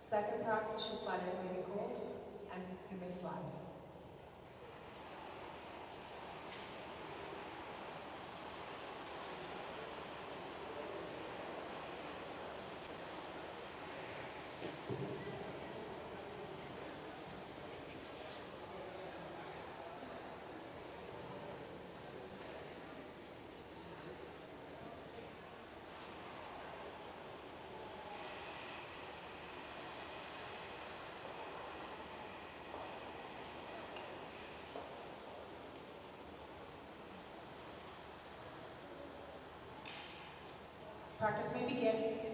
Second practice, your sliders may be cold and you may slide. Practice may begin.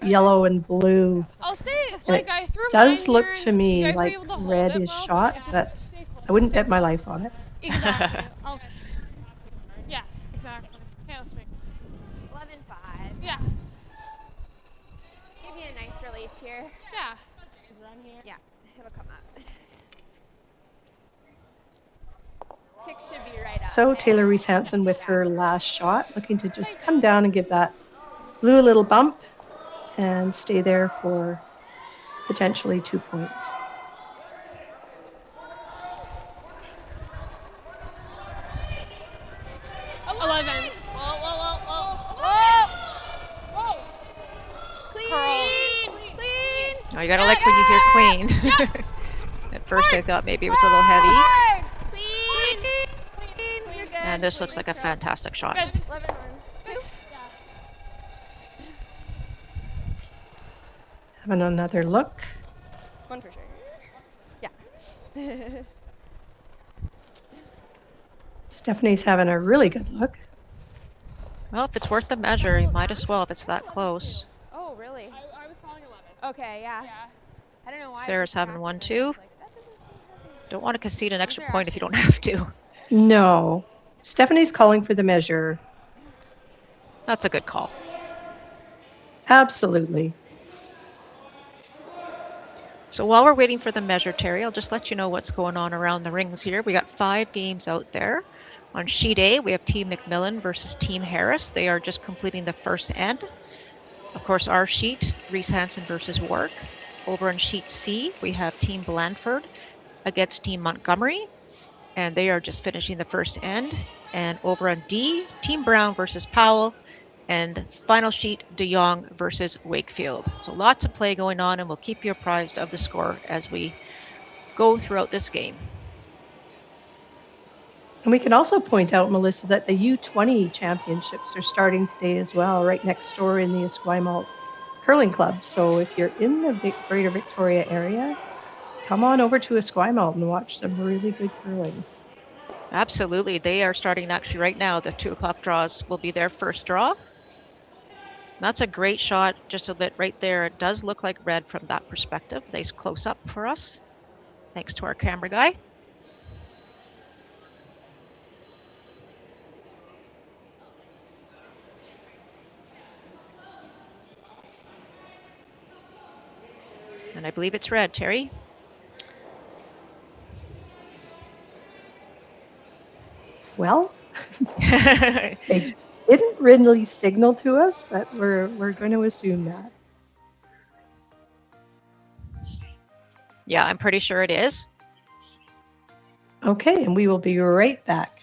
Yellow and blue. I'll stay, And I threw it does mine look here, to and you me guys were like able to hold red it is well, shot, just but stay close. I wouldn't Stay bet my close. life on it. Exactly. Yes, exactly. Okay, let's swing. 11-5. Yeah. Give you a nice release here. Yeah. Yeah, it'll come up. Kick should be right up. So Taylor Reese-Hansen with her last shot, looking to just come down and give that blue a little bump and stay there for potentially 2 points. Oh, 11. Whoa. Whoa. Clean. Oh, you gotta like when you hear clean. At first I thought maybe it was a little heavy. Clean. You're good. And this looks like a fantastic shot. Good. 11-1. 2. Having another look. 1 for sure. Yeah. Stephanie's having a really good look. Well, if it's worth the measure, you might as well if it's that close. Oh, really? I was calling 11. Okay, yeah. I don't know why. Sarah's having 1-2. Don't want to concede an extra point if you don't actually- have to. No. Stephanie's calling for the measure. That's a good call. Absolutely. So while we're waiting for the measure, Terry, I'll just let you know what's going on around the rings here. We got 5 games out there. On sheet A, we have Team McMillan versus Team Harris. They are just completing the first end. Of course, our sheet, Reese-Hansen versus Wark. Over on sheet C, we have Team Blandford against Team Montgomery, and they are just finishing the first end. And over on D, Team Brown versus Powell, and final sheet, De Jong versus Wakefield. So lots of play going on, and we'll keep you apprised of the score as we go throughout this game. And we can also point out, Melissa, that the U20 championships are starting today as well, right next door in the Esquimalt Curling Club. So if you're in the Greater Victoria area, come on over to Esquimalt and watch some really good curling. Absolutely. They are starting actually right now. The 2 o'clock draws will be their first draw. That's a great shot, just a bit right there. It does look like red from that perspective. Nice close up for us. Thanks to our camera guy. And I believe it's red, Terry. Well, they didn't really signal to us, but we're going to assume that. Yeah, I'm pretty sure it is. Okay, and we will be right back.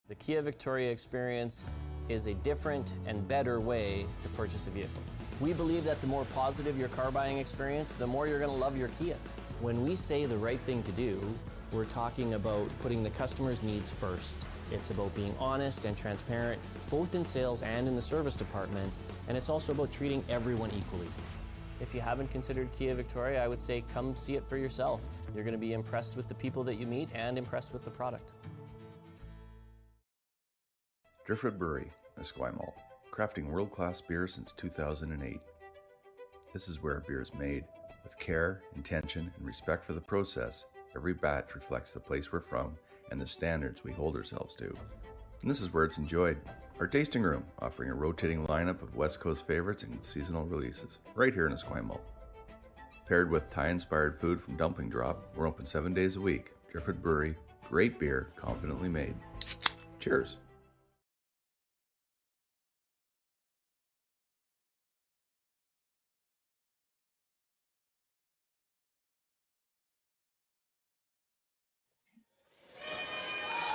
The Kia Victoria experience is a different and better way to purchase a vehicle. We believe that the more positive your car buying experience, the more you're going to love your Kia. When we say the right thing to do, we're talking about putting the customer's needs first. It's about being honest and transparent, both in sales and in the service department, and it's also about treating everyone equally. If you haven't considered Kia Victoria, I would say come see it for yourself. You're going to be impressed with the people that you meet and impressed with the product. Driftwood Brewery, Esquimalt, crafting world-class beer since 2008. This is where beer is made. With care, intention, and respect for the process, every batch reflects the place we're from and the standards we hold ourselves to. And this is where it's enjoyed. Our tasting room, offering a rotating lineup of West Coast favorites and seasonal releases, right here in Esquimalt. Paired with Thai-inspired food from Dumpling Drop, we're open 7 days a week. Driftwood Brewery, great beer, confidently made. Cheers.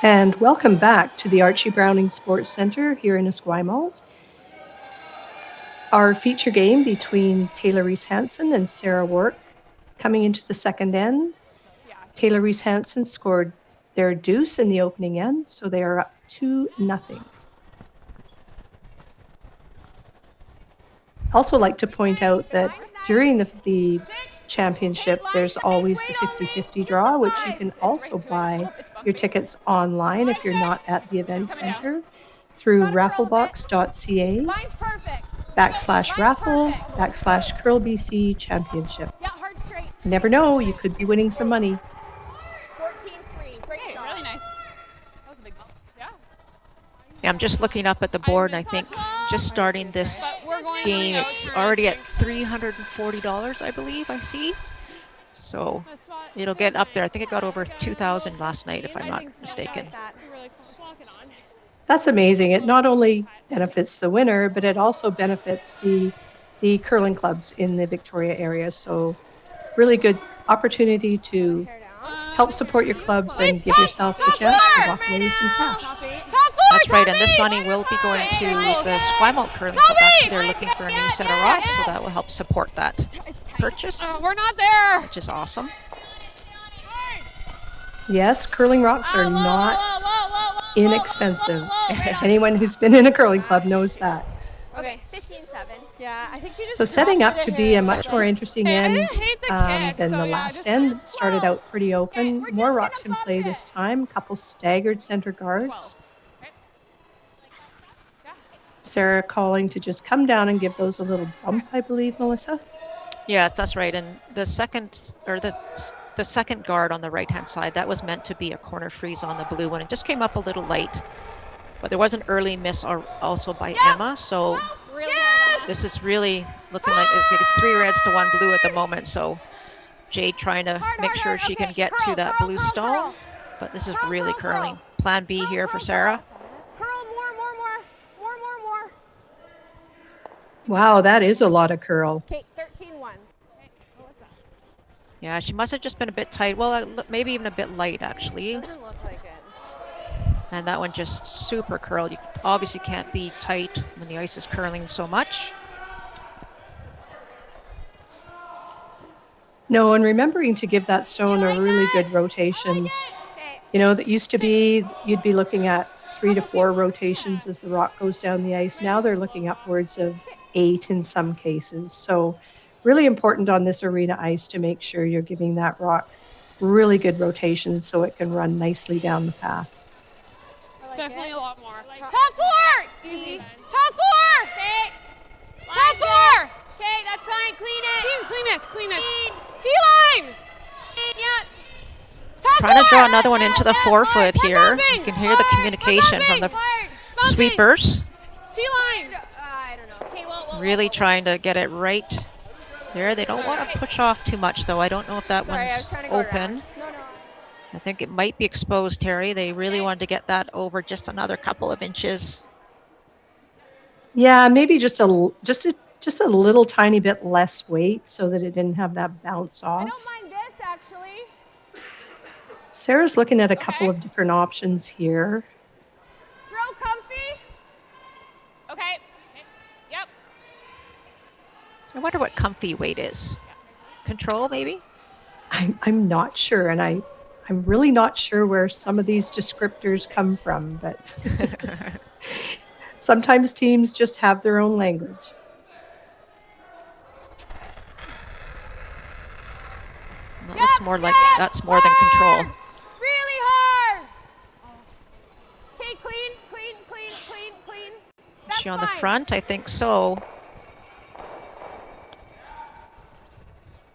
And welcome back to the Archie Browning Sports Centre here in Esquimalt. Our feature game between Taylor Reese-Hansen and Sarah Wark coming into the second end. Taylor Reese-Hansen scored their deuce in the opening end, so they are up 2-0. Also like to point out that during the championship, there's always the 50-50 draw, which you can also buy your tickets online if you're not at the event center through rafflebox.ca/raffle/CurlBC Championship. You never know, you could be winning some money. 14-3. Great shot. Really nice. That was a big ball. Yeah. Yeah, I'm just looking up at the board, and I think just starting this game, it's already at $340, I believe, I see. So it'll get up there. I think it got over 2,000 last night, if I'm not mistaken. That's amazing. It not only benefits the winner, but it also benefits the curling clubs in the Victoria area. So really good opportunity to help support your clubs and give yourself the chance to walk away with some cash. That's right, and this money will be going to the Esquimalt Curling Club. Actually, they're looking for a new set of rocks, so that will help support that purchase. We're not there. Which is awesome. Yes, curling rocks are not inexpensive. Anyone who's been in a curling club knows that. Okay, 15-7. Yeah, I think she just. So setting up to be a much more interesting end than the last end. It started out pretty open. More rocks in play this time. A couple staggered center guards. Sarah calling to just come down and give those a little bump, I believe, Melissa. Yes, that's right. And the second guard on the right-hand side, that was meant to be a corner freeze on the blue one. It just came up a little light. But there was an early miss also by Emma, so this is really looking like it's 3 reds to 1 blue at the moment. So Jade trying to make sure she can get to that blue stone, but this is really curling. Plan B here for Sarah. Wow, that is a lot of curl. Okay, 13-1. Yeah, she must have just been a bit tight. Well, maybe even a bit light, actually. Doesn't look like it. And that one just super curled. You obviously can't be tight when the ice is curling so much. No, and remembering to give that stone a really good rotation. You know, that used to be, you'd be looking at 3 to 4 rotations as the rock goes down the ice. Now they're looking upwards of 8 in some cases. So really important on this arena ice to make sure you're giving that rock really good rotation so it can run nicely down the path. Definitely a lot more. Top 4! Easy. Top 4! Okay. Top 4! Okay, that's fine. Clean it. Team, clean it. Clean it. T-line! Yep. Trying to draw another one into the forefoot here. You can hear the communication from the sweepers. T-line! I don't know. Okay, Really trying to get it right there. They don't want to push off too much, though. I don't know if that one's open. I think it might be exposed, Terry. They really wanted to get that over just another couple of inches. Yeah, maybe just a little tiny bit less weight so that it didn't have that bounce off. I don't mind this, actually. Sarah's looking at a couple of different options here. Throw comfy. Okay. Yep. I wonder what comfy weight is. Control, maybe? I'm not sure, and I'm really not sure where some of these descriptors come from, but sometimes teams just have their own language. That looks more like that's more than control. Really hard. Okay, clean, clean, clean, clean, clean. Is she on the front? I think so.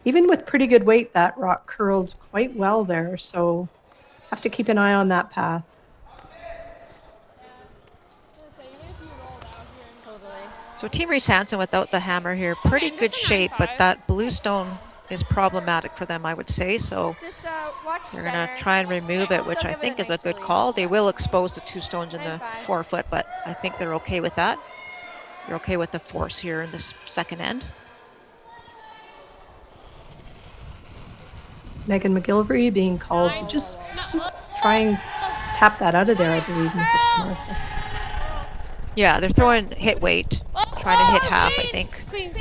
Even with pretty good weight, that rock curled quite well there, so have to keep an eye on that path. So Team Reese-Hansen without the hammer here, pretty good shape, but that blue stone is problematic for them, I would say. So they're going to try and remove it, which I think is a good call. They will expose the 2 stones in the 4-foot, but I think they're okay with that. They're okay with the force here in this second end. Megan McGilvery being called to just try and tap that out of there, I believe, Melissa. Yeah, they're throwing hit weight, trying to hit half, I think. Clean.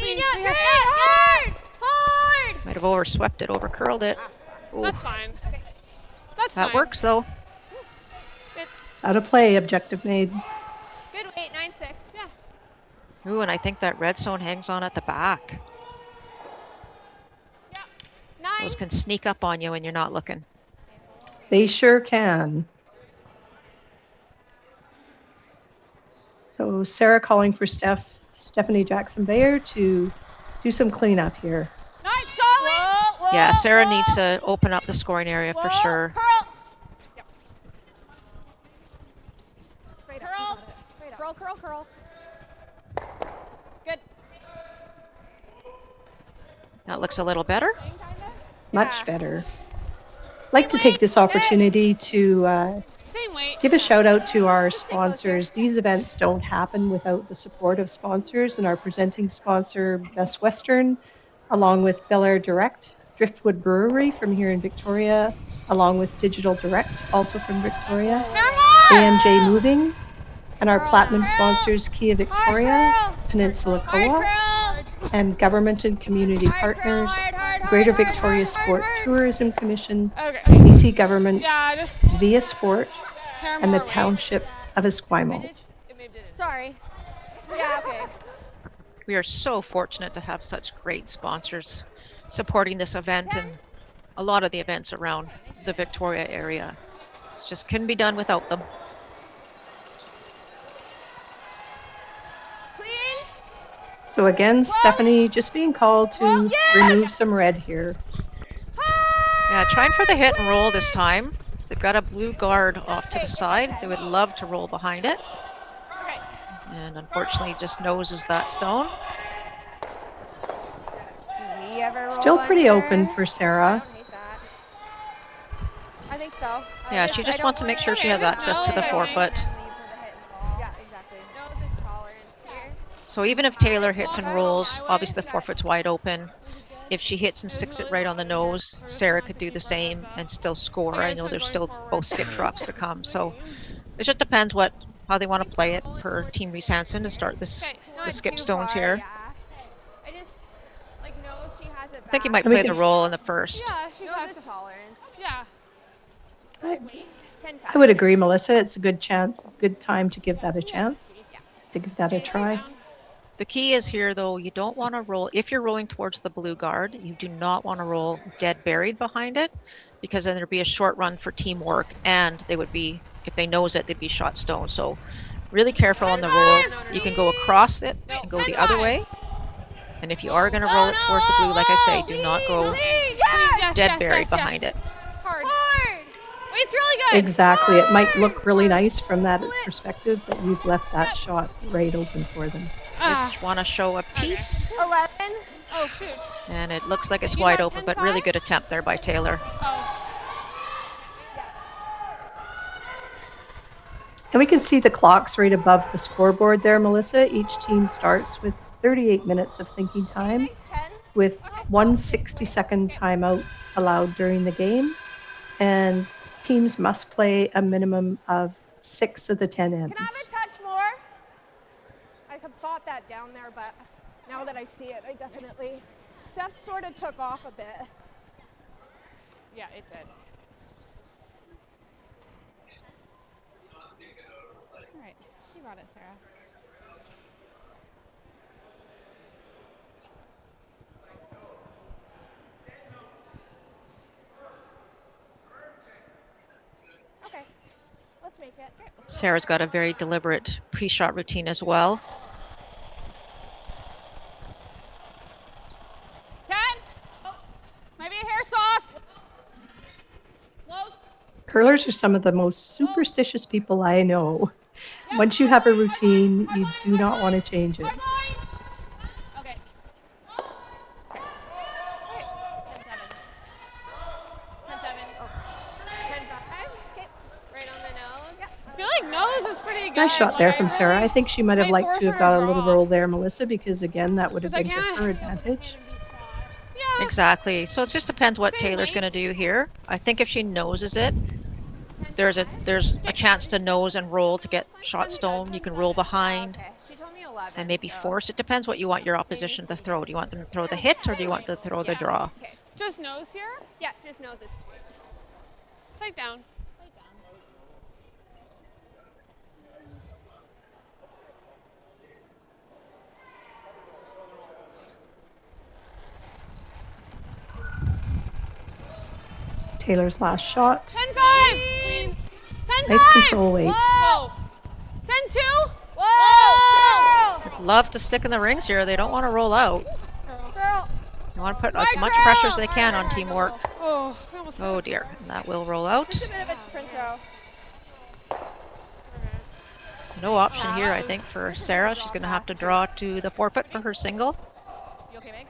Might have overswept it, overcurled it. Ooh. That's fine. That works though. Out of play, objective made. Good weight, 9-6. Yeah. Ooh, and I think that red stone hangs on at the back. Yeah. 9. Those can sneak up on you when you're not looking. They sure can. So Sarah calling for Stephanie Jackson-Bayer to do some cleanup here. Nice, solid. Yeah, Sarah needs to open up the scoring area for sure. Curl. Yep. Curl. Good. That looks a little better. Much better. I'd like to take this opportunity to give a shout out to our sponsors. These events don't happen without the support of sponsors, and our presenting sponsor, Best Western, along with Bel Air Direct, Driftwood Brewery from here in Victoria, along with Digital Direct, also from Victoria, AMJ Moving, and our platinum sponsors, Kia Victoria, Peninsula Co-op, and government and community partners, Greater Victoria Sport Tourism Commission, BC Government, Via Sport, and the Township of Esquimalt. Sorry. Yeah, okay. We are so fortunate to have such great sponsors supporting this event and a lot of the events around the Victoria area. It just couldn't be done without them. So again, Stephanie just being called to remove some red here. Yeah, trying for the hit and roll this time. They've got a blue guard off to the side. They would love to roll behind it. And unfortunately just noses that stone. Still pretty open for Sarah. I think so. Yeah, she just wants to make sure she has access to the 4-foot. Yeah, exactly. So even if Taylor hits and rolls, obviously the 4-foot's wide open. If she hits and sticks it right on the nose, Sarah could do the same and still score. I know there's still both skip drops to come. So it just depends how they want to play it for Team Reese-Hansen to start the skip stones here. I think you might play the roll in the first. Yeah, she has tolerance. Yeah. I would agree, Melissa. It's a good chance, good time to give that a chance, to give that a try. The key is here, though, you don't want to roll, if you're rolling towards the blue guard, you do not want to roll dead buried behind it, because then there'd be a short run for Team Wark, and they would be, if they nose it, they'd be shot stone. So really careful on the roll. You can go across it and go the other way. And if you are going to roll it towards the blue, like I say, do not go dead buried behind it. Hard. It's really good. Exactly. It might look really nice from that perspective, but you've left that shot right open for them. Just want to show a piece. 11. Oh, shoot. And it looks like it's wide open, but really good attempt there by Taylor. And we can see the clocks right above the scoreboard there, Melissa. Each team starts with 38 minutes of thinking time, with 1 60-second timeout allowed during the game. And teams must play a minimum of 6 of the 10 ends. Can I have a touch more? I had thought that down there, but now that I see it, I definitely... Steph sort of took off a bit. Yeah, it did. All right, you got it, Sarah. Okay, let's make it. Okay, Sarah's got a very deliberate pre-shot routine as well. 10. Oh, maybe a hair soft. Close. Curlers are some of the most superstitious people I know. Once you have a routine, you do not want to change it. Okay. Okay. 10-7. 10-7. oh, 10-5. Okay, right on the nose. Yeah. I feel like nose is pretty good. Nice shot there from Sarah. I think she might have Might liked force to have her got to a little draw. roll there, Melissa, because again, that would have 'Cause I been to can't- her advantage. Yeah. Exactly. So it just depends what Same Taylor's going to weight. do here. I think if she noses it, there's a chance to nose and roll to get shot stone. You can roll behind Okay, she told me 11. and maybe so. force. It depends what you want your opposition to throw. Do you want them to throw the hit or do you want them to throw the draw? Okay, Just nose here. yeah, just noses. Sight down. Taylor's last shot. 10-5. Clean. 10-5. Nice control weight. Whoa. 10-2. Whoa! I'd love to stick in the rings here. They don't want to roll out. Girl. They want to put as much pressure as they can on Team Wark. Oh, I almost Oh dear, and that will roll out. Just a bit of a sprint throw. No option here, I think, for Sarah. She's going to have to draw to the forfeit for her single. You okay, Meg?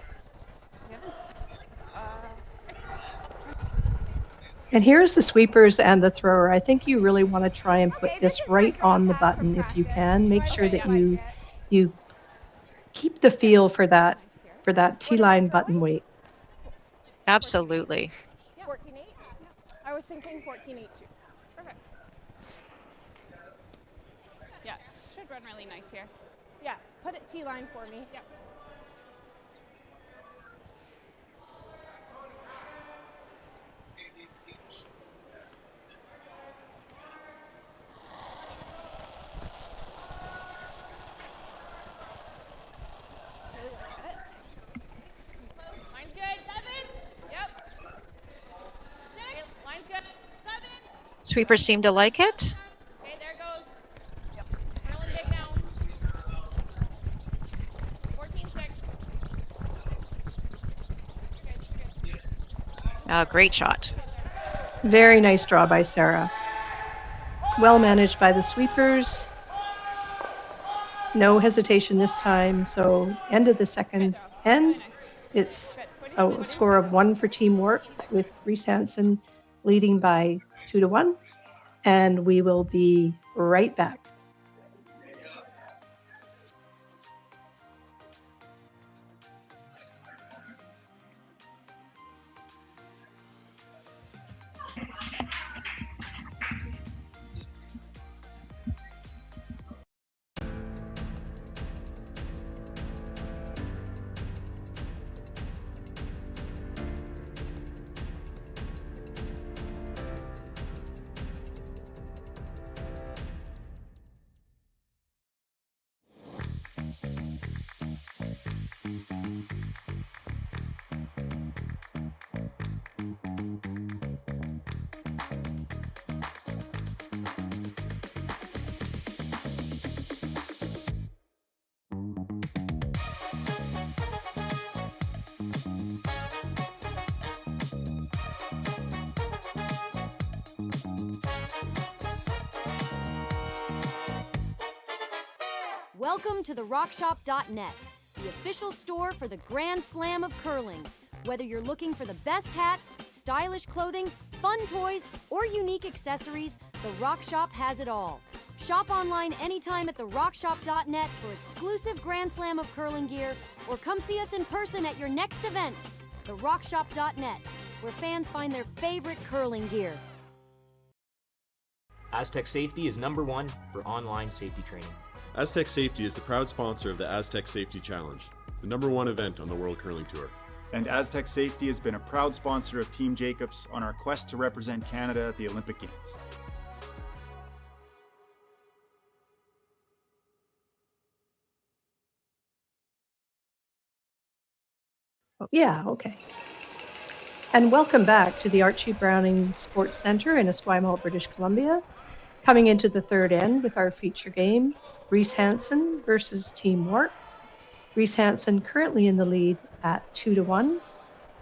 And here's the sweepers and the thrower. I think you really want to try and put this right on the button if you can. Make sure that you keep the feel for that T-line button weight. Absolutely. 14-8. I was thinking 14-8 too. Perfect. Yeah, should run really nice here. Yeah, put it T-line for me. Yep. Line's good. 7. Yep. 6. Line's good. 7. Sweepers seem to like it. Okay, there it goes. Yep. Really big now. 14-6. Great shot. Very nice draw by Sarah. Well managed by the sweepers. No hesitation this time. So end of the second end. It's a score of 1 for Team Wark with Reese-Hansen leading by 2-1. And we will be right back. Welcome to the RockShop.net, the official store for the Grand Slam of curling. Whether you're looking for the best hats, stylish clothing, fun toys, or unique accessories, the Rock Shop has it all. Shop online anytime at the RockShop.net for exclusive Grand Slam of curling gear, or come see us in person at your next event. The RockShop.net, where fans find their favorite curling gear. Aztec Safety is #1 for online safety training. Aztec Safety is the proud sponsor of the Aztec Safety Challenge, the #1 event on the World Curling Tour. And Aztec Safety has been a proud sponsor of Team Jacobs on our quest to represent Canada at the Olympic Games. Yeah, okay. And welcome back to the Archie Browning Sports Centre in Esquimalt, British Columbia. Coming into the third end with our feature game, Reese-Hansen versus Team Wark. Reese-Hansen currently in the lead at 2-1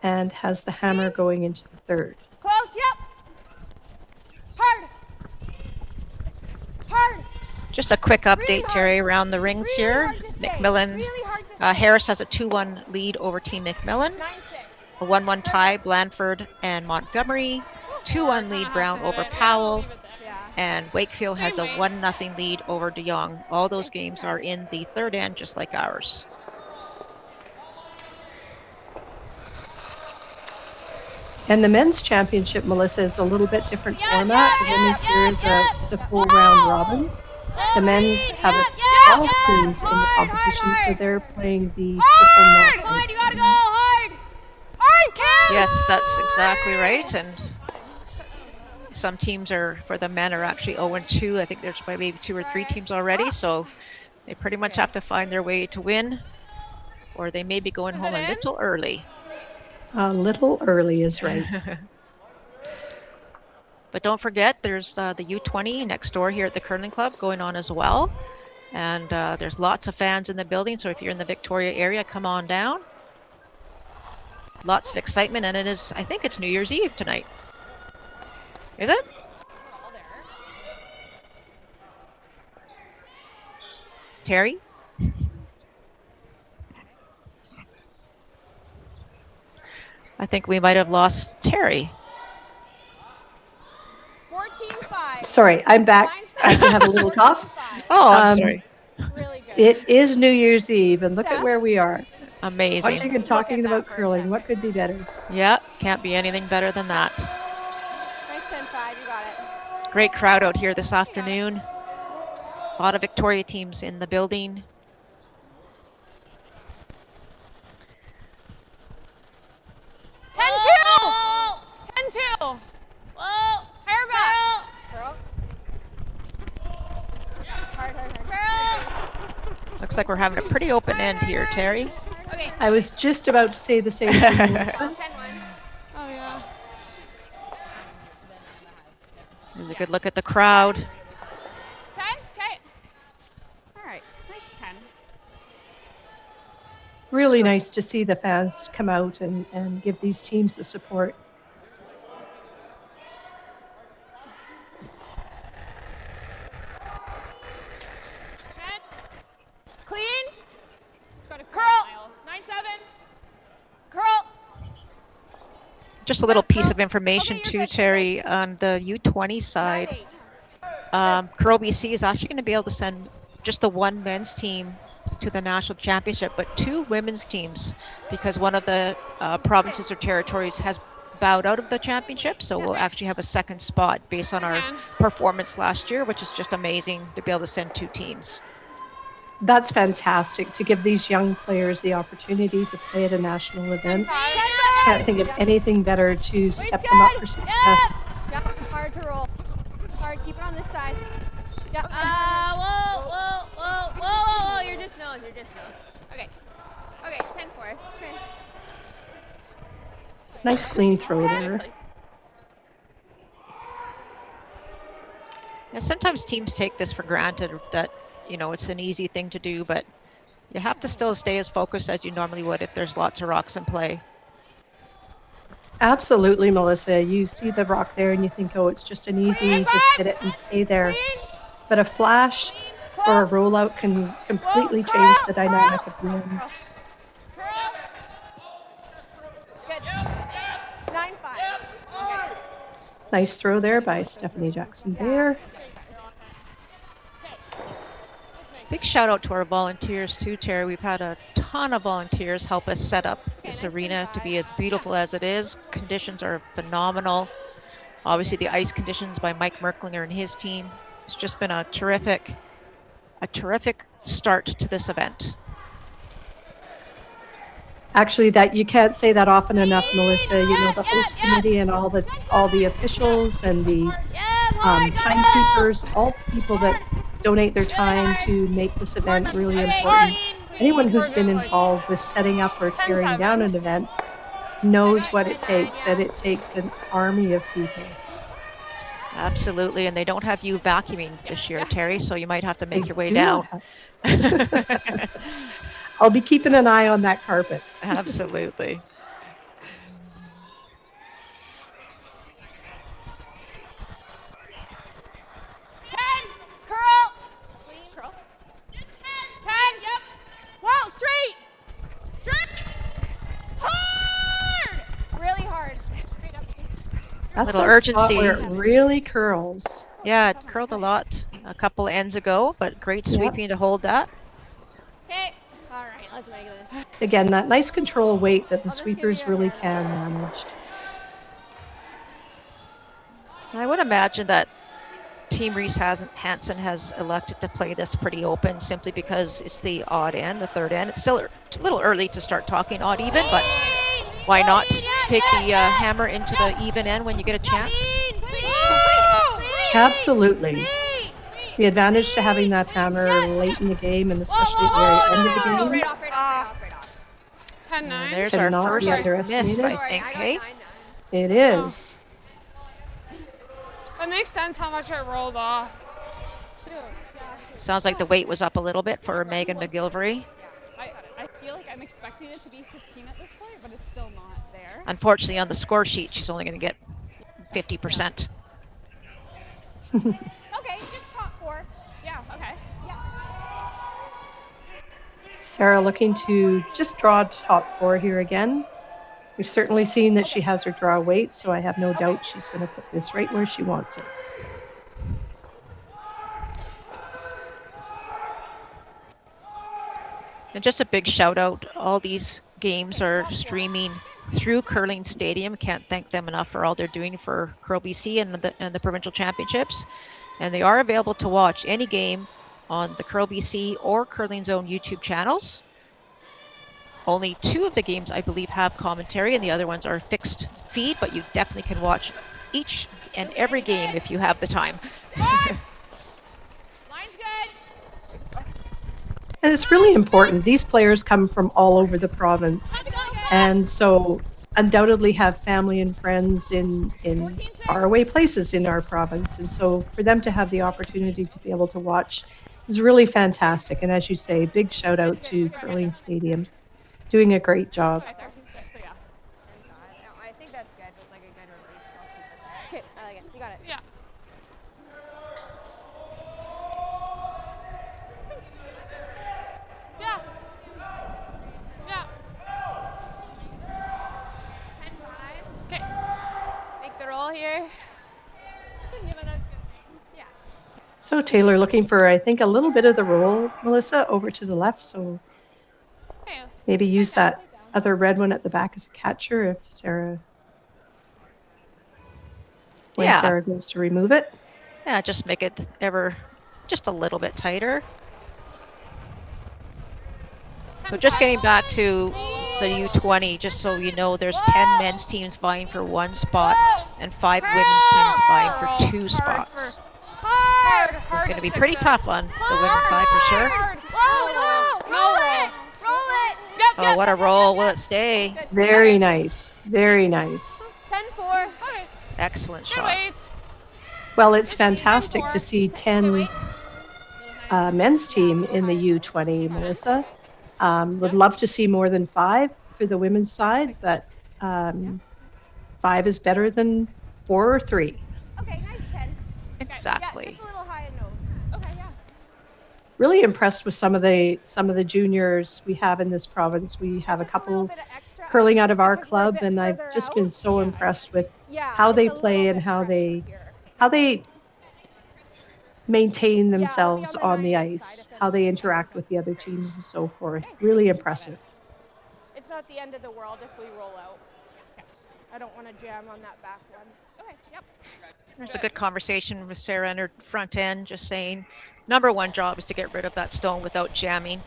and has the hammer going into the third. Close, yep. Hard. Hard. Just a quick update, Terry, around the rings here. McMillan, Harris has a 2-1 lead over Team McMillan. A 1-1 tie, Blandford and Montgomery. 2-1 lead, Brown over Powell. And Wakefield has a 1-0 lead over De Jong. All those games are in the third end, just like ours. And the men's championship, Melissa, is a little bit different format. The women's here is a full round robin. The men's have 12 teams in the competition, so they're playing the triple knockout. Hard, you gotta go hard! Hard, Cam! Yes, that's exactly right. And some teams are, for the men, are actually 0-2. I think there's maybe 2 or 3 teams already, so they pretty much have to find their way to win, or they may be going home a little early. A little early is right. But don't forget, there's the U20 next door here at the Curling Club going on as well. And there's lots of fans in the building, so if you're in the Victoria area, come on down. Lots of excitement, and it is, I think it's New Year's Eve tonight. Is it? Terry? I think we might have lost Terry. 14-5. Sorry, I'm back. I can have a little cough. Oh, I'm sorry. Really good. It is New Year's Eve, and look at where we are. Amazing. Watching and talking about curling. What could be better? Yeah, can't be anything better than that. Nice 10-5, you got it. Great crowd out here this afternoon. A lot of Victoria teams in the building. Whoa! 10-2! Whoa! Hair back! Girl. Hard. Girl! Looks like we're having a pretty open end here, Terry. Okay. I was just about to say the same thing. 10-1. Oh, yeah. There's a good look at the crowd. 10? Okay. All right. Nice 10. Really nice to see the fans come out and give these teams the support. Clean. Just got a Curl. 9-7. Curl. Just a little piece of information too, Terry, on the U20 side. Curl BC is actually going to be able to send just the one men's team to the national championship, but 2 women's teams, because one of the provinces or territories has bowed out of the championship, so we'll actually have a second spot based on our performance last year, which is just amazing to be able to send 2 teams. That's fantastic to give these young players the opportunity to play at a national event. Can't think of anything better to step them up for success. Yep. Hard to roll. Hard. Keep it on this side. Yep. Whoa. You're just nose. Okay. Okay, 10-4. Okay. Nice clean throw there. Yeah, sometimes teams take this for granted that, you know, it's an easy thing to do, but you have to still stay as focused as you normally would if there's lots of rocks in play. Absolutely, Melissa. You see the rock there and you think, oh, it's just an easy, just hit it and stay there. But a flash or a rollout can completely change the dynamic of the end. Good. 9-5. Okay. Nice throw there by Stephanie Jackson-Bayer. Big shout out to our volunteers too, Terry. We've had a ton of volunteers help us set up this arena to be as beautiful as it is. Conditions are phenomenal. Obviously the ice conditions by Mike Merklinger and his team. It's just been a terrific start to this event. Actually, that you can't say that often enough, Melissa. You know, the host committee and all the officials and the timekeepers, all people that donate their time to make this event really important. Anyone who's been involved with setting up or tearing down an event knows what it takes, and it takes an army of people. Absolutely, and they don't have you vacuuming this year, Terry, so you might have to make They your way do down. I'll be keeping an eye on that carpet. Absolutely. Curl. 10. Yep. Wow, straight. Hard. Really hard. That's little that urgency. spot where it really curls. Yeah, it curled a lot a couple ends ago, but great sweeping to hold that. Okay. All right, let's make this. Again, that nice control weight that the sweepers really can manage. I would imagine that Team Reese-Hansen has elected to play this pretty open simply because it's the odd end, the third end. It's still a little early to start talking odd even, but why not take the hammer into the even end when you get a chance? Absolutely. The advantage to having that hammer late in the game, and especially at the very end of the game. Right off. 10-9. There's our Cannot be first underestimated. miss, I think, Kate. It is. It makes sense how much it rolled off. Sounds like the weight was up a little bit for Megan McGilvery. I feel like I'm expecting it to be 15 at this point, but it's still not there. Unfortunately, on the score sheet, she's only going to get 50%. Okay, just top 4. Yeah, okay. Yeah. Sarah looking to just draw top 4 here again. We've certainly seen that she has her draw weight, so I have no doubt she's going to put this right where she wants it. And just a big shout out, all these games are streaming through Curling Stadium. Can't thank them enough for all they're doing for Curl BC and the provincial championships. And they are available to watch any game on the Curl BC or Curling Zone YouTube channels. Only 2 of the games, I believe, have commentary, and the other ones are fixed feed, but you definitely can watch each and every game if you have the time. Line's good. And it's really important. These players come from all over the province, and so undoubtedly have family and friends in faraway places in our province. And so for them to have the opportunity to be able to watch is really fantastic. And as you say, big shout out to Curling Stadium. Doing a great job. Yeah. I think that's good. It's like a good release. Okay, I like it. You got it. Yeah. Yeah. Yeah. 10-5. Okay. Make the roll here. Yeah. So Taylor looking for, I think, a little bit of the roll, Melissa, over to the left. So Okay. maybe use that other red one at the back as a catcher if Sarah, when Yeah. Sarah goes to remove it. Yeah, just make it just a little bit tighter. So just getting back to the U20, just so you know, there's 10 men's teams vying for 1 spot and 5 women's teams vying for 2 spots. Hard. It's going to be pretty tough on the women's side for sure. Roll it. Yep. Oh, what a roll. Will it stay? Very nice. Very nice. 10-4. Okay. Excellent Good shot. weight. Well, it's fantastic to see 10 men's team in the U20, Melissa. Would love to see more than 5 for the women's side, but 5 is better than 4 or 3. Okay, nice 10. Exactly. Yeah, just a little high in nose. Okay, yeah. Really impressed with some of the juniors we have in this province. We have a couple curling out of our club, and I've just been so impressed with how they play and how they maintain themselves on the ice, how they interact with the other teams and so forth. Really impressive. It's not the end of the world if we roll out. I don't want to jam on that back one. Okay, yep. There's a good conversation with Sarah in her front end, just saying number 1 job is to get rid of that stone without jamming.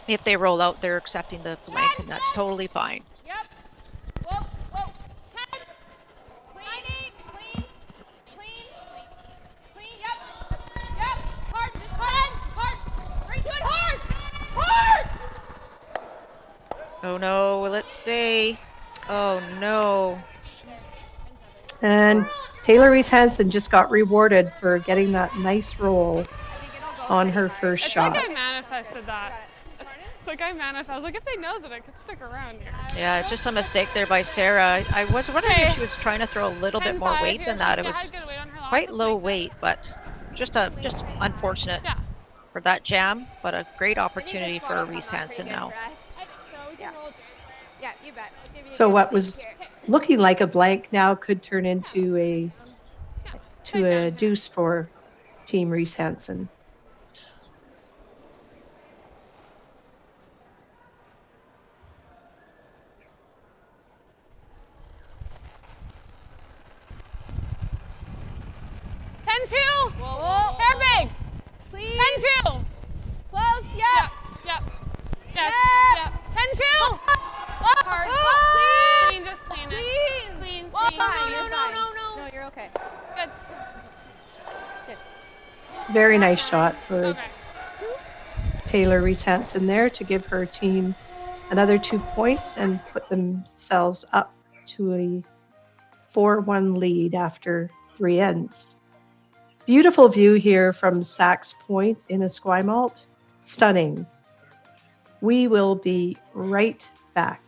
If they roll out, they're accepting the blank, and that's totally fine. Yep. Whoa, whoa. 10. Clean, clean, clean, clean. Yep. Yep. Hard, just hard. Bring to it hard. Hard. Oh no, will it stay? Oh no. And Taylor Reese-Hansen just got rewarded for getting that nice roll on her first shot. It's like I manifested that. It's like I manifested. I was like, if they knows it, I could stick around here. Yeah, it's just a mistake there by Sarah. I was wondering if she was trying to throw a little bit more weight than that. It was quite low weight, but just unfortunate for that jam, but a great opportunity for Reese-Hansen now. Yeah, you bet. So what was looking like a blank now could turn into a deuce for Team Reese-Hansen. Hair big. Please. 10-2. Close. Yep. Yep. Yep. 10-2. Hard. Clean. Just clean it. Clean. No, you're okay. Good. Very nice shot for Taylor Reese-Hansen there to give her team another 2 points and put themselves up to a 4-1 lead after 3 ends. Beautiful view here from Sachs Point in Esquimalt. Stunning. We will be right back.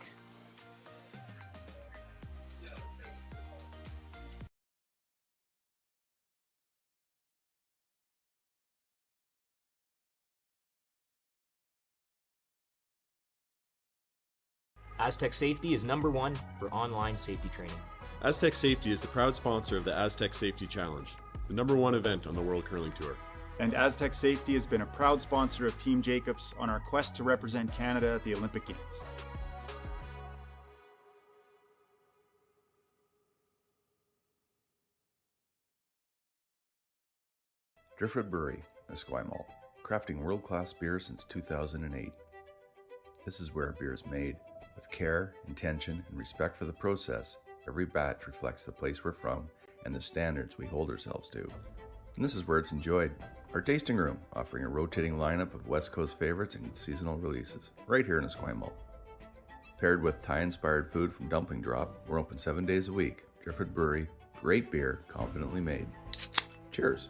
Aztec Safety is #1 for online safety training. Aztec Safety is the proud sponsor of the Aztec Safety Challenge, the #1 event on the World Curling Tour. And Aztec Safety has been a proud sponsor of Team Jacobs on our quest to represent Canada at the Olympic Games. Driftwood Brewery, Esquimalt, crafting world-class beer since 2008. This is where beer is made. With care, intention, and respect for the process, every batch reflects the place we're from and the standards we hold ourselves to. And this is where it's enjoyed. Our tasting room, offering a rotating lineup of West Coast favorites and seasonal releases, right here in Esquimalt. Paired with Thai-inspired food from Dumpling Drop, we're open 7 days a week. Driftwood Brewery, great beer, confidently made. Cheers.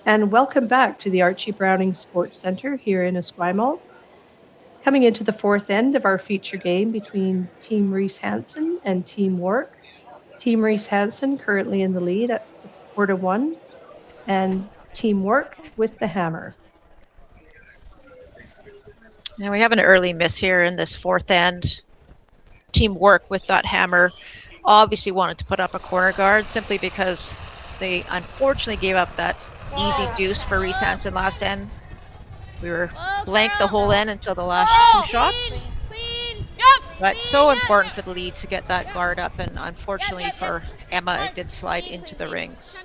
And welcome back to the Archie Browning Sports Centre here in Esquimalt. Coming into the 4th end of our feature game between Team Reese-Hansen and Team Wark. Team Reese-Hansen currently in the lead at 4-1, and Team Wark with the hammer. Now we have an early miss here in this 4th end. Team Wark with that hammer obviously wanted to put up a corner guard simply because they unfortunately gave up that easy deuce for Reese-Hansen last end. We were blank the whole end until the last 2 shots. But so important for the lead to get that guard up, and unfortunately for Emma, it did slide into the rings.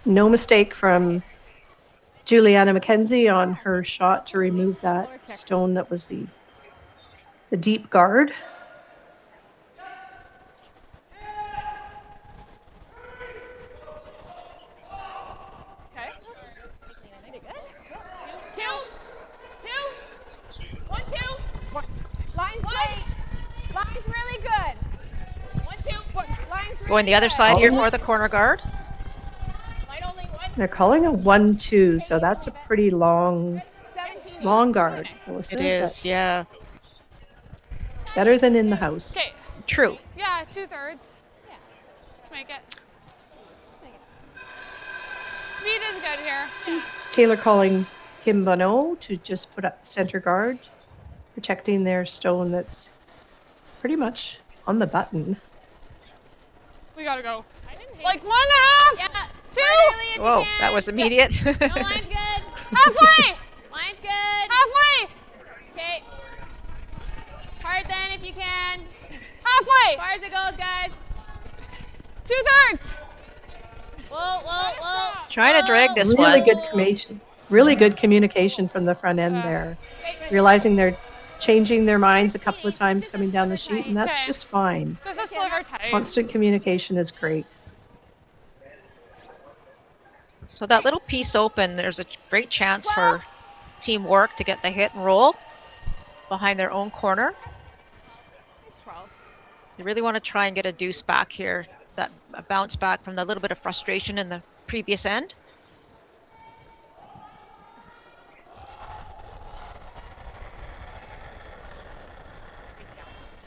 No mistake from Juliana McKenzie on her shot to remove that stone that was the deep guard. Line's really good. 1-2. Line's really Going the other side here for the corner guard. They're calling a 1-2, so that's a pretty long guard. Melissa, it is, yeah. Better than in the house. Okay. True. Yeah, 2/3. Yeah. Let's make it. speed is good here. Taylor calling Kim Bonneau to just put up the center guard, protecting their stone that's pretty much on the button. We gotta go. Like 1.5. Yeah. 2. Whoa, that was immediate. No, line's good. Halfway. Line's good. Halfway. Okay. Hard then if you can. Halfway. As far as it goes, guys. 2/3. Whoa. Trying to drag this Really one. good communication. Really good communication from the front end there. Realizing they're changing their minds a couple of times coming down the sheet, and that's just fine. This is sliver tight. Constant communication is great. So that little piece open, there's a great chance for Team Wark to get the hit and roll behind their own corner. You really want to try and get a deuce back here, that a bounce back from the little bit of frustration in the previous end.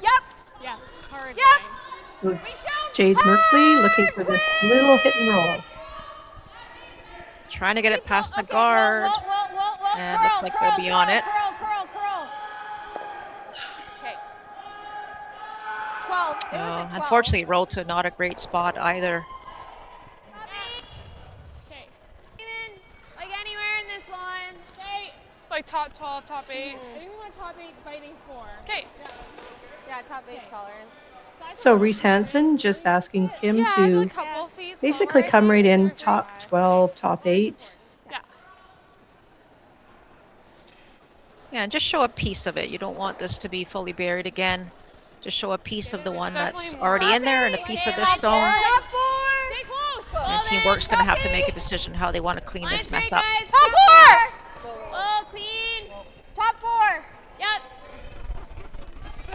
Yep. Yeah. Hard Yep. line. So Jade Merkley looking for this little hit and roll. Trying to get it past the guard. And looks like they'll be on it. Curl. Okay. 12. It was a 12. Unfortunately, rolled to not a great spot either. Okay. Like anywhere in this line. Okay. Like top 12, top 8. I think we want top 8 fighting 4. Okay. Yeah, top 8 tolerance. So Reese-Hansen just asking Kim Yeah, to a couple feet basically slower. come right in top 12, top 8. Yeah. Yeah, and just show a piece of it. You don't want this to be fully buried again. Just show a piece of the one that's already in there and a piece of this stone. Top 4. Stay close. And Team Wark's going to have to make a decision how they want to clean this mess up. Top 4. Oh, clean. Top 4. Yep.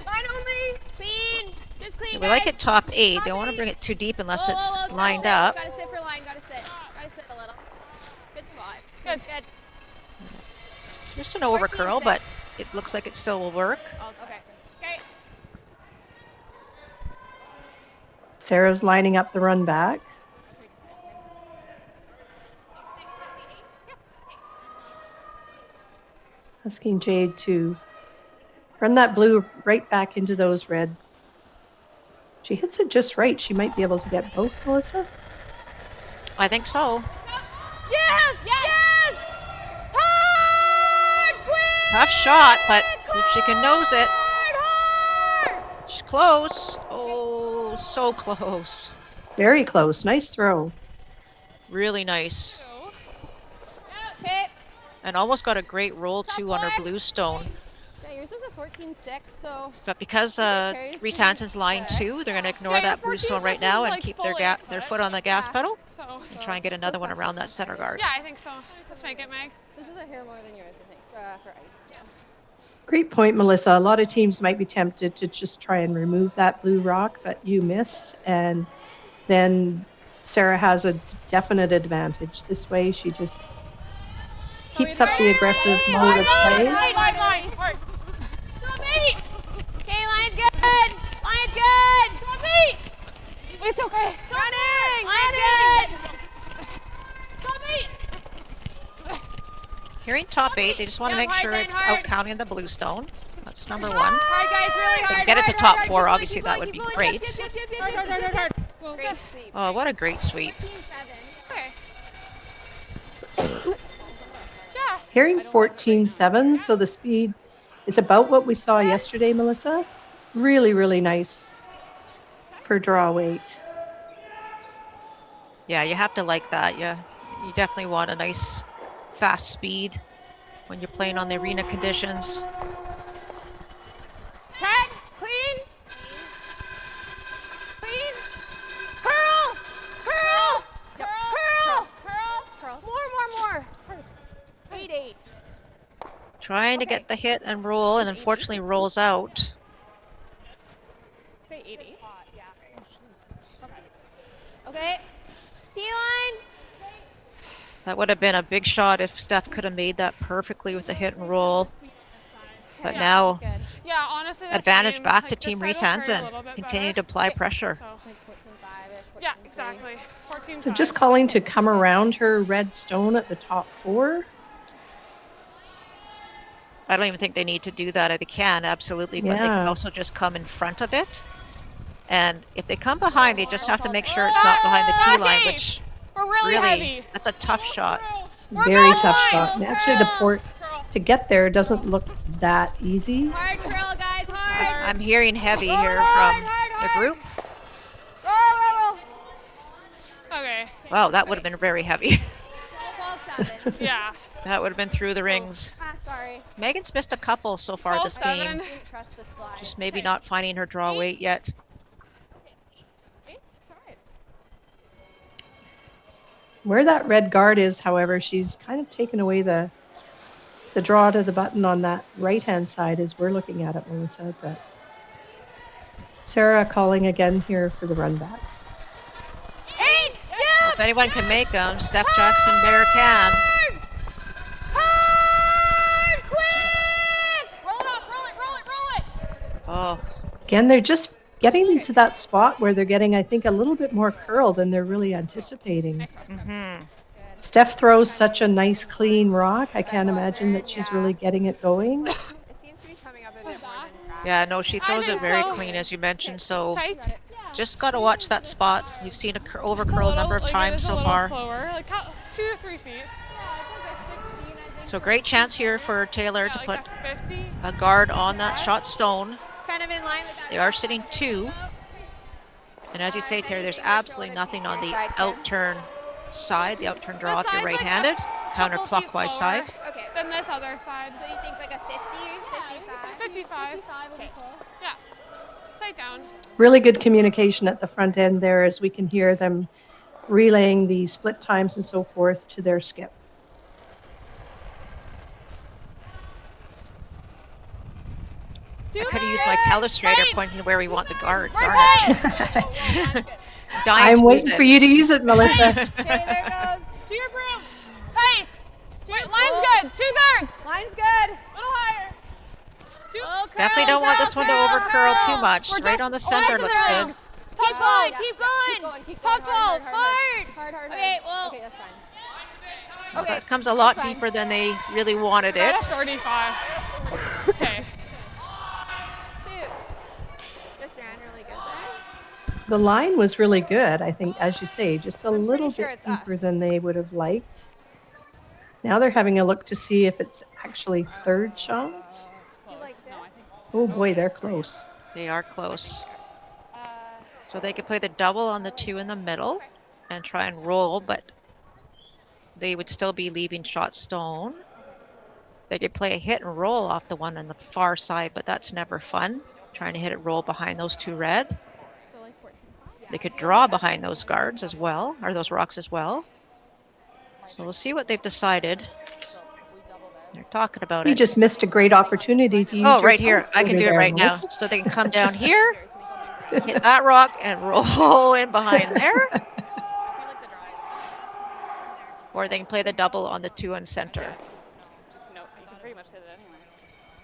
Line only. Clean. Just clean, We like it top 8. They don't want to bring it too deep unless it's lined up. Gotta sit for line. Gotta sit a little. Good spot. Good. Just an over curl, but it looks like it still will work. Okay. Okay. Sarah's lining up the run back. Asking Jade to run that blue right back into those red. She hits it just right. She might be able to get both, Melissa. I think so. Yes. Hard. Quick. Tough shot, but if she can nose it. She's close. Oh, so close. Very close. Nice throw. Really nice. Okay. And almost got a great roll too on her blue stone. Yeah, yours was a 14-6, so. But because Reese-Hansen's line 2, they're going to ignore that blue stone right now and keep their foot on the gas pedal and try and get another one around that center guard. Yeah, I think so. Let's make it, Meg. This is a hair more than yours, I think, for ice. Yeah. Great point, Melissa. A lot of teams might be tempted to just try and remove that blue rock, but you miss, and then Sarah has a definite advantage. This way, she just keeps up the aggressive mode of play. Line. Top 8. Okay, line's good. Line's good. Top 8. It's okay. Running. Line's good. Top 8. Hearing top 8, they just want to make sure it's out counting the blue stone. That's number 1. Hard, guys, really If they hard. can get it to top 4, obviously that would be great. Hard. Great sweep. Oh, what a great sweep. 14-7. Okay. Yeah. Hearing 14.7, so the speed is about what we saw yesterday, Melissa. Really, really nice for draw weight. Yeah, you have to like that. Yeah, you definitely want a nice fast speed when you're playing on the arena conditions. Tag. Clean. Curl. More. 8-8. Trying to get the hit and roll, and unfortunately rolls out. Say 80. Okay. T-line. That would have been a big shot if Steph could have made that perfectly with the hit and roll. But now, Yeah, honestly, advantage back to this Team side will hurt a Reese-Hansen. little bit Continue better. to apply pressure. So. Like 14-5. Yeah, exactly. 14. So just calling to come around her red stone at the top 4. I don't even think they need to do that. They can, absolutely, but they can also just come in front of it. And if they come behind, they just have to make sure it's not behind the tee line, which we're really heavy. That's a tough shot. Very tough shot. And actually, the port to get there doesn't look that easy. Hard curl, guys, hard. I'm hearing heavy here from the group. Okay. Wow, that would have been very heavy. 12-7. Yeah. That would have been through the rings. Sorry. Megan's missed a couple so far this game. Trust the slide. Just maybe not finding her draw weight yet. Where that red guard is, however, she's kind of taken away the draw to the button on that right-hand side as we're looking at it, Melissa. But Sarah calling again here for the run back. If anyone can make them, Steph Jackson Bear can. Hard, quick! Roll it off, roll it. Oh. Again, they're just getting into that spot where they're getting, I think, a little bit more curl than they're really anticipating. Steph throws such a nice, clean rock. I can't imagine that she's really getting it going. It seems to be coming up a bit more than fast. Yeah, no, she throws it very clean, as you mentioned, so just got to watch that spot. We've seen it over curl a number of times so far. Slower, like 2 to 3 feet. So great chance here for Taylor to put a guard on that shot stone. Kind of in line with that. They are sitting 2. And as you say, Taylor, there's absolutely nothing on the outturn side, the outturn draw if you're right-handed, counterclockwise side. Okay, then this other side. So you think like a 50, 55? 55. Okay. Yeah. Sight down. Really good communication at the front end there as we can hear them relaying the split times and so forth to their skip. I could have used my telestrator pointing to where we want the guard. I'm waiting for you to use it, Melissa. Okay, there it goes. To your broom. Tight. Wait, line's good. 2/3. Line's good. A little higher. Definitely don't want this one to over curl too much. Right on the center looks good. Keep going, keep going. Top 12, hard. Okay, well. Okay, that's fine. Well, that comes a lot deeper than they really wanted it. 35. Okay. Shoot. Just ran really good there. The line was really good, I think, as you say, just a little bit deeper than they would have liked. Now they're having a look to see if it's actually third shot. Oh boy, they're close. They are close. So they could play the double on the 2 in the middle and try and roll, but they would still be leaving shot stone. They could play a hit and roll off the one on the far side, but that's never fun, trying to hit it roll behind those 2 red. They could draw behind those guards as well, or those rocks as well. So we'll see what they've decided. They're talking about it. You just missed a great opportunity to use your right here. I can do it right now. So they can come down here, hit that rock, and roll in behind there. Or they can play the double on the 2 on center.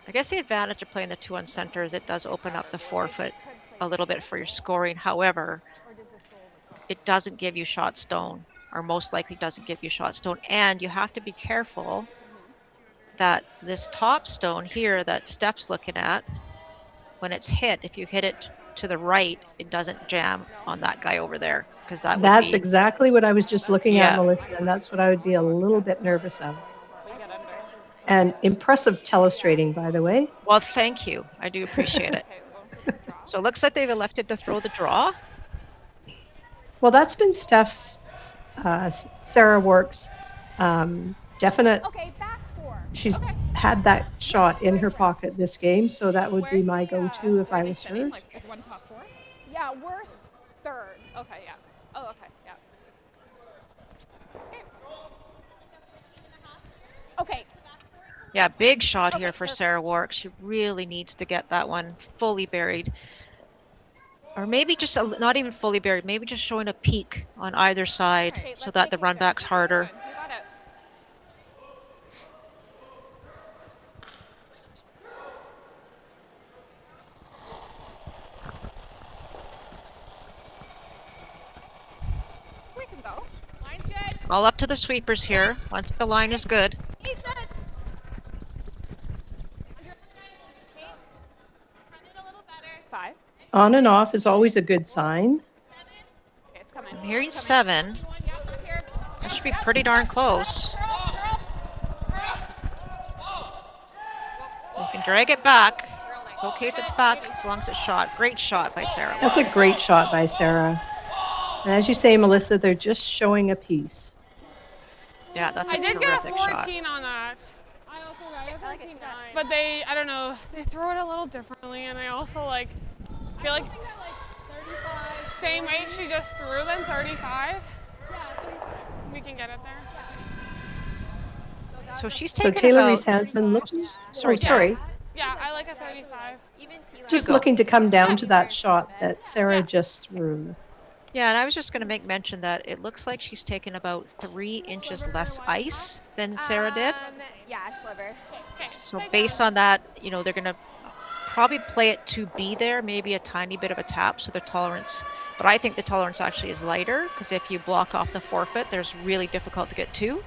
I guess the advantage of playing the 2 on center is it does open up the forefoot a little bit for your scoring. However, it doesn't give you shot stone, or most likely doesn't give you shot stone. And you have to be careful that this top stone here that Steph's looking at, when it's hit, if you hit it to the right, it doesn't jam on that guy over there, because that's exactly what I was just looking at, Melissa, and that's what I would be a little bit nervous of. And impressive telestrating, by the way. Well, thank you. I do appreciate it. So it looks like they've elected to throw the draw. Well, that's been Steph's, Sarah Wark's definite. Okay, back 4. She's had that shot in her pocket this game, so that would be my go-to if I was her. Like, is one top 4? Yeah, we're 3rd. Okay, yeah. Oh, okay, yeah. Okay. Yeah, big shot here for Sarah Wark. She really needs to get that one fully buried. Or maybe just not even fully buried, maybe just showing a peak on either side so that the run back's harder. go. Line's good. All up to the sweepers here, once the line is good. He's good. Five. On and off is always a good sign. Okay, it's coming. I'm hearing 7. That should be pretty darn close. You can drag it back. It's okay if it's back as long as it's shot. Great shot by Sarah. That's a great shot by Sarah. And as you say, Melissa, they're just showing a piece. Yeah, that's a I did terrific get a shot. 14 on that. I got 14 but they, I don't know, they throw it a little differently, and I also like feel like same weight she just threw then 35. We can get it there. So she's So taking Taylor about... Reese-Hansen looks. Sorry. Yeah, I like a 35. Just looking to come down to that shot that Sarah just threw. Yeah, and I was just going to make mention that it looks like she's taken about 3 inches less ice than Sarah did. Yeah, sliver. So based on that, you know, they're going to probably play it to be there, maybe a tiny bit of a tap, so their tolerance. But I think the tolerance actually is lighter, because if you block off the forfeit, there's really difficult to get to.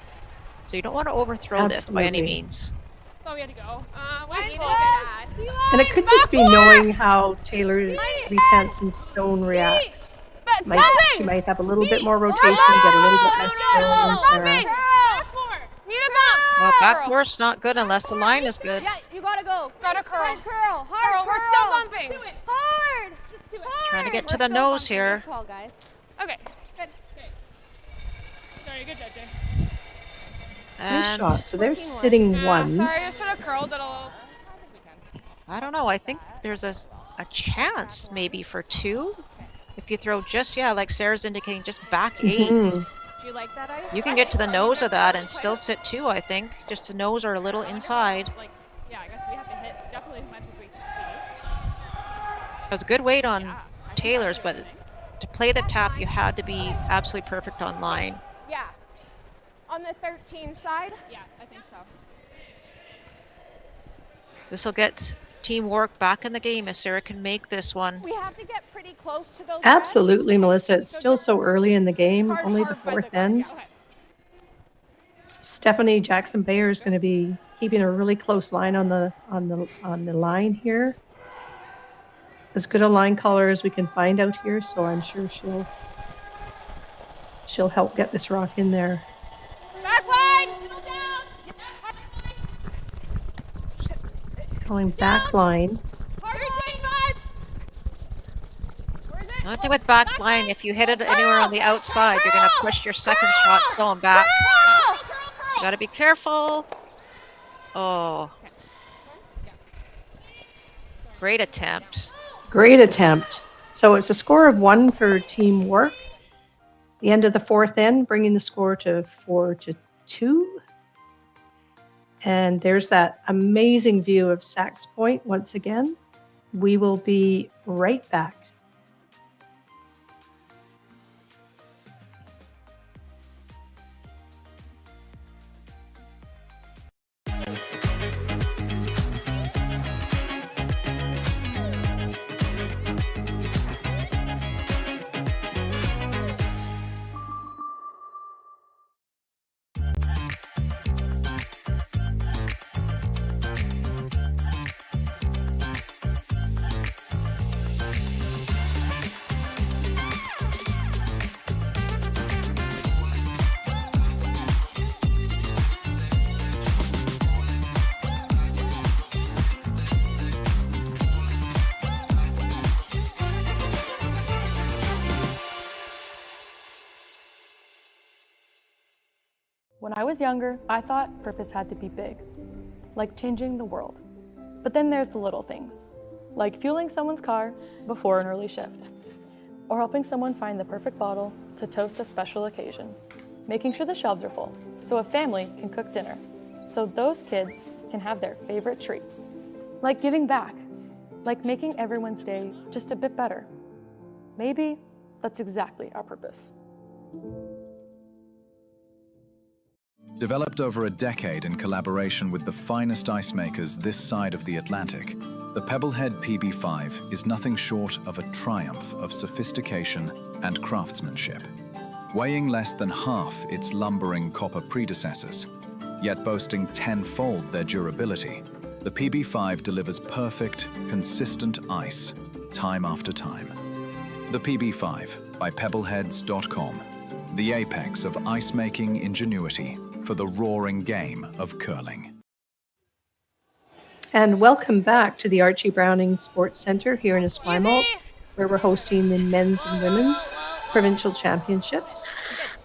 So you don't want to overthrow this by any means. Oh, we had to go. And it could just be knowing how Taylor Reese-Hansen's stone reacts. She might have a little bit more rotation, get a little bit less curl than Sarah. Well, back four's not good unless the line is good. Yeah, you gotta go. Gotta curl. Hard curl. Hard curl. We're still bumping. Hard. Just do it. Trying to get to the nose here. Good call, guys. Okay. Good. Sorry, good job, Jay. Good shot. So they're sitting one. Sorry, I just should have curled it a little. I don't know. I think there's a chance maybe for 2. If you throw just, like Sarah's indicating, just back 8. Do you like that ice? You can get to the nose of that and still sit 2, I think. Just the nose or a little inside. Yeah, I guess we have to hit definitely as much as we can see. It was a good weight on Taylor's, but to play the tap, you had to be absolutely perfect on line. Yeah. On the 13 side? Yeah, I think so. This will get Team Wark back in the game if Sarah can make this one. We have to get pretty close to those. Absolutely, Melissa. It's still so early in the game, only the 4th end. Stephanie Jackson-Bayer is going to be keeping a really close line on the line here. As good a line caller as we can find out here, so I'm sure she'll help get this rock in there. Back line! Calling back line. One thing with back line, if you hit it anywhere on the outside, you're going to push your second shots going back. You got to be careful. Oh. Great attempt. Great attempt. So it's a score of 1 for Team Wark. The end of the 4th end, bringing the score to 4-2. And there's that amazing view of Sachs Point once again. We will be right back. When I was younger, I thought purpose had to be big, like changing the world. But then there's the little things, like fueling someone's car before an early shift, or helping someone find the perfect bottle to toast a special occasion, making sure the shelves are full so a family can cook dinner, so those kids can have their favorite treats, like giving back, like making everyone's day just a bit better. Maybe that's exactly our purpose. Developed over a decade in collaboration with the finest ice makers this side of the Atlantic, the Pebblehead PB5 is nothing short of a triumph of sophistication and craftsmanship. weighing less than half its lumbering copper predecessors, yet boasting tenfold their durability. The PB5 delivers perfect, consistent ice, time after time. The PB5 by pebbleheads.com, the apex of ice-making ingenuity for the roaring game of curling. And welcome back to the Archie Browning Sports Centre here in Esquimalt, where we're hosting the men's and women's provincial championships.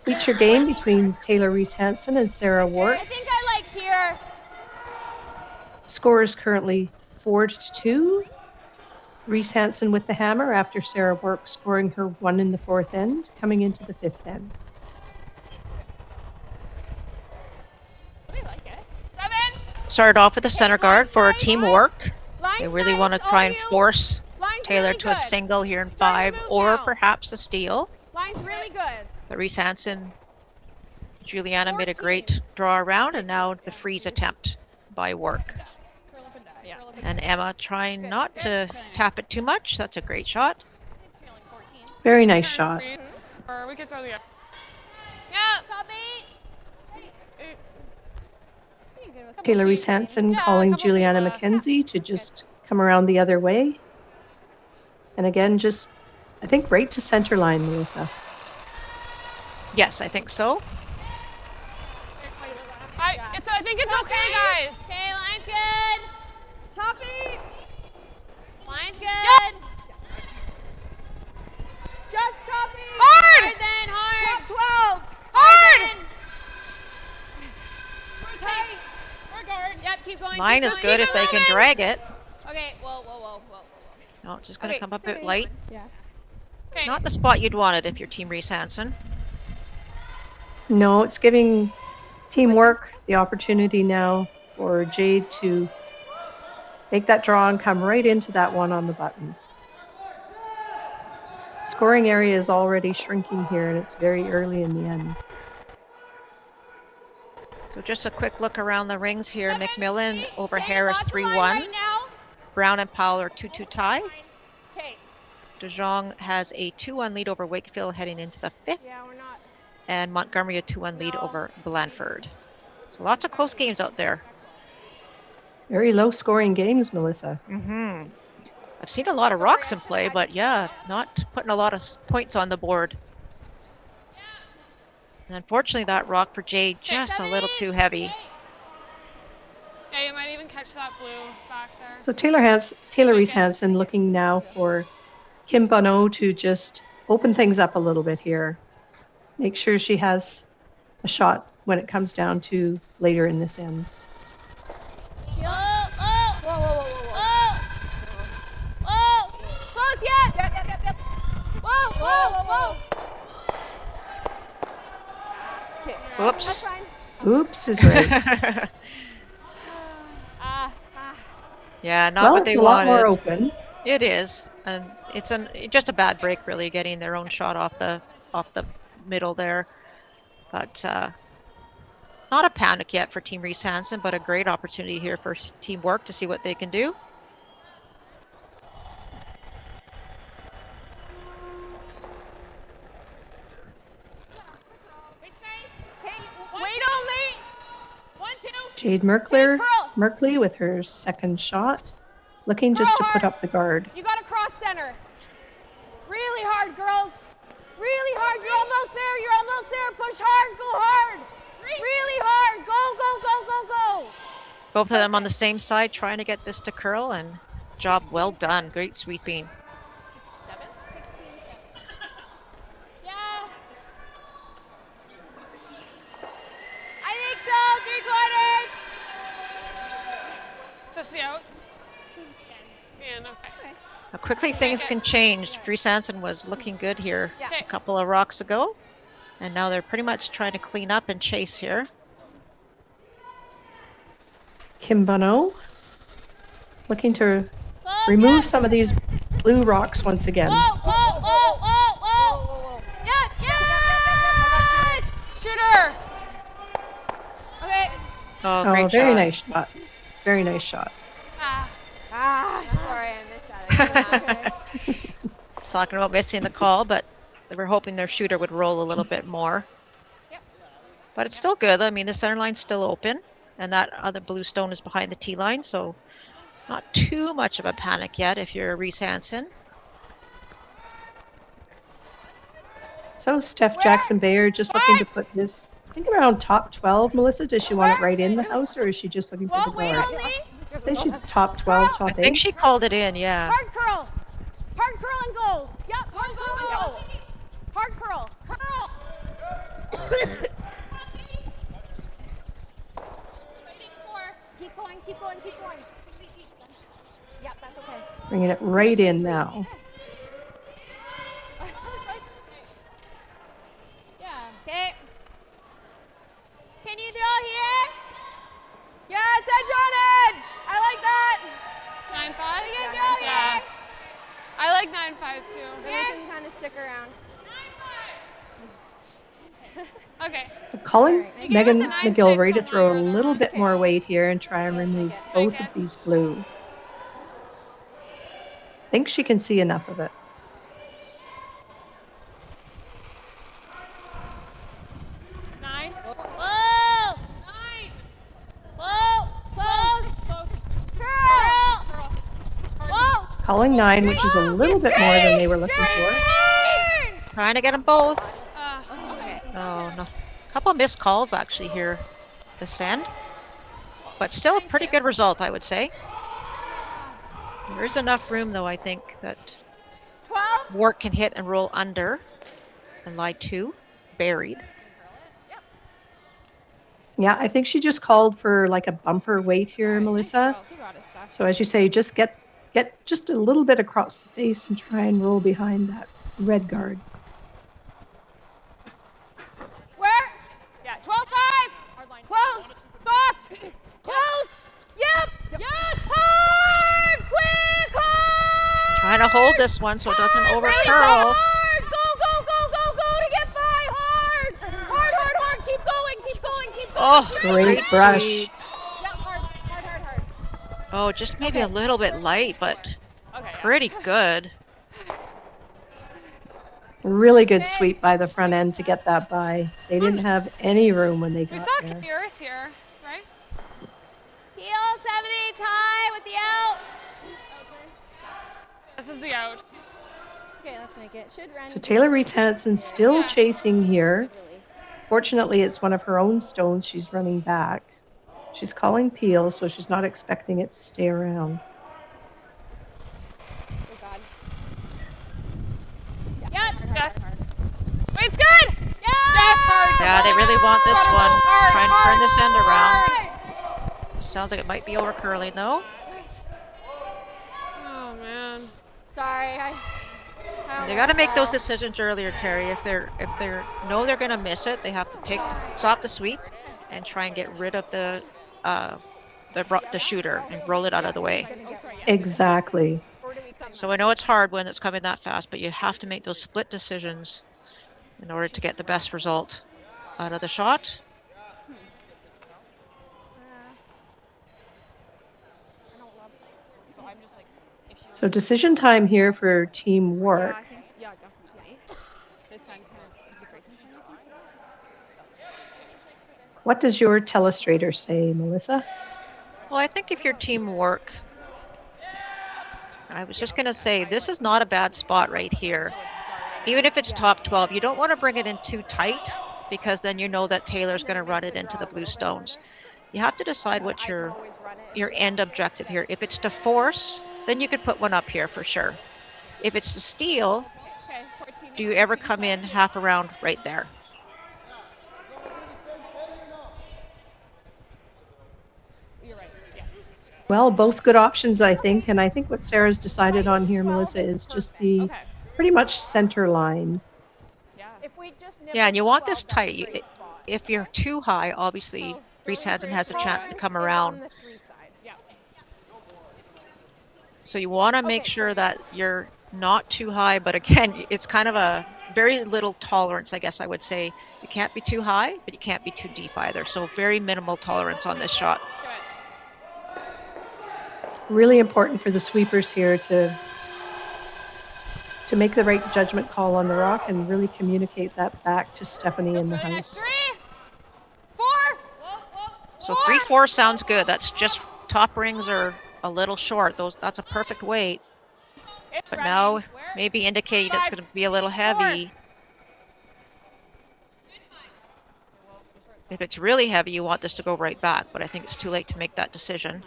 Feature game between Taylor Reese-Hansen and Sarah Wark. I think I like here. Score is currently 4-2. Reese-Hansen with the hammer after Sarah Wark scoring her 1 in the 4th end, coming into the 5th end. Started off with a center guard for Team Wark. They really want to try and force Taylor to a single here in 5, or perhaps a steal. Line's really good. But Reese-Hansen, Juliana made a great draw around, and now the freeze attempt by Wark. And Emma trying not to tap it too much. That's a great shot. Very nice shot. Or we could throw the... Yeah, copy. Taylor Reese-Hansen calling Juliana McKenzie to just come around the other way. And again, just, I think, right to center line, Melissa. Yes, I think so. I think it's okay, guys. Okay, line's good. Toppy. Line's good. Yep. Just toppy. Hard. Hard then, hard. Top 12. Hard. Tight. We're guard. Yep, keep going. Line is good if they can drag it. Okay, whoa. No, it's just going to come up a bit light. Yeah. Okay. Not the spot you'd want it if you're Team Reese-Hansen. No, it's giving Team Wark the opportunity now for Jade to make that draw and come right into that one on the button. Scoring area is already shrinking here, and it's very early in the end. So just a quick look around the rings here. McMillan over Harris 3-1. Brown and Powell are 2-2 tie. De Jong has a 2-1 lead over Wakefield heading into the 5th. Yeah, we're not. And Montgomery a 2-1 lead over Blandford. So lots of close games out there. Very low scoring games, Melissa. I've seen a lot of rocks in play, but yeah, not putting a lot of points on the board. And unfortunately, that rock for Jade just a little too heavy. Yeah, you might even catch that blue back there. So Taylor Reese-Hansen looking now for Kim Bonneau to just open things up a little bit here. Make sure she has a shot when it comes down to later in this end. Close yet? Yep. Whoa. Okay. Oops. Oops is right. Yeah, not well, what they it's a wanted. lot more open. It is, and it's just a bad break, really, getting their own shot off the middle there. But not a panic yet for Team Reese-Hansen, but a great opportunity here for Team Wark to see what they can do. Wait only. 1, 2. Jade Merkley with her second shot, looking just to put up the guard. You got to cross center. Really hard, girls. Really hard. You're almost there. Push hard. Go hard. Really hard. Go. Both of them on the same side trying to get this to curl, and job well done. Great sweeping. 7, 15. Yeah. I think so. 3/4. Is this the out? Yeah, okay. Now, quickly things can change. Reese-Hansen was looking good here a couple of rocks ago, and now they're pretty much trying to clean up and chase here. Kim Bonneau looking to remove some of these blue rocks once again. Whoa. Yeah. Shooter. Okay. Oh, great very shot. nice shot. Very nice shot. Sorry, I missed that. Okay. Talking about missing the call, but They were hoping their shooter would roll a little bit more. But it's still good. I mean, the center line's still open, and that other blue stone is behind the tee line, so not too much of a panic yet if you're Reese-Hansen. So Steph Jackson Bayer just looking to put this, I think around top 12, Melissa. Does she want it right in the house, or is she just looking for the guard? I think she's top 12, top 8. I think she called it in, yeah. Hard curl. Hard curl and go. Yep, hard curl and go. Hard curl. Curl. Keep going, keep going, keep going. Yep, that's okay. Bringing it right in now. Okay. Can you throw here? Yeah, it's edge on edge. I like that. 9-5. You can Yeah, go here. I like 9-5 too. Then we can kind of stick around. Okay. Calling Right. Megan Give us a McGilvery to 9-6 throw a somewhere. little bit more weight here and try and remove both of these blue. I think she can see enough of it. Whoa! 9! Whoa! Close! Girl! Whoa! Calling 9, which is a little bit more than they were looking for. Trying to get them both. Okay. Oh, no. A couple missed calls actually here this end. But still a pretty good result, I would say. There is enough room, though, I think, that 12. Wark can hit and roll under and lie 2, buried. Yeah, I think she just called for like a bumper weight here, Melissa. So as you say, just get just a little bit across the face and try and roll behind that red guard. Where? Yeah, 12-5. Close. Soft. Close. Yep. Yes. Hard. Quick. Hard. Trying to hold this one so it doesn't over Really curl. hard. Go to get by. Hard. Hard. Keep going. Oh, Great brush. sweep. Yep, hard. Oh, just maybe a little bit light, but pretty good. Really good sweep by the front end to get that by. They didn't have any room when they We got saw there. Fierce here, right? Heel 70 tie with the out. This is the out. Okay, let's make it. Should run. So Taylor Reese-Hansen still chasing here. Fortunately, it's one of her own stones she's running back. She's calling peel, so she's not expecting it to stay around. Oh God. Yep. Yes. Wait, it's good. Yes. Hard. Yeah, they really want this one. Hard, Try and turn this end hard. around. Sounds like it might be over curling though. Oh man. Sorry, They got to make those decisions earlier, Terry. If they're know they're going to miss it, they have to stop the sweep and try and get rid of the shooter and roll it out of the way. Exactly. So I know it's hard when it's coming that fast, but you have to make those split decisions in order to get the best result out of the shot. So decision time here for Team Wark. Yeah, definitely. This time kind of What does your telestrator say, Melissa? Well, I think if your team Wark, I was just going to say, this is not a bad spot right here. Even if it's top 12, you don't want to bring it in too tight because then you know that Taylor's going to run it into the blue stones. You have to decide what your end objective here. If it's to force, then you could put one up here for sure. If it's to steal, do you ever come in half around right there? Well, both good options, I think. And I think what Sarah's decided on here, Melissa, is just the pretty much center line. Yeah, and you want this tight. If you're too high, obviously, Reese-Hansen has a chance to come around. So you want to make sure that you're not too high, but again, it's kind of a very little tolerance, I guess I would say. You can't be too high, but you can't be too deep either. So very minimal tolerance on this shot. Really important for the sweepers here to to make the right judgment call on the rock and really communicate that back to Stephanie in the house. 3, 4. So 3-4 sounds good. That's just top rings are a little short. That's a perfect weight. But now maybe indicate it's going to be a little heavy. If it's really heavy, you want this to go right back, but I think it's too late to make that decision.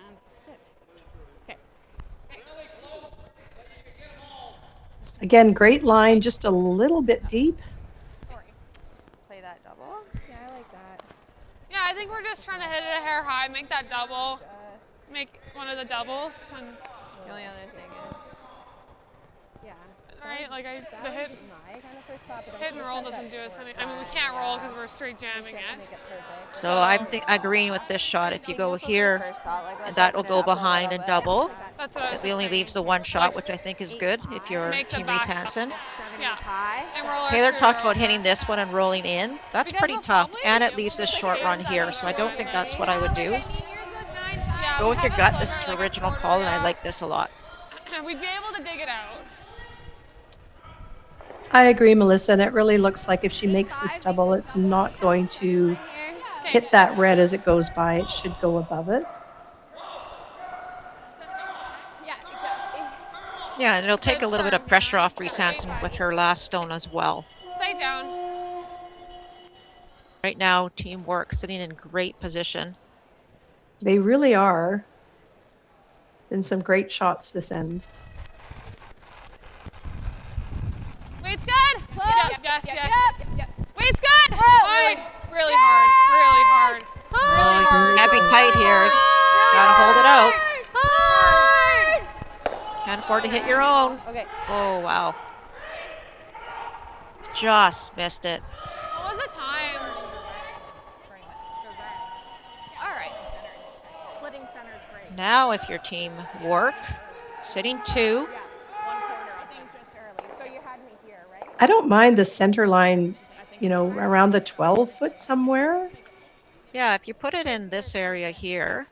Again, great line, just a little bit deep. Play that double. Yeah, I like that. Yeah, I think we're just trying to hit it a hair high, make that double, make one of the doubles. And the only other thing is, yeah, right? Like the hit, my kind of first thought, but hit and roll doesn't do us anything. I mean, we can't roll because we're straight jamming it. So I'm agreeing with this shot. If you go here, and that will go behind and double. It only leaves the one shot, which I think is good if you're Team Reese-Hansen. Yeah. Taylor talked about hitting this one and rolling in. That's pretty tough, and it leaves this short run here, so I don't think that's what I would do. Go with your gut. This is the original call, and I like this a lot. We'd be able to dig it out. I agree, Melissa, and it really looks like if she makes this double, it's not going to hit that red as it goes by. It should go above it. Yeah, and it'll take a little bit of pressure off Reese-Hansen with her last stone as well. Stay down. Right now, Team Wark sitting in great position. They really are. And some great shots this end. Weight's good. Yes. Weight's good. Hard. Really hard. Gotta be tight here. Gotta hold it out. Can't afford to hit your own. Okay. Oh, wow. Just missed it. What was the time? All right. Splitting center is great. Now if you're Team Wark, sitting 2. I don't mind the center line, you know, around the 12-foot somewhere. Yeah, if you put it in this area here,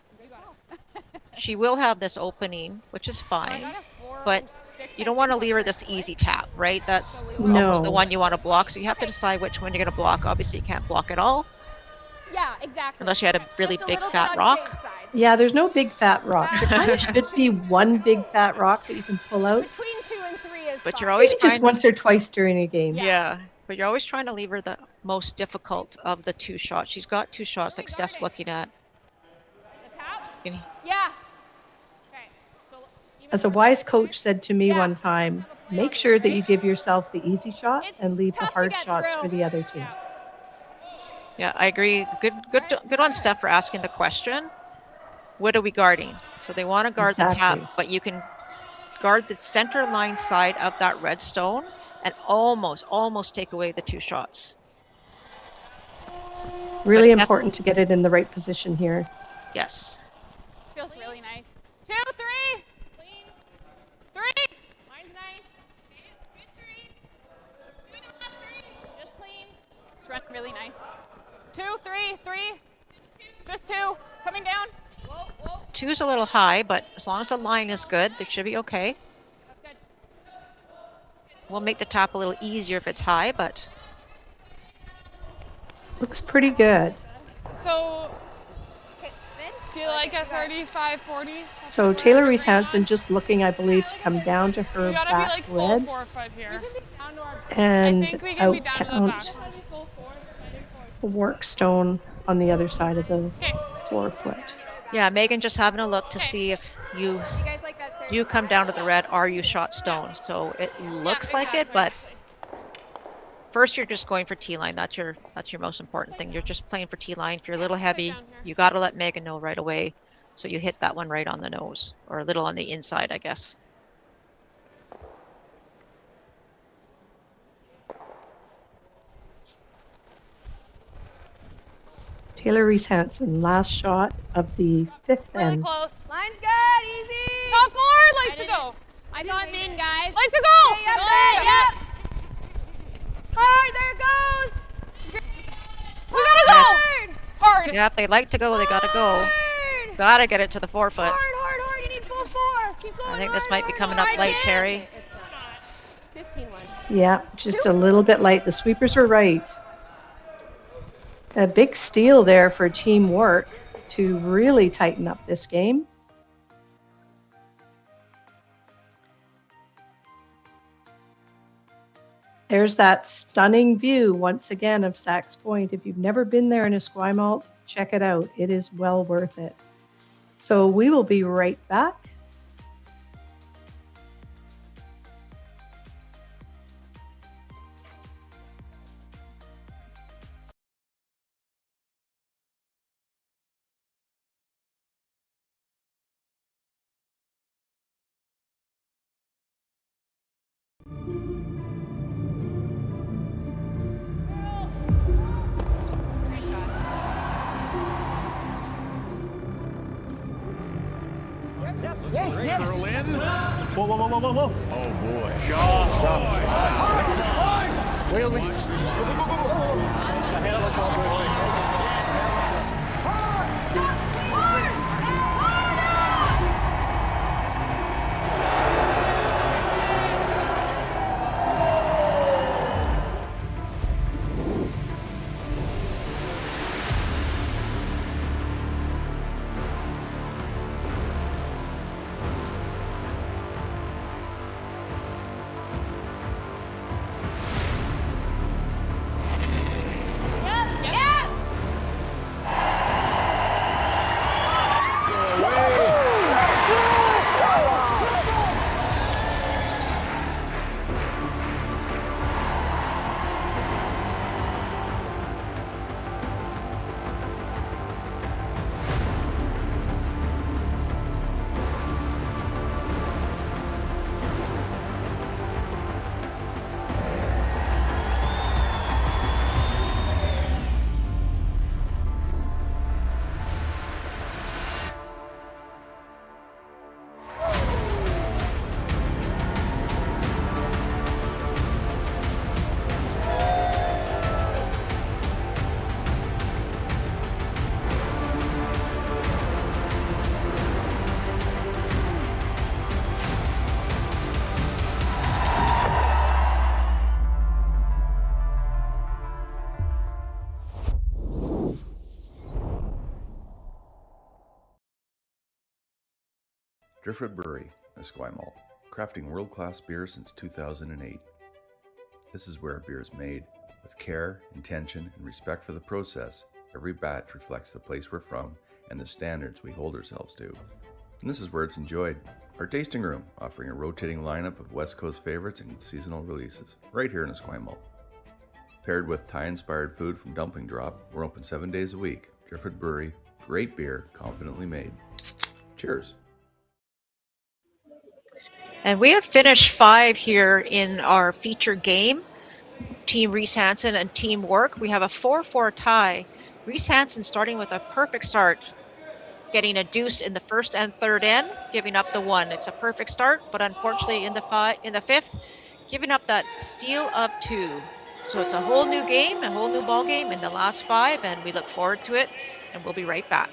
she will have this opening, which is fine, but you don't want to leave her this easy tap, right? That's almost the one you want to block, so you have to decide which one you're going to block. Obviously, you can't block it all. Yeah, exactly. Unless you had a really big fat rock. Yeah, there's no big fat rock. There kind of should be one big fat rock that you can pull out. Between 2 and 3 is But fine. you're always Maybe just once or twice during a game. Yeah, but you're always trying to leave her the most difficult of the 2 shots. She's got 2 shots like Steph's looking at. Yeah. As a wise coach said to me one time, make sure that you give yourself the easy shot and leave the hard shots for the other team. Yeah, I agree. Good on Steph for asking the question. What are we guarding? So they want to guard the tap, but you can guard the center line side of that red stone and almost take away the 2 shots. Really important to get it in the right position here. Yes. Feels really nice. 2, 3. Clean. 3. Mine's nice. Good 3. 2.5, 3. Just clean. It's run really nice. 2, 3. Just 2. Coming down. Whoa. 2's a little high, but as long as the line is good, they should be okay. That's good. We'll make the tap a little easier if it's high, but looks pretty good. So, do you like a 35, 40? So Taylor Reese-Hansen just looking, I believe, to come down to her We gotta back be like full red 4 foot here. and I think we can be down to the back. out the Wark stone on the other side of the 4 foot. yeah, Megan just having a look to see if you come down to the red, are you shot stone? So it looks like it, but first you're just going for T-line. That's your most important thing. You're just playing for T-line. If you're a little heavy, you got to let Megan know right away. So you hit that one right on the nose, or a little on the inside, I guess. Taylor Reese-Hansen, last shot of the 5th Really end. close. Line's good. Easy. Top 4. Like to go. I got in, guys. Like to go. Yep. Hard. There it goes. We gotta go. Hard. Yeah, if they like to go, they got to go. Got to get it to the 4 foot. Hard. You need full 4. Keep going. I think this might be coming up late, Terry. 15-1. Yeah, just a little bit light. The sweepers were right. A big steal there for Team Wark to really tighten up this game. There's that stunning view once again of Sax Point. If you've never been there in Esquimalt, check it out. It is well worth it. So we will be right back. Yes, yes. Whoa, whoa, whoa, whoa, whoa, whoa. Oh, boy. Shot. Wheeling. Ahead of us all, Driftwood Brewery, Esquimalt, crafting world-class beer since 2008. This is where beer is made. With care, intention, and respect for the process, every batch reflects the place we're from and the standards we hold ourselves to. And this is where it's enjoyed. Our tasting room, offering a rotating lineup of West Coast favorites and seasonal releases, right here in Esquimalt. Paired with Thai-inspired food from Dumpling Drop, we're open 7 days a week. Driftwood Brewery, great beer, confidently made. Cheers. And we have finished 5 here in our feature game. Team Reese-Hansen and Team Wark. We have a 4-4 tie. Reese-Hansen starting with a perfect start, getting a deuce in the first and third end, giving up the 1. It's a perfect start, but unfortunately in the fifth, giving up that steal of 2. So it's a whole new game, a whole new ball game in the last 5, and we look forward to it, and we'll be right back.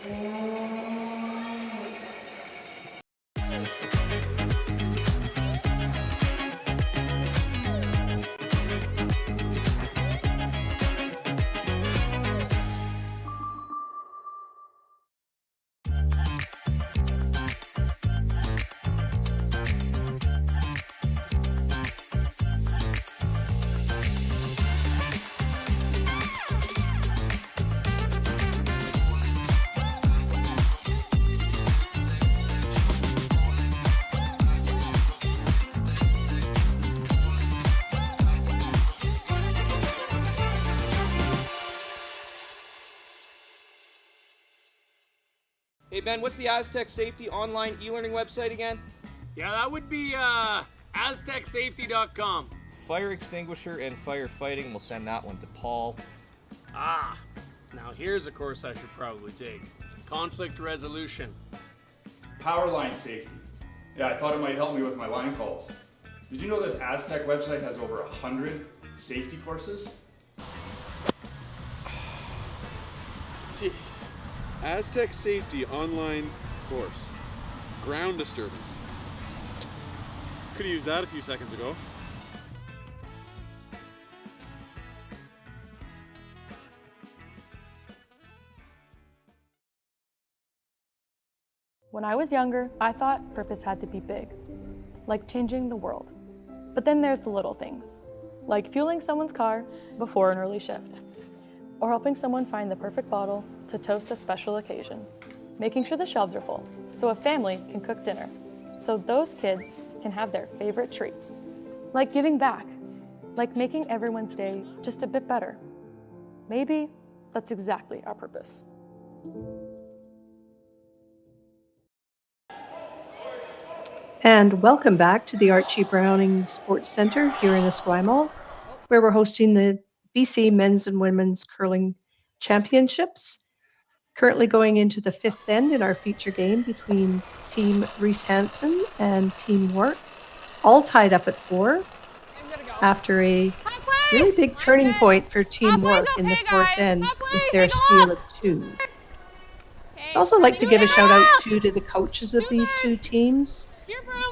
Hey Ben, what's the Aztec Safety online e-learning website again? Yeah, that would be aztecsafety.com. Fire extinguisher and firefighting, we'll send that one to Paul. Ah, now here's a course I should probably take. Conflict resolution. Power line safety. Yeah, I thought it might help me with my line calls. Did you know this Aztec website has over 100 safety courses? Jeez. Aztec Safety online course. Ground disturbance. Could have used that a few seconds ago. When I was younger, I thought purpose had to be big, like changing the world. But then there's the little things, like fueling someone's car before an early shift, or helping someone find the perfect bottle to toast a special occasion, making sure the shelves are full so a family can cook dinner, so those kids can have their favorite treats, like giving back, like making everyone's day just a bit better. Maybe that's exactly our purpose. And welcome back to the Archie Browning Sports Centre here in Esquimalt, where we're hosting the BC Men's and Women's Curling Championships. Currently going into the fifth end in our feature game between Team Reese-Hansen and Team Wark, all tied up at 4 after a really big turning point for Team Wark in the fourth end with their steal of 2. I'd also like to give a shout out to the coaches of these two teams,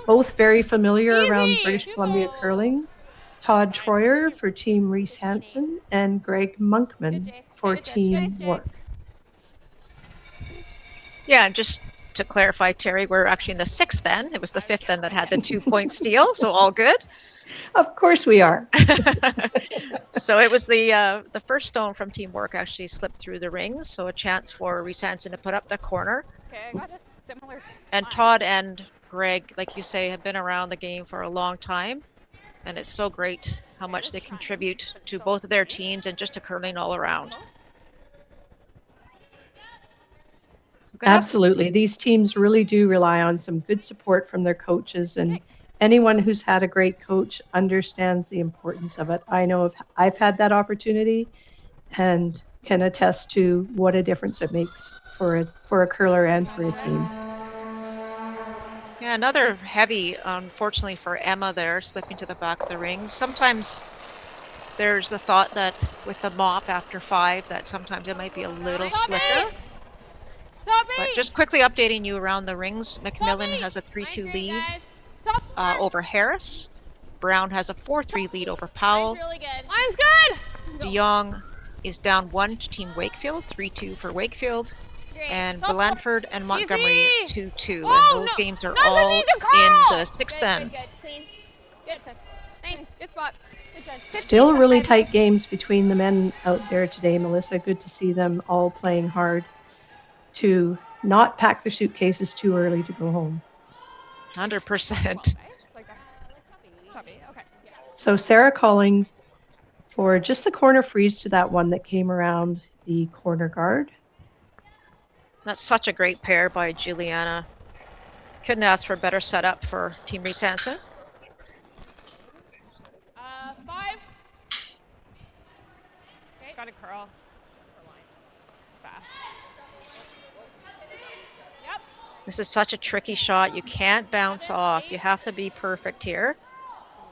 both very familiar around British Columbia curling. Todd Troyer for Team Reese-Hansen and Greg Monkman for Team Wark. Yeah, and just to clarify, Terry, we're actually in the 6th end. It was the 5th end that had the 2-point steal, so all good. Of course we are. So it was the first stone from Team Wark actually slipped through the rings, so a chance for Reese-Hansen to put up the corner. Okay, I got a similar And Todd and Greg, like you say, have been around the game for a long time, and it's so great how much they contribute to both of their teams and just to curling all around. Absolutely. These teams really do rely on some good support from their coaches, and anyone who's had a great coach understands the importance of it. I know I've had that opportunity and can attest to what a difference it makes for a curler and for a team. Yeah, another heavy, unfortunately for Emma there, slipping to the back of the ring. Sometimes there's the thought that with the mop after 5 that sometimes it might be a little slicker. But just quickly updating you around the rings, McMillan has a 3-2 lead over Harris. Brown has a 4-3 lead over Powell. Really good. Mine's good. De Jong is down 1 to Team Wakefield, 3-2 for Wakefield. And Blandford and Montgomery 2-2. And those games are all in the 6th end. Good, clean. Good. Thanks. Good spot. Good job. Still really tight games between the men out there today, Melissa. Good to see them all playing hard to not pack their suitcases too early to go home. 100%. So Sarah calling for just the corner freeze to that one that came around the corner guard. That's such a great pair by Juliana. Couldn't ask for a better setup for Team Reese-Hansen. 5. Okay. Got a curl. It's fast. Yep. This is such a tricky shot. You can't bounce off. You have to be perfect here.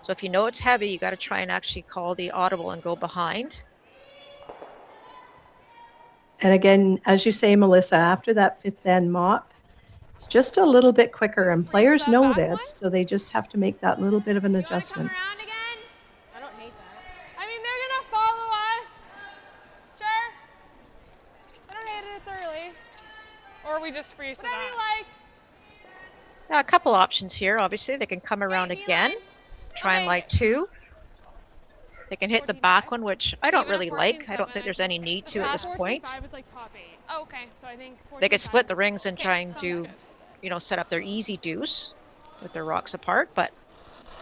So if you know it's heavy, you got to try and actually call the audible and go behind. And again, as you say, Melissa, after that 5th end mop, it's just a little bit quicker, and players know this, so they just have to make that little bit of an adjustment. I don't hate that. I mean, they're gonna follow us. Sure. I don't hate it. It's early. Or we just freeze to that. Whatever you like. Now, a couple options here. Obviously, they can come around again, try and light 2. They can hit the back one, which I don't really like. I don't think there's any need to at this point. Oh, okay. So I think They could split the rings and try and do, set up their easy deuce with their rocks apart. But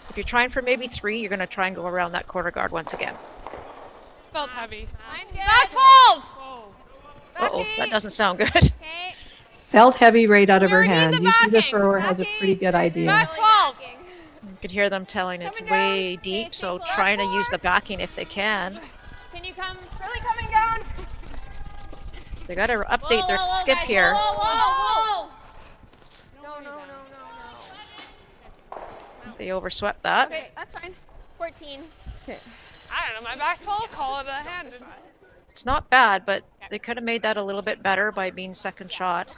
if you're trying for maybe 3, you're going to try and go around that corner guard once again. Felt heavy. Back 12! Uh-oh, that doesn't sound good. Okay. Felt heavy right out of her hand. Usually the thrower has a pretty good idea. Back 12! You could hear them telling it's way deep, so trying to use the backing if they can. Can you come? Really coming down? They got to update their skip guys, here. Whoa. No. They overswept that. Okay, that's fine. 14. Okay. I don't know, my back 12 call it a hand. It's not bad, but they could have made that a little bit better by being second shot.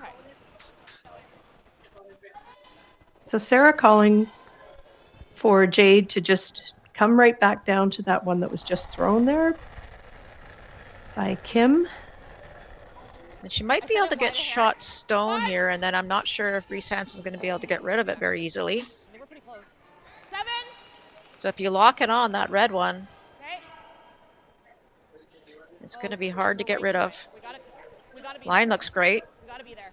So Sarah calling for Jade to just come right back down to that one that was just thrown there by Kim. And she might be able to get shot stone here, and then I'm not sure if Reese-Hansen is going to be able to get rid of it very easily. I think we're pretty close. 7. So if you lock it on, that red one, Okay. it's going to be hard to get rid of. We gotta be Line there. looks great. We gotta be there.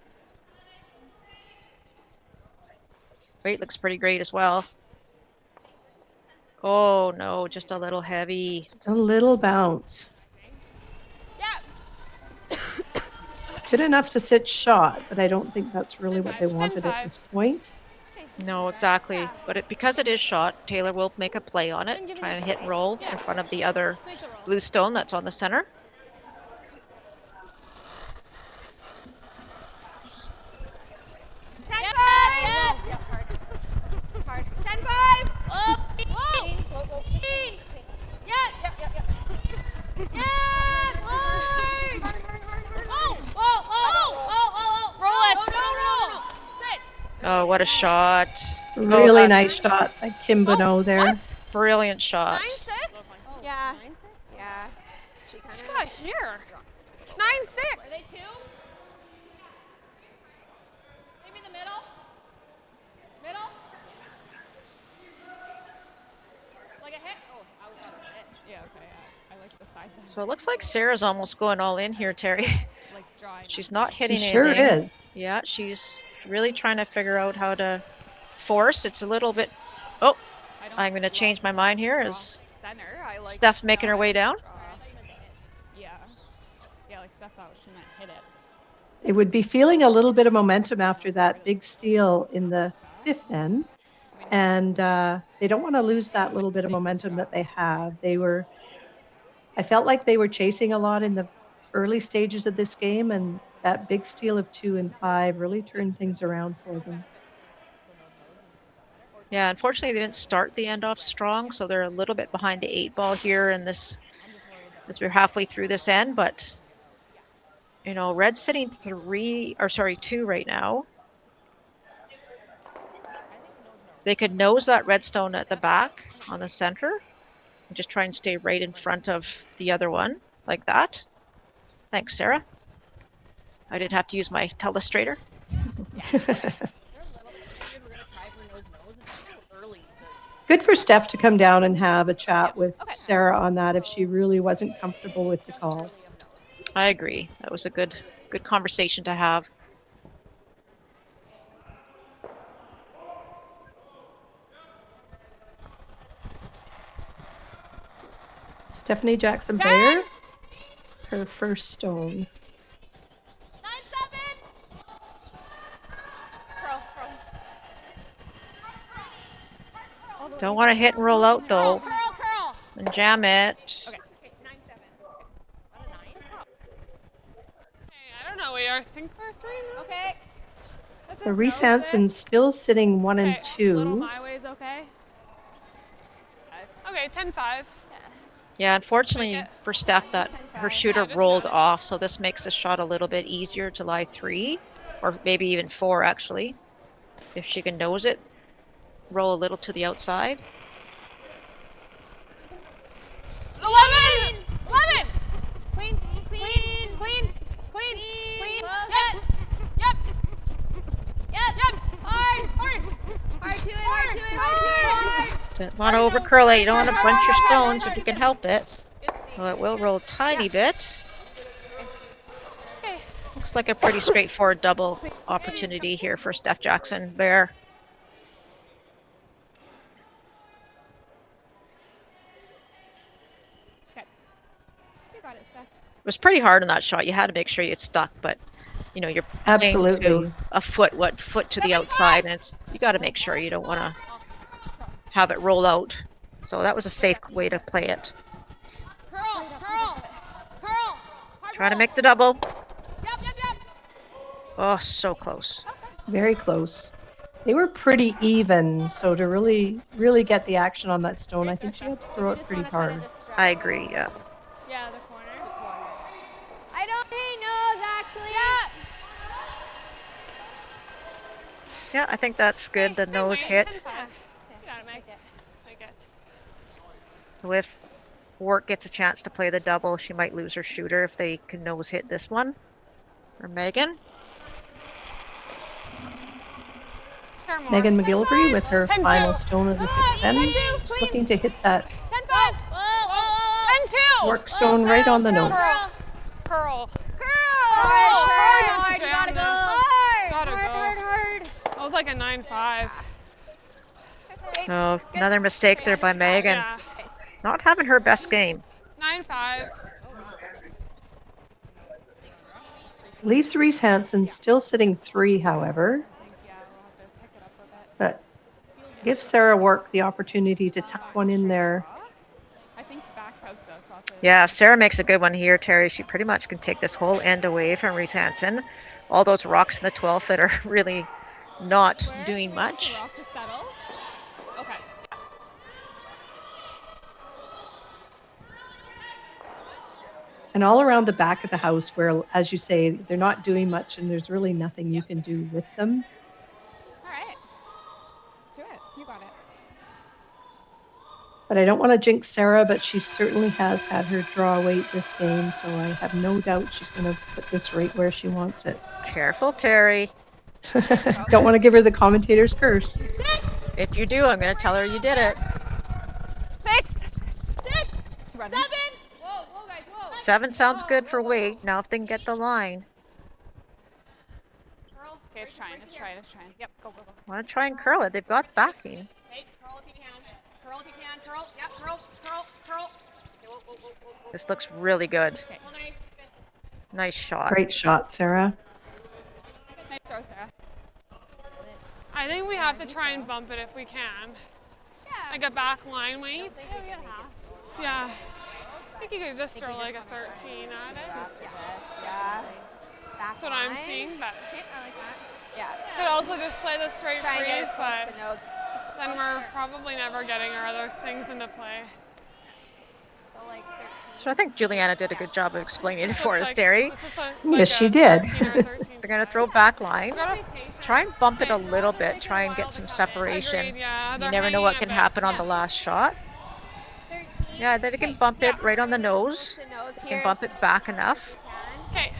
Weight looks pretty great as well. Oh no, just a little heavy. Just a little bounce. Yeah. Good enough to sit shot, but I don't think that's really what they wanted at this point. No, exactly. But because it is shot, Taylor will make a play on it, try and hit and roll in front of the other blue stone that's on the center. Hard. 10-5. Oh, whoa. Yeah. Yeah. Hard. Oh. Roll it. No. 6. Oh, what a shot. Really nice shot by Kim Bonneau there. Brilliant shot. 9-6. Yeah. She got here. 9-6. Are they 2? Maybe the middle. Like a hit? Oh, I was on a hit. Yeah, okay. I like the side there. So it looks like Sarah's almost going all in here, Terry. Like drawing. She's not hitting She anything. sure is. Yeah, she's really trying to figure out how to force. It's a little bit... Oh, I'm going to change my mind here as Steph's making her way down. Yeah, like Steph thought she might hit it. They would be feeling a little bit of momentum after that big steal in the 5th end. And they don't want to lose that little bit of momentum that they have. I felt like they were chasing a lot in the early stages of this game, and that big steal of 2 and 5 really turned things around for them. Yeah, unfortunately they didn't start the end off strong, so they're a little bit behind the 8 ball here in this, as we're halfway through this end, but you know, Red's sitting 2 right now. They could nose that redstone at the back on the center and just try and stay right in front of the other one like that. Thanks, Sarah. I didn't have to use my telestrator. Good for Steph to come down and have a chat with Sarah on that if she really wasn't comfortable with the call. I agree. That was a good conversation to have. Stephanie Jackson-Bayer, her first stone. 9-7. Don't want to hit and roll out though. Curl. And jam it. Okay, 9-7. I don't know. I think we're 3 now. Okay. So Reese-Hansen's still sitting 1 and 2. Little my way's okay. Okay, 10-5. Yeah, unfortunately for Steph, that her shooter rolled off, so this makes the shot a little bit easier to lie 3, or maybe even 4 actually, if she can nose it. Roll a little to the outside. 11. Clean. Yep. Hard to it. Don't want to over curl it. You don't want to bunch your stones if you can help it. Well, it will roll a tiny bit. Looks like a pretty straightforward double opportunity here for Steph Jackson-Bayer. You got it, Steph. It was pretty hard on that shot. You had to make sure you stuck, but you know, you're playing to a foot to the outside, and you got to make sure you don't want to have it roll out. So that was a safe way to play it. Curl. Try to make the double. Yep. Oh, so close. Very close. They were pretty even, so to really get the action on that stone, I think she had to throw it pretty hard. I agree, yeah. Yeah, the corner. I don't think nose actually. Yeah, I think that's good. The nose hit. Gotta make it. So if Wark gets a chance to play the double, she might lose her shooter if they can nose hit this one. For Megan. Megan McGilvery with her final stone of the 6th end. Just looking to hit that 10-2. Wark stone right on the nose. Curl. Hard, you gotta go. Hard. That was like a 9-5. Oh, another mistake there by Megan. Yeah. Not having her best game. 9-5. Leaves Reese-Hansen still sitting 3, however. But gives Sarah Wark the opportunity to tuck one in there. Yeah, if Sarah makes a good one here, Terry, she pretty much can take this whole end away from Reese-Hansen. All those rocks in the 12th that are really not doing much. Okay. And all around the back of the house where, as you say, they're not doing much and there's really nothing you can do with them. All right. Let's do it. You got it. But I don't want to jinx Sarah, but she certainly has had her draw weight this game, so I have no doubt she's going to put this right where she wants it. Careful, Terry. Don't want to give her the commentator's curse. If you do, I'm going to tell her you did it. 6. 7. Whoa, guys, whoa. 7 sounds good for weight. Now if they can get the line. Okay, let's try. Yep, go. Want to try and curl it. They've got backing. Okay, curl if you can. Curl. Yep, curl. Okay, This looks really good. Okay. Nice shot. Great shot, Sarah. Nice throw, Sarah. I think we have to try and bump it if we can. Yeah. Like a back line weight. Yeah. I think you could just throw like a 13 at it. Yeah. That's what I'm seeing, but I like that. Yeah. could also just play the straight Try and get freeze, as close but to nose. then we're probably never getting our other things into play. So like 13. So I think Juliana did a good job of explaining it for us, Terry. Yes, she did. They're going to throw back line. Try and bump it a little bit. Try and get some separation. Agreed, yeah. You They're never know what hanging can a bit. happen on the last shot. 13. Yeah, then we can bump it right on the nose. You can bump it back enough. Okay.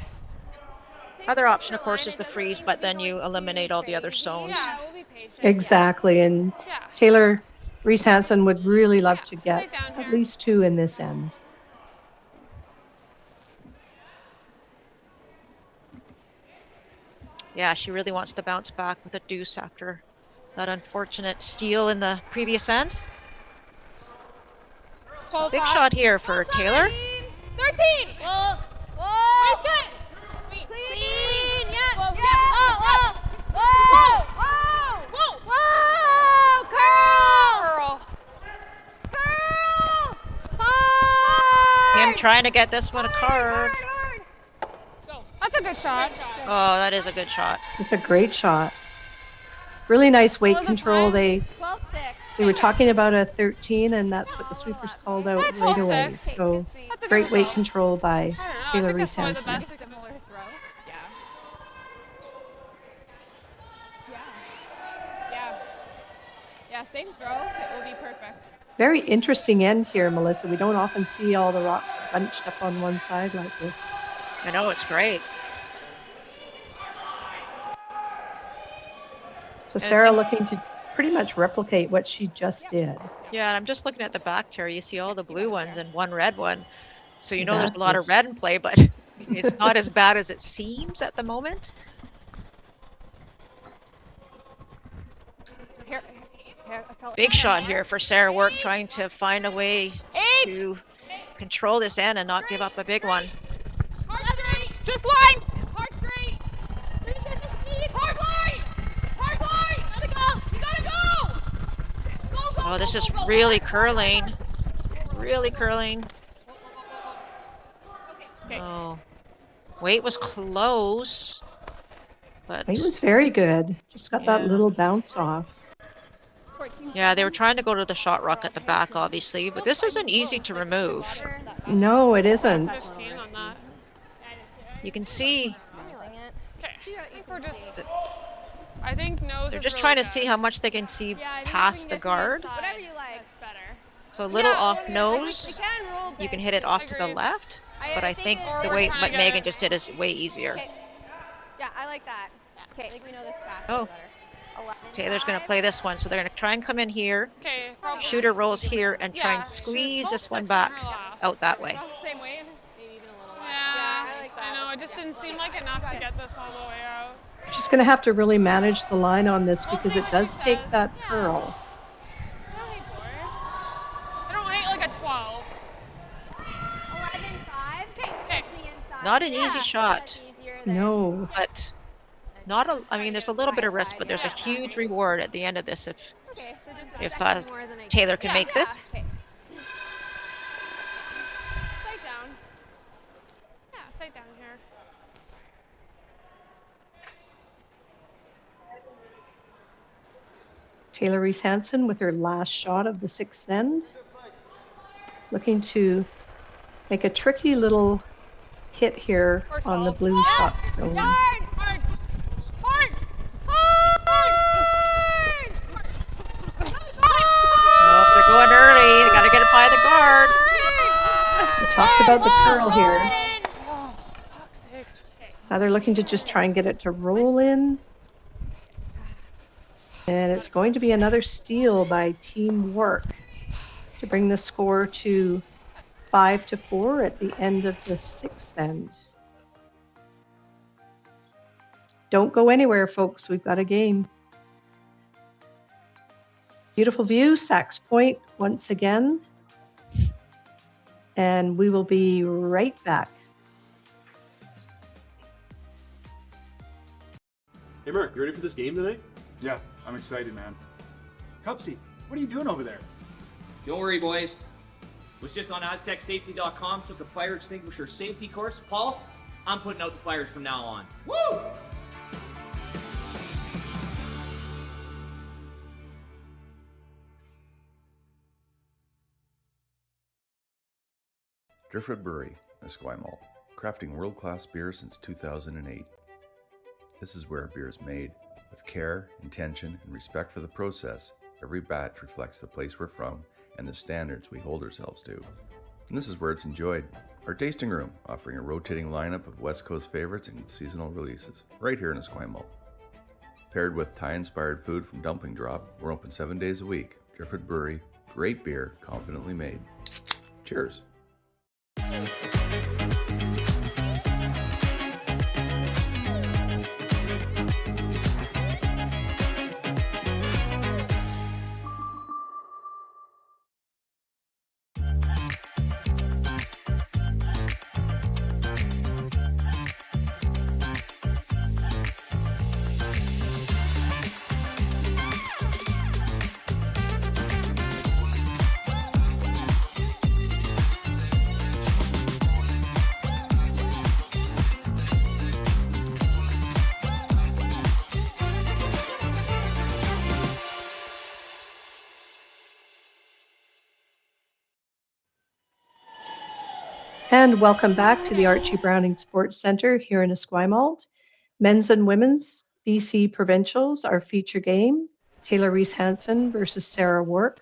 Other option, of course, is the freeze, but then you eliminate all the other stones. Yeah, we'll be patient. Exactly, and Yeah. Taylor Reese-Hansen would really love to get Sit down at here. least 2 in this end. Yeah, she really wants to bounce back with a deuce after that unfortunate steal in the previous end. Big shot here for Taylor. 13! Whoa! Wait, good! Clean! Yeah! Whoa, Yeah! yeah. Whoa! Curl! Curl! Him trying to get this one a card. Go. That's a good shot. Oh, that is a good shot. It's a great shot. Really nice weight What was the control. time? 12-6. They were talking about a 13, and that's what the sweepers called out That's right 12-6. away. So That's a great good weight result. control by I don't know. Taylor I think that's probably the Reese-Hansen. best similar throw. Yeah, same throw. It will be perfect. Very interesting end here, Melissa. We don't often see all the rocks bunched up on one side like this. I know, it's great. So And Sarah it's- looking to pretty much replicate what she just did. Yeah, and I'm just looking at the back, Terry. You see all the blue ones and one red one. So you know there's a lot of red in play, but it's not as bad as it seems at the moment. Here, I felt Big shot here for Sarah Wark, trying to find a way to control this end and not give up a big one. Hard straight! Just line! Hard straight! Hard line! Hard line! Gotta go! You gotta go! Go, go, Oh, this go, is go, go. really curling. Really curling. Oh, weight was close, but It was very good. Just got that Yeah. little bounce off. yeah, they were trying to go to the shot rock at the back, obviously, but this isn't easy to remove. No, it isn't. 15 on that. You can see Okay, I think we're just... I think nose they're is just really trying to good. see how much they can see past the guard. Whatever you like. That's better. So a little Yeah, off we nose, can roll you can hit it off to the Agreed. left, but I think Or the we're way trying what to get Megan it- just did is way easier. Yeah, I like that. Okay. I think we know this pass Oh. better. 11. Taylor's going to play this one, so they're going to try and come in here. Okay. Shooter rolls here and try and squeeze this one back out that way. Same way. Maybe even a little less. Yeah, I like that. I know. It just didn't seem like enough to get this all the way out. She's going to have to really manage the line on this because it does take that curl. I don't hate like a 12. 11-5. Okay. Not an easy shot. No. But not a, I mean, there's a little bit of risk, but there's a huge reward at the end of this if Taylor can make this. Okay. Sight down. Yeah, sight down here. Taylor Reese-Hansen with her last shot of the 6th end. Looking to make a tricky little hit here on the blue shot stone. Oh, they're going early. They got to get it by the guard. We talked about the curl here. Now they're looking to just try and get it to roll in. And it's going to be another steal by Team Wark to bring the score to 5-4 at the end of the 6th end. Don't go anywhere, folks. We've got a game. Beautiful view, Sachs Point once again. And we will be right back. Hey Mark, you ready for this game tonight? Yeah, I'm excited, man. Cupsy, what are you doing over there? Don't worry, boys. Was just on AztecSafety.com, took a fire extinguisher safety course. Paul, I'm putting out the fires from now on. Woo! Driftwood Brewery, Esquimalt, crafting world-class beer since 2008. This is where beer is made. With care, intention, and respect for the process, every batch reflects the place we're from and the standards we hold ourselves to. And this is where it's enjoyed. Our tasting room, offering a rotating lineup of West Coast favorites and seasonal releases, right here in Esquimalt. Paired with Thai-inspired food from Dumpling Drop, we're open 7 days a week. Driftwood Brewery, great beer, confidently made. Cheers. And welcome back to the Archie Browning Sports Centre here in Esquimalt. Men's and women's BC Provincials, our feature game. Taylor Reese-Hansen versus Sarah Wark.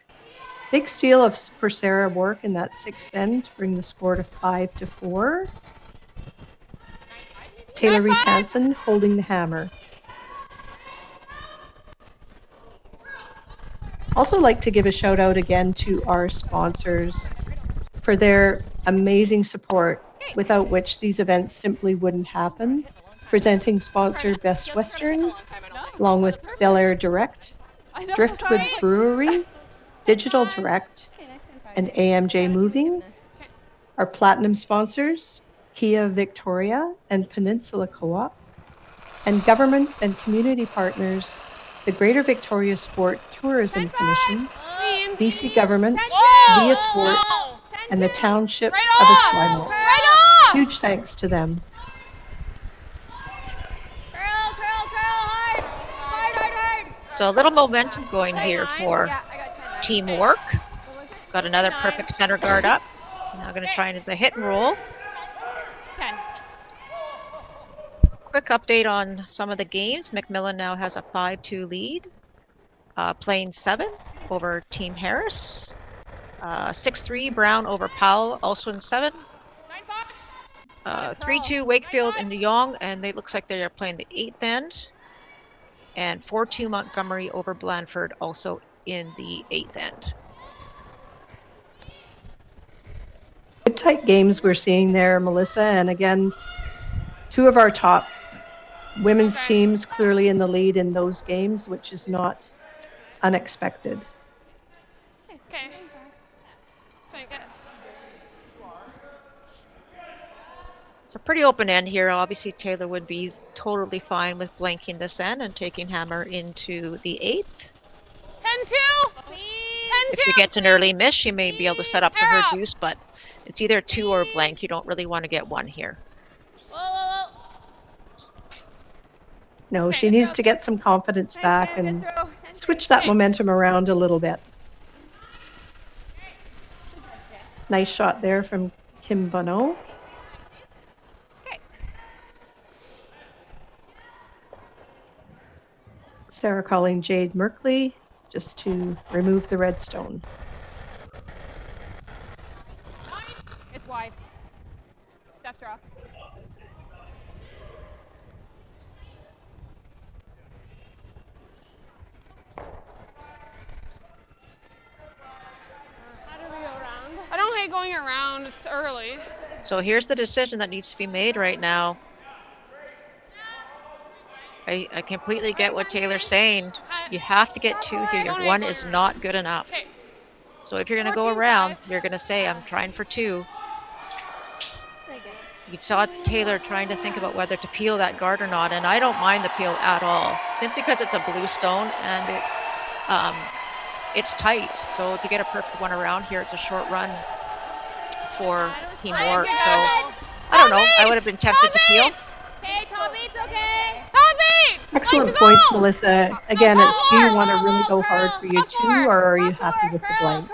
Big steal for Sarah Wark in that 6th end to bring the score to 5-4. Taylor Reese-Hansen holding the hammer. Also like to give a shout out again to our sponsors for their amazing support, without which these events simply wouldn't happen. Presenting sponsor Best Western, along with Bel Air Direct, Driftwood Brewery, Digital Direct, and AMJ Moving. Our platinum sponsors, Kia Victoria and Peninsula Co-op, and government and community partners, the Greater Victoria Sport Tourism Commission, BC Government, Via Sport, and the Township of Esquimalt. Huge thanks to them. So a little momentum going here for Team Wark. Got another perfect center guard up. Now going to try and the hit and roll. 10. Quick update on some of the games. McMillan now has a 5-2 lead. Plain 7 over Team Harris. 6-3 Brown over Powell, also in 7. 3-2 Wakefield and De Jong, and they looks like they are playing the 8th end. And 4-2 Montgomery over Blandford, also in the 8th end. Good tight games we're seeing there, Melissa. And again, two of our top women's teams clearly in the lead in those games, which is not unexpected. Okay. Swank it. So pretty open end here. Obviously, Taylor would be totally fine with blanking this end and taking Hammer into the 8th. 10-2. 10-2. If she gets an early miss, she may be able to set up for her deuce, but it's either 2 or blank. You don't really want to get 1 here. No, she needs to get some confidence back and switch that momentum around a little bit. Nice shot there from Kim Bonneau. Sarah calling Jade Merkley just to remove the red stone. It's wide. Steps are off. I don't hate going around. It's early. So here's the decision that needs to be made right now. I completely get what Taylor's saying. You have to get 2 here. 1 is not good enough. So if you're going to go around, you're going to say, I'm trying for 2. You saw Taylor trying to think about whether to peel that guard or not, and I don't mind the peel at all, simply because it's a blue stone and it's tight. So if you get a perfect one around here, it's a short run for Team Wark. So I don't know. I would have been tempted to peel. Okay, top eight's okay. Top eight! Excellent points, Melissa. Again, it's do you want to really go hard for your 2, or are you happy with the blank?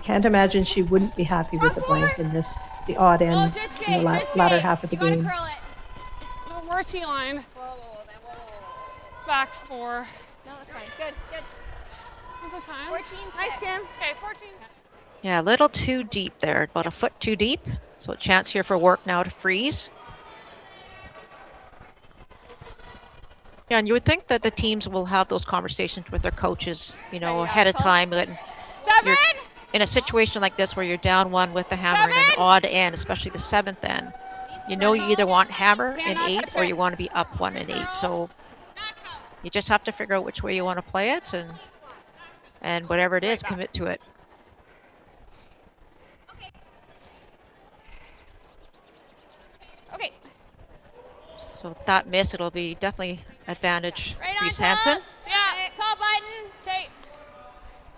Can't imagine she wouldn't be happy with the blank in the odd end in the latter half of the game. Where's T line? Back 4. No, that's fine. Good, good. What's the time? 14. Nice, Kim. Okay, 14. Yeah, a little too deep there, about a foot too deep. So a chance here for Wark now to freeze. Yeah, and you would think that the teams will have those conversations with their coaches, you know, ahead of time. That you're in a situation like this where you're down 1 with the hammer in an odd end, especially the 7th end. You know, you either want hammer in 8 or you want to be up 1 in 8. So you just have to figure out which way you want to play it, and whatever it is, commit to it. Okay. So with that miss, it'll be definitely advantage Reese-Hansen. Yeah, top button. Okay.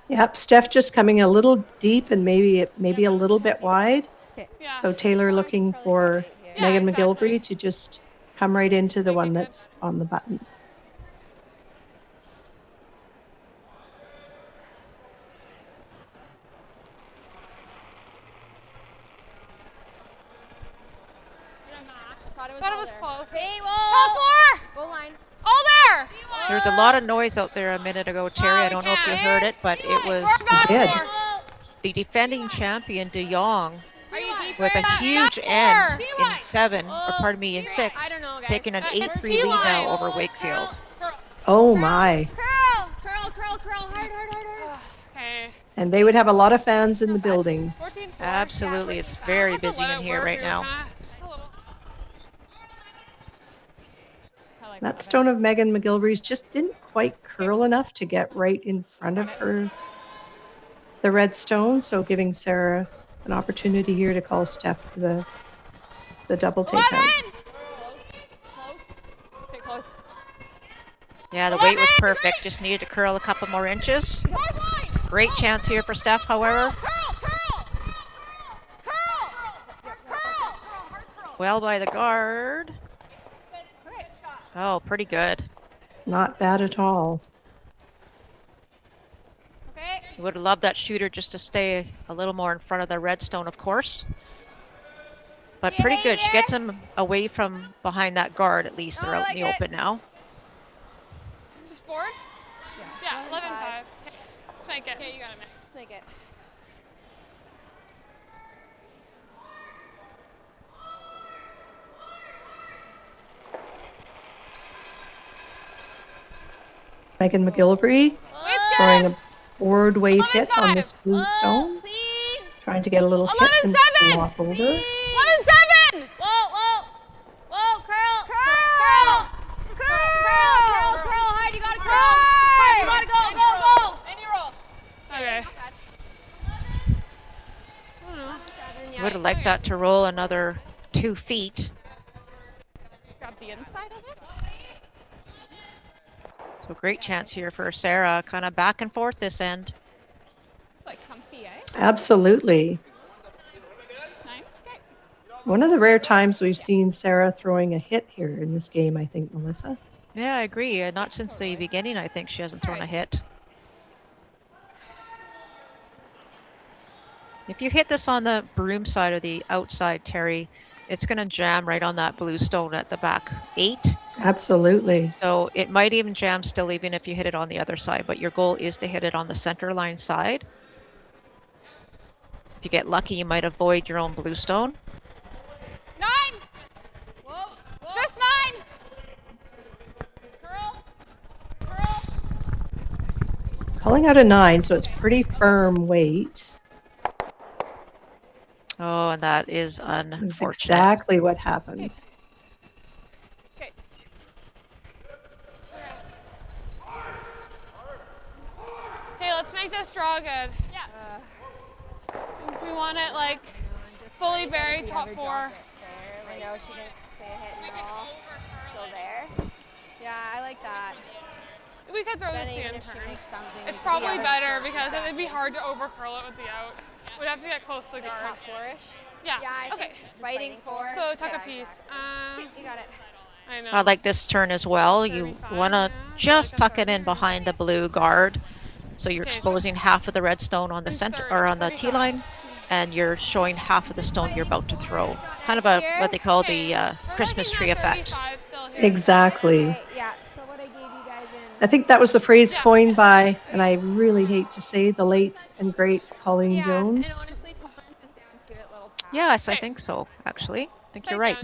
Yep, Steph just coming a little deep and maybe a little bit wide. Yeah. So Taylor looking for Megan McGilvery to just come right into the one that's on the button. Thought it was close. Hey, Top 4! Goal line. All there! There's a lot of noise out there a minute ago, Terry. I don't know if you heard it, but it was the defending champion De Jong with a huge end in 7, or pardon me, in 6, taking an 8-3 lead now over Wakefield. Oh my. Curl, hard. Okay. And they would have a lot of fans in the building. Absolutely, it's very busy in here right now. That stone of Megan McGilvery's just didn't quite curl enough to get right in front of her, the red stone, so giving Sarah an opportunity here to call Steph for the double takeout. Stay close. Yeah, the weight was perfect, just needed to curl a couple more inches. Great chance here for Steph, however. Well by the guard. Oh, pretty good. Not bad at all. Would have loved that shooter just to stay a little more in front of the redstone, of course. But pretty good. She gets him away from behind that guard, at least. They're out in the open now. Just board? Yeah, 11-5. Okay. Let's make it. Okay, you got it, man. Let's make it. Megan McGillivray throwing a board wave hit on this blue stone. Trying to get a little hit and walk over. 11-7! Whoa, curl! Curl, hide, you gotta curl! Hide, you gotta go! And you roll. Okay. Would have liked that to roll another 2 feet. Just grab the inside of it. So great chance here for Sarah, kind of back and forth this end. It's like comfy, eh? Absolutely. Nice. Okay. One of the rare times we've seen Sarah throwing a hit here in this game, I think, Melissa. Yeah, I agree. Not since the beginning, I think she hasn't thrown a hit. If you hit this on the broom side or the outside, Terry, it's going to jam right on that blue stone at the back 8. Absolutely. So it might even jam still even if you hit it on the other side, but your goal is to hit it on the center line side. If you get lucky, you might avoid your own blue stone. 9! Whoa. Just 9! Curl. Calling out a 9, so it's pretty firm weight. Oh, and that is unfortunate. That's exactly what happened. Okay. Hey, let's make this draw good. Yeah. We want it like fully buried top 4. I know she didn't play a hit and roll. Still there. Yeah, I like that. We could throw Then this even in if she turn. makes something, It's probably yeah, better that's because exactly. it'd be hard to over curl it with the out. We'd have to get close to the Like guard. top 4-ish. Yeah. Yeah, I Okay. think just fighting for. So tuck yeah, a piece. You got it. I know. I like this turn as well. You want to just tuck it in behind the blue guard. So you're exposing half of the red stone on the center or on the tee line, and you're showing half of the stone you're about to throw. Kind of a what they call the Christmas tree effect. Exactly. Yeah, so what I gave you guys in. I think that was the phrase coined by, and I really hate to say, the late and great Colleen Jones. Honestly, tolerance is down to it, little tap. Yes, I think so, actually. I think you're right.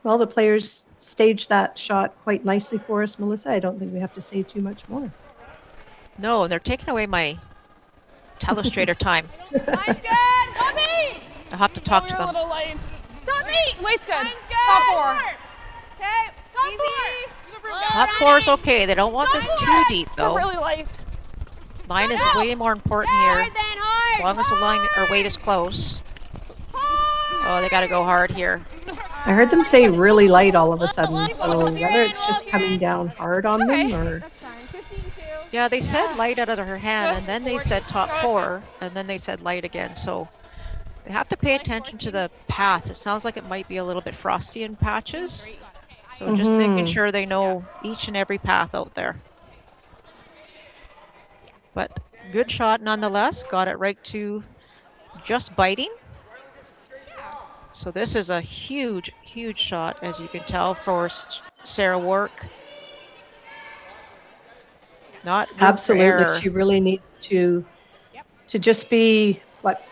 Well, the players staged that shot quite nicely for us, Melissa. I don't think we have to say too much more. No, they're taking away my telestrator time. Line's good! Tommy! I'll have to talk to You're a them. little light. Tommy! Weight's good. Line's good! Top 4. Okay, top 4! Top 4 is okay. They don't want this too deep, though. We're really light. Line is way more important here. As long as the line or weight is close. Oh, they got to go hard here. I heard them say really light all of a sudden, so whether it's just coming down hard on them or... Yeah, they said light out of her hand, and then they said top 4, and then they said light again. So they have to pay attention to the paths. It sounds like it might be a little bit frosty in patches. So just making sure they know each and every path out there. But good shot nonetheless. Got it right to just biting. So this is a huge, huge shot, as you can tell, for Sarah Wark. Not room for Absolutely, error. she really needs to just be, what,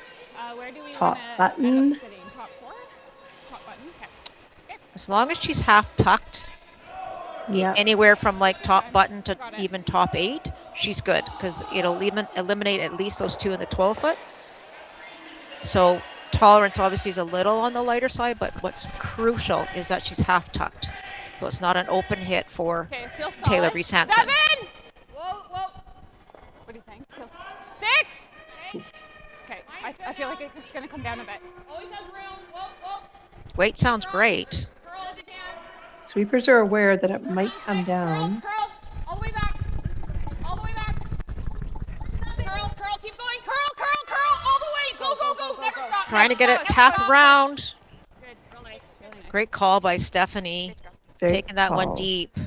Where do we top wanna button? end up sitting? Top 4? Top button? Okay. As long as she's half tucked, Yeah. anywhere from like top button to even top 8, she's good because it'll eliminate at least those 2 in the 12 foot. So tolerance obviously is a little on the lighter side, but what's crucial is that she's half tucked. So it's not an open hit for Taylor Reese-Hansen. 7! Whoa. What do you think? 6! Okay, I feel like it's going to come down a bit. Always has room. Whoa. Weight sounds great. Curl if you can. Sweepers are aware that it might come down. Curl. All the way back. All the way back. Curl. Keep going. Curl. All the way. Go. Never stop. Trying to get it half around. Great call by Stephanie. Taking that one deep.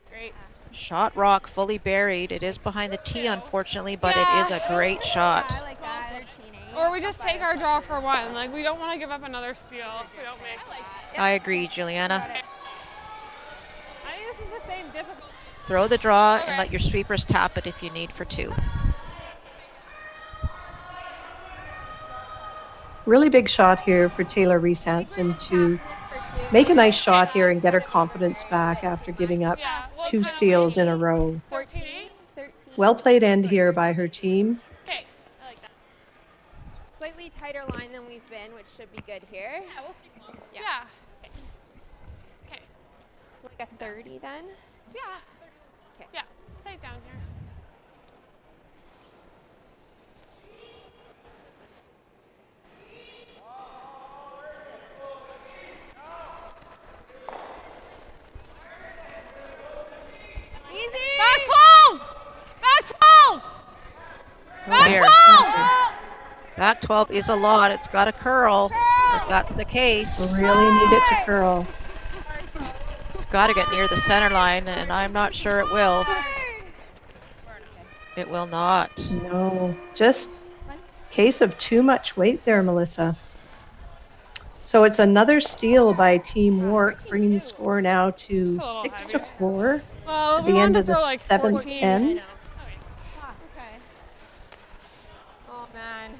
Great. Shot rock fully buried. It is behind the tee, unfortunately, but it is a great shot. I like that. 13-8. Or we just take our draw for 1. Like, we don't want to give up another steal if we don't make. I agree, Juliana. I think this is the same difficulty. Throw the draw and let your sweepers tap it if you need for 2. Really big shot here for Taylor Reese-Hansen to make a nice shot here and get her confidence back after giving up 2 steals in a row. 14. 13. Well played end here by her team. Okay, I like that. Slightly tighter line than we've been, which should be good here. Yeah, we'll see. Yeah. Yeah. Okay. Like a 30 then? Yeah. Okay. Yeah. Stay down here. Easy! Back 12! Back 12! Back Here. 12! Back 12 is a lot. It's got to curl. If that's the case. Really need it to curl. It's got to get near the center line, and I'm not sure it will. It will not. No, just case of too much weight there, Melissa. So it's another steal by Team Wark, bringing the score now to 6-4 Well, at we the end wanted of to the throw like 7th 14. end. Okay. Oh man.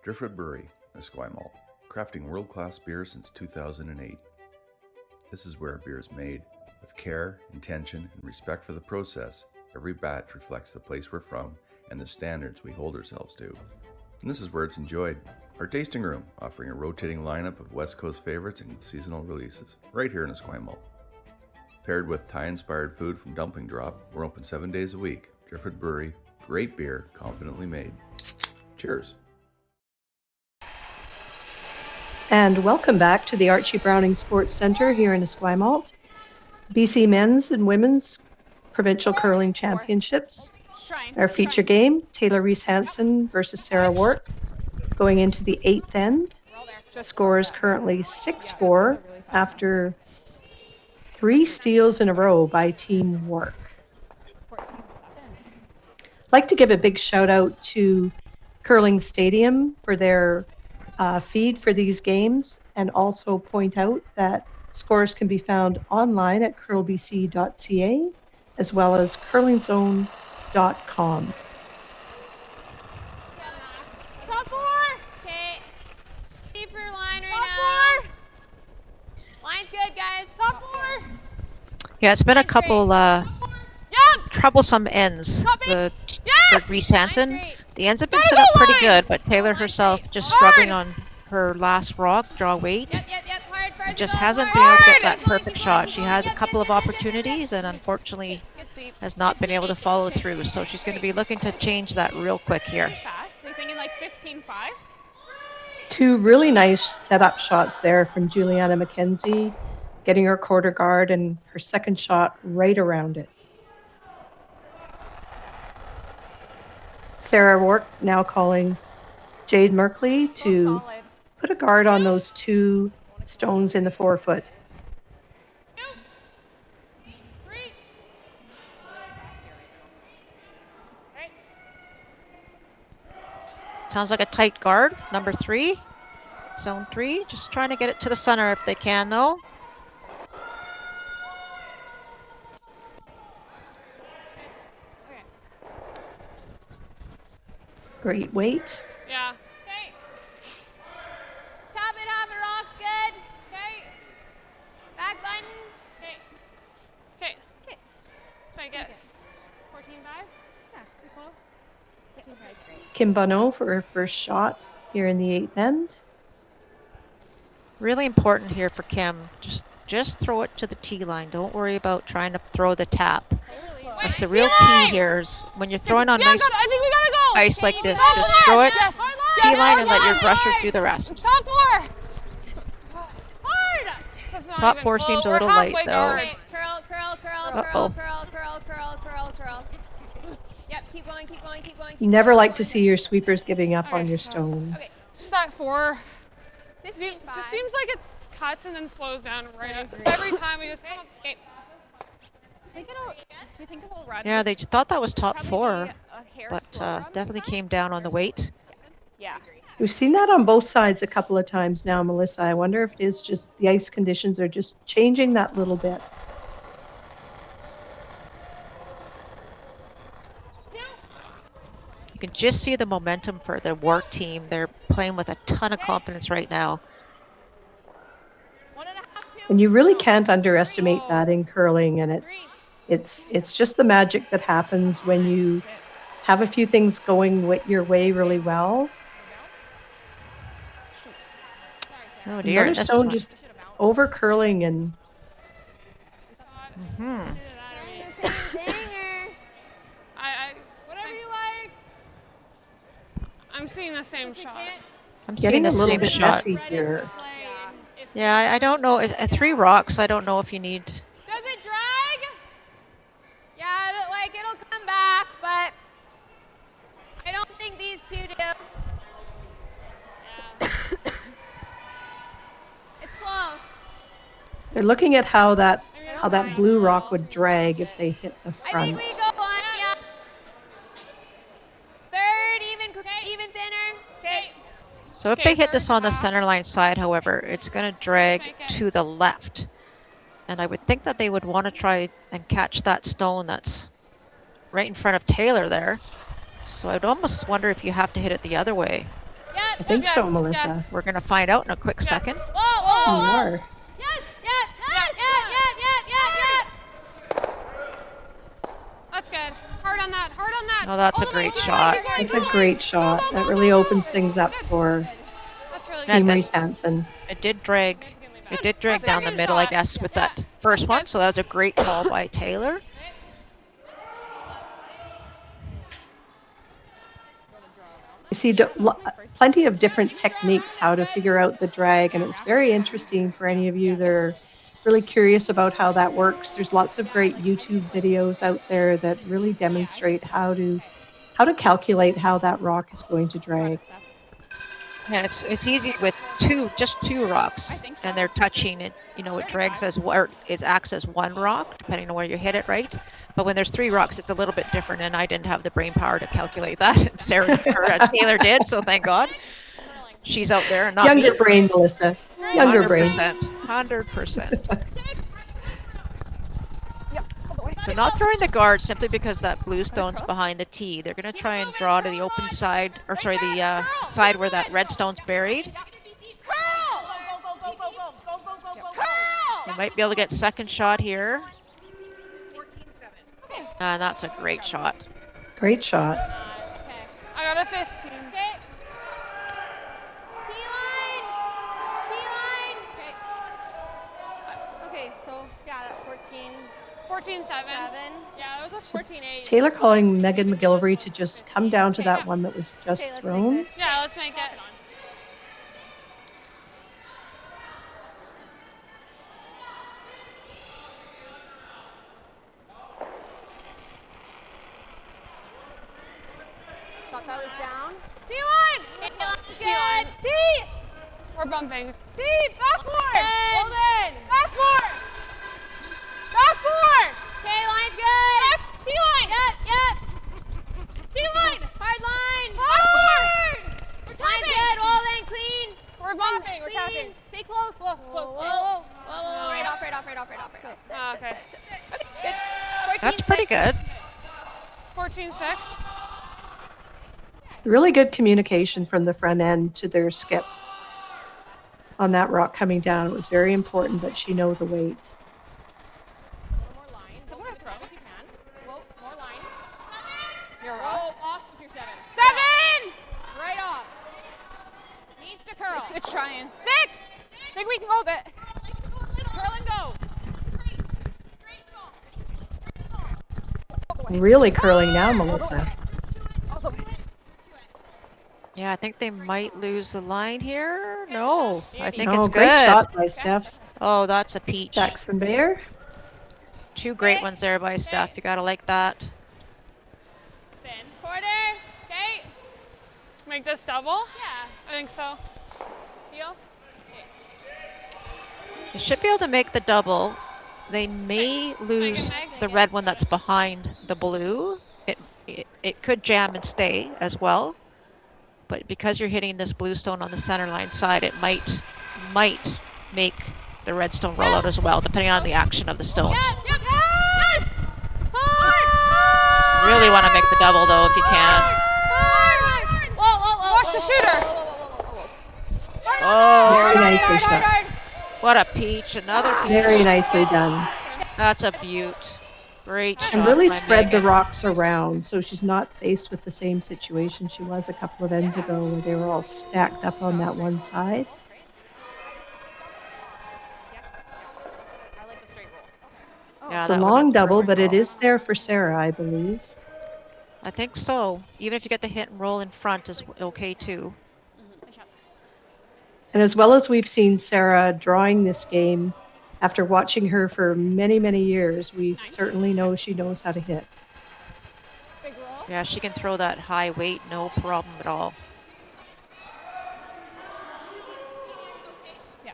Driftwood Brewery, Esquimalt, crafting world-class beer since 2008. This is where beer is made. With care, intention, and respect for the process, every batch reflects the place we're from and the standards we hold ourselves to. And this is where it's enjoyed. Our tasting room, offering a rotating lineup of West Coast favorites and seasonal releases, right here in Esquimalt. Paired with Thai-inspired food from Dumpling Drop, we're open 7 days a week. Driftwood Brewery, great beer, confidently made. Cheers. And welcome back to the Archie Browning Sports Centre here in Esquimalt. BC Men's and Women's Provincial Curling Championships. Our feature game, Taylor Reese-Hansen versus Sarah Wark, going into the 8th end. Score is currently 6-4 after 3 steals in a row by Team Wark. I'd like to give a big shout out to Curling Stadium for their feed for these games, and also point out that scores can be found online at curlbc.ca as well as curlingzone.com. Top 4! Okay. Keeper line right now. Line's good, guys. Top 4! Yeah, it's been a couple troublesome ends for Reese-Hansen. The ends have been set up pretty good, but Taylor herself just struggling on her last rock, draw weight. Just hasn't been able to get that perfect shot. She had a couple of opportunities and unfortunately has not been able to follow through. So she's going to be looking to change that real quick here. Are you thinking like 15-5? 2 really nice setup shots there from Juliana McKenzie, getting her quarter guard and her second shot right around it. Sarah Wark now calling Jade Merkley to Put a guard on those 2 stones in the 4-foot. Sounds like a tight guard. Number 3, zone 3. Just trying to get it to the center if they can, though. Great weight. Yeah. Okay. Top it, half it, rocks, good. Okay. Back button. Okay. Okay. Okay. Let's make it 14-5. Yeah, pretty close. 14-5 is great. Kim Bonneau for her first shot here in the 8th end. Really important here for Kim. Just throw it to the tee line. Don't worry about trying to throw the tap. That's the real key here is when you're throwing on nice I think we gotta go. ice like this, just throw it tee line and let your brushers do the rest. Top 4. Hard. Top 4 seems a little light though. Okay. Curl, curl, curl, curl, curl, curl, curl, curl, curl. Yep, keep going, keep going, keep going. You never like to see your sweepers giving up on your stone. Okay, just that 4. Just seems like it cuts and then slows down right every time we just come up. Okay. Do you think it'll run? Yeah, they thought that was top 4, but definitely came down on the weight. Yeah. We've seen that on both sides a couple of times now, Melissa. I wonder if it is just the ice conditions are just changing that little bit. You can just see the momentum for the Wark team. They're playing with a ton of confidence right now. And you really can't underestimate that in curling, and it's just the magic that happens when you have a few things going your way really well. Oh dear, Another stone just over curling and. Whatever you like. I'm seeing the same shot. I'm seeing the same shot here. Yeah, I don't know. At 3 rocks, I don't know if you need. Does it drag? Yeah, it'll come back, but I don't think these 2 do. Yeah. It's close. They're looking at how that blue rock would drag if they hit the I front. think we go on, yeah. 3rd, even thinner. Okay. So if they hit this on the center line side, however, it's going to drag to the left. And I would think that they would want to try and catch that stone that's right in front of Taylor there. So I'd almost wonder if you have to hit it the other way. I think so, Melissa. We're going to find out in a quick second. Whoa. You are. Yes. That's good. Hard on that. Oh, that's a great shot. That's a great shot. That really opens things up for Team Reese-Hansen. It did drag down the middle, I guess, with that first one. So that was a great call by Taylor. You see plenty of different techniques how to figure out the drag, and it's very interesting for any of you that are really curious about how that works. There's lots of great YouTube videos out there that really demonstrate how to calculate how that rock is going to drag. Yeah, it's easy with just two rocks, and they're touching it. You know, it drags it acts as 1 rock, depending on where you hit it, right? But when there's 3 rocks, it's a little bit different, and I didn't have the brain power to calculate that. And Taylor did, so thank God. She's out there and not Younger me. brain, Melissa. Younger 100%, brain. 100%. So not throwing the guard simply because that blue stone's behind the tee. They're going to try and draw to the open side, or sorry, the side where that red stone's buried. You might be able to get second shot here. And that's a great shot. Great shot. I got a 15. Okay, so yeah, that 14. 14-7. Yeah, it was a 14-8. Taylor calling Megan McGillivray to just come down to that one that was just thrown. Yeah, let's make it. Thought that was down. T1! Good. T! We're bumping. Deep, backboard. Hold in. Backboard. Backboard. Okay, line's good. T-line. Yep. T-line. Hard line. Backboard. Line's good. All in, clean. We're bumping. We're tapping. Stay close. Close. Whoa. Right off. Okay. Okay, good. 14, That's pretty good. 14-6. Really good communication from the front end to their skip on that rock coming down. It was very important that she know the weight. More line. Somewhere throw if you can. Whoa, more line. You're roll off if you're 7. 7. Right off. Needs to curl. It's trying. 6. Think we can go a bit. Curl and go. Really curling now, Melissa. Yeah, I think they might lose the line here. No, I think Oh, it's great good. shot by Steph. Oh, that's a peach. Jackson Bear. 2 great ones there by Steph. You gotta like that. Spin. Quarter. Okay. Make this double? Yeah. I think so. Heel. You should be able to make the double. They may lose the red one that's behind the blue. It could jam and stay as well. But because you're hitting this blue stone on the center line side, it might make the red stone roll out as well, depending on the action of the stones. Yes. Really want to make the double though if you can. Whoa. Watch the shooter. Oh, Very nicely shot. What a peach! Another peach. Very nicely done. That's a beaut. Great shot. And really by spread the Megan. rocks around so she's not faced with the same situation she was a couple of ends ago where they were all stacked up on that one side. I like the straight roll. Yeah, It's a that was long double, terrific but it roll. is there for Sarah, I believe. I think so. Even if you get the hit and roll in front is okay too. And as well as we've seen Sarah drawing this game, after watching her for many, many years, we certainly know she knows how to hit. Yeah, she can throw that high weight, no problem at all. Yeah.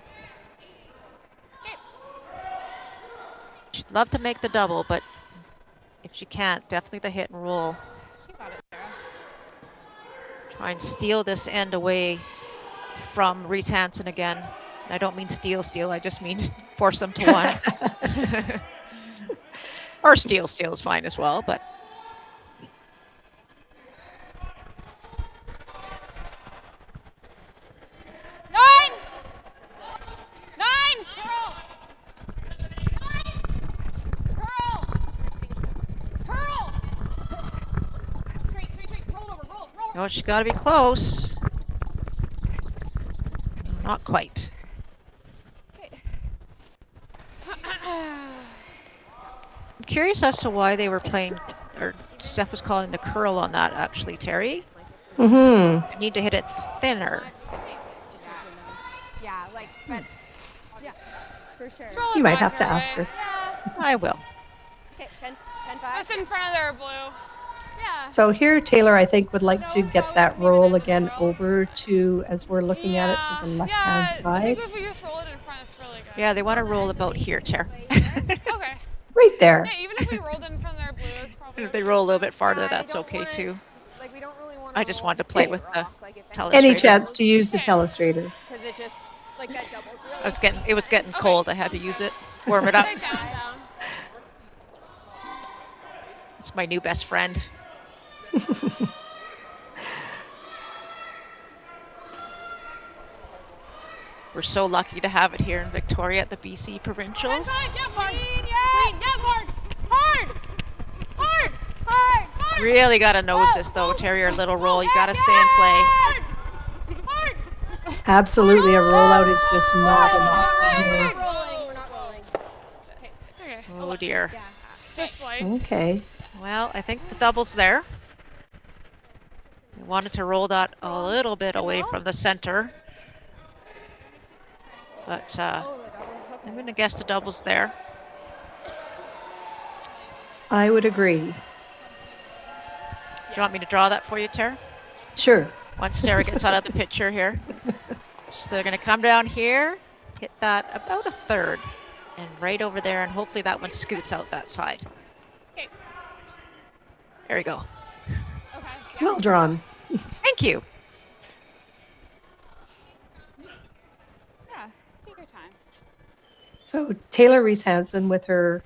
She'd love to make the double, but if she can't, definitely the hit and roll. She got it, Sarah. Try and steal this end away from Reese-Hansen again. I don't mean steal, I just mean force them to one. Or steal is fine as well, but. Nine. Curl. Straight. Roll over. No, she's got to be close. Not quite. I'm curious as to why they were playing, or Steph was calling the curl on that actually, Terry. Mm-hmm. You need to hit it thinner. Yeah, but yeah, for sure. You might have to ask her. I will. Okay, 10-5. That's in front of their blue. Yeah. So here, Taylor, I think, would like to get that roll again over to, as we're looking at it, to the left-hand I side. think if we just roll it in front, it's really good. Yeah, they want to roll about here, Ter. Okay. Right there. Yeah, even if we rolled in front of their blue, it's probably. If they roll a little bit farther, that's okay too. I just wanted to play with the telestrator. Any chance to use the telestrator. Because it just, that doubles really. It was getting cold. I had to use it, warm it up. It's my new best friend. We're so lucky to have it here in Victoria at the BC Provincials. Hard. Really got to nose this though, Terry, your little roll. You got to stay in play. Absolutely, a rollout is just not enough. We're not rolling. Oh dear. Just like. Okay. Well, I think the double's there. We wanted to roll that a little bit away from the center. But I'm going to guess the double's there. I would agree. Do you want me to draw that for you, Tara? Sure. Once Sarah gets out of the picture here. So they're going to come down here, hit that about a third, and right over there, and hopefully that one scoots out that side. Okay. There we go. Okay. Well drawn. Thank you. Yeah, take your time. So Taylor Reese-Hansen with her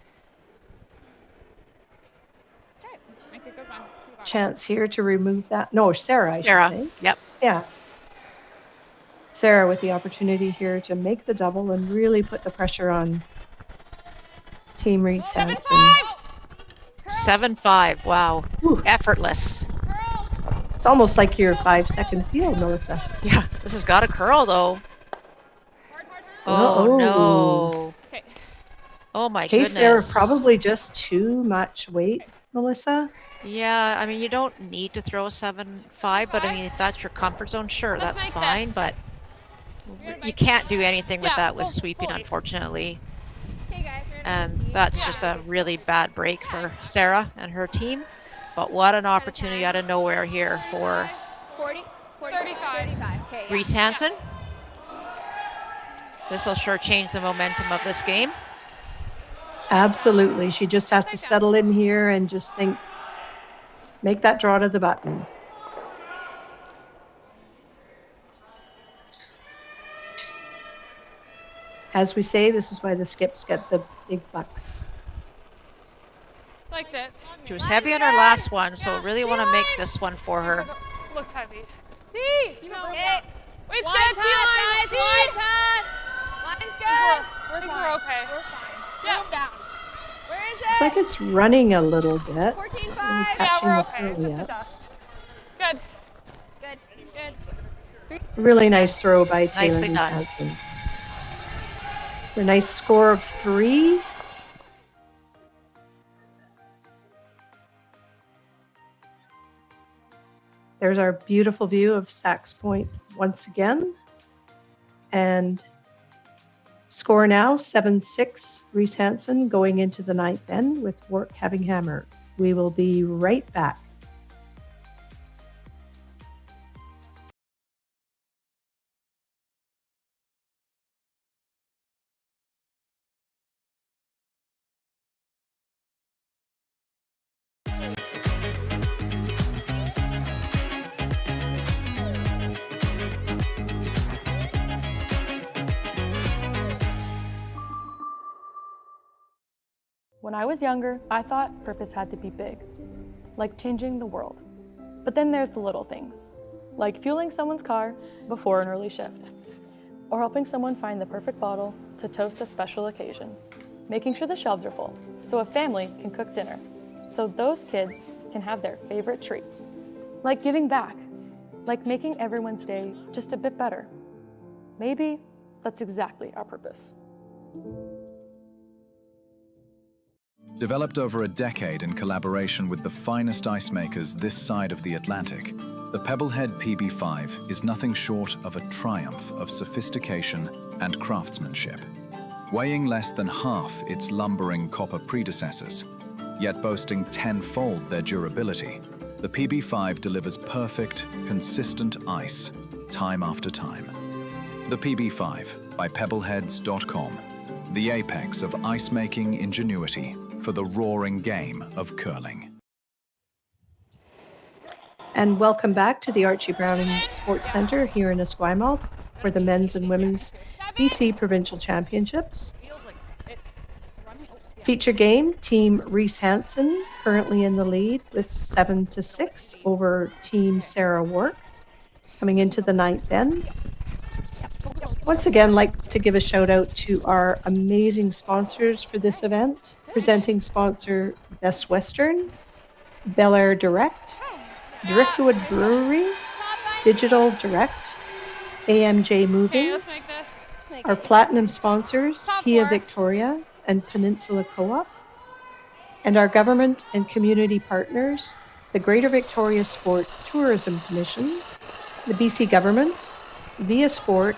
Okay, let's make a good one. You got it. chance here to remove that. No, Sarah, I Sarah. should say. Yep. Yeah. Sarah with the opportunity here to make the double and really put the pressure on Team Reese-Hansen. 7-5. Wow. Ooh. Effortless. It's almost like your 5-second field, Melissa. Yeah, this has got a curl though. Oh Uh-oh. no. Okay. Oh my Case there goodness. probably just too much weight, Melissa. Yeah, I mean, you don't need to throw a 7-5, but I mean, if that's your comfort zone, sure, Let's that's make fine, this. but you can't do anything with Yeah, that with full- sweeping, fully. unfortunately. Hey guys, we're gonna And see. that's just a really bad break for Sarah and her team. But what an opportunity out of nowhere here for 40, 35. 35. Okay, yeah. Reese-Hansen. This will sure change the momentum of this game. Absolutely. She just has to settle in here and just think, make that draw to the button. As we say, this is why the skips get the big bucks. Liked it. She was heavy on her last one, so really want to make this one for her. Looks heavy. D! You know, Okay. wait, Line stand pass, T-line. guys, line pass. Line's good. I think we're okay. We're fine. Yeah. Move down. Where is Looks it? like it's running a little bit. 14-5. Not really Yeah, catching we're the okay. It's curl just a yet. dust. Good. Good. Good. Really nice throw by Taylor Nicely done. Reese-Hansen. A nice score of 3. There's our beautiful view of Sachs Point once again. And score now 7-6 Reese-Hansen going into the 9th end with Wark having hammer. We will be right back. When I was younger, I thought purpose had to be big, like changing the world. But then there's the little things, like fueling someone's car before an early shift, or helping someone find the perfect bottle to toast a special occasion, making sure the shelves are full so a family can cook dinner, so those kids can have their favorite treats, like giving back, like making everyone's day just a bit better. Maybe that's exactly our purpose. Developed over a decade in collaboration with the finest ice makers this side of the Atlantic, the Pebblehead PB5 is nothing short of a triumph of sophistication and craftsmanship. Weighing less than half its lumbering copper predecessors, yet boasting 10-fold their durability, the PB5 delivers perfect, consistent ice, time after time. The PB5 by Pebbleheads.com, the apex of ice-making ingenuity for the roaring game of curling. And welcome back to the Archie Browning Sports Centre here in Esquimalt for the men's and women's BC Provincial Championships. Feature game, Team Reese-Hansen currently in the lead with 7-6 over Team Sarah Wark coming into the 9th end. Once again, like to give a shout out to our amazing sponsors for this event. Presenting sponsor Best Western, Bel Air Direct, Driftwood Brewery, Digital Direct, AMJ Moving, Okay, let's make this. our platinum sponsors, Top Kia four. Victoria and Peninsula Co-op, and our government and community partners, the Greater Victoria Sport Tourism Commission, the BC Government, Via Sport,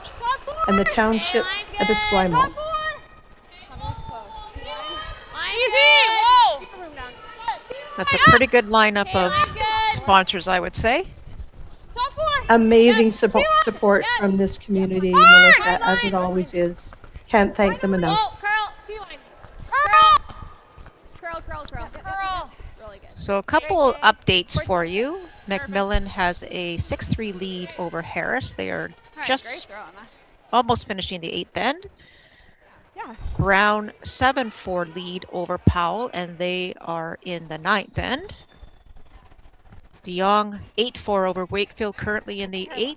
and the Township of Esquimalt. Easy! Whoa! That's a pretty good lineup of sponsors, I would say. Amazing support from this community, Melissa, as it always is. Can't thank them enough. Curl, T-line. Curl. Curl. Really good. So a couple updates for you. McMillan has a 6-3 lead over Harris. They are just almost finishing the 8th end. Yeah. Brown 7-4 lead over Powell, and they are in the 9th end. De Jong 8-4 over Wakefield, currently in the 8th.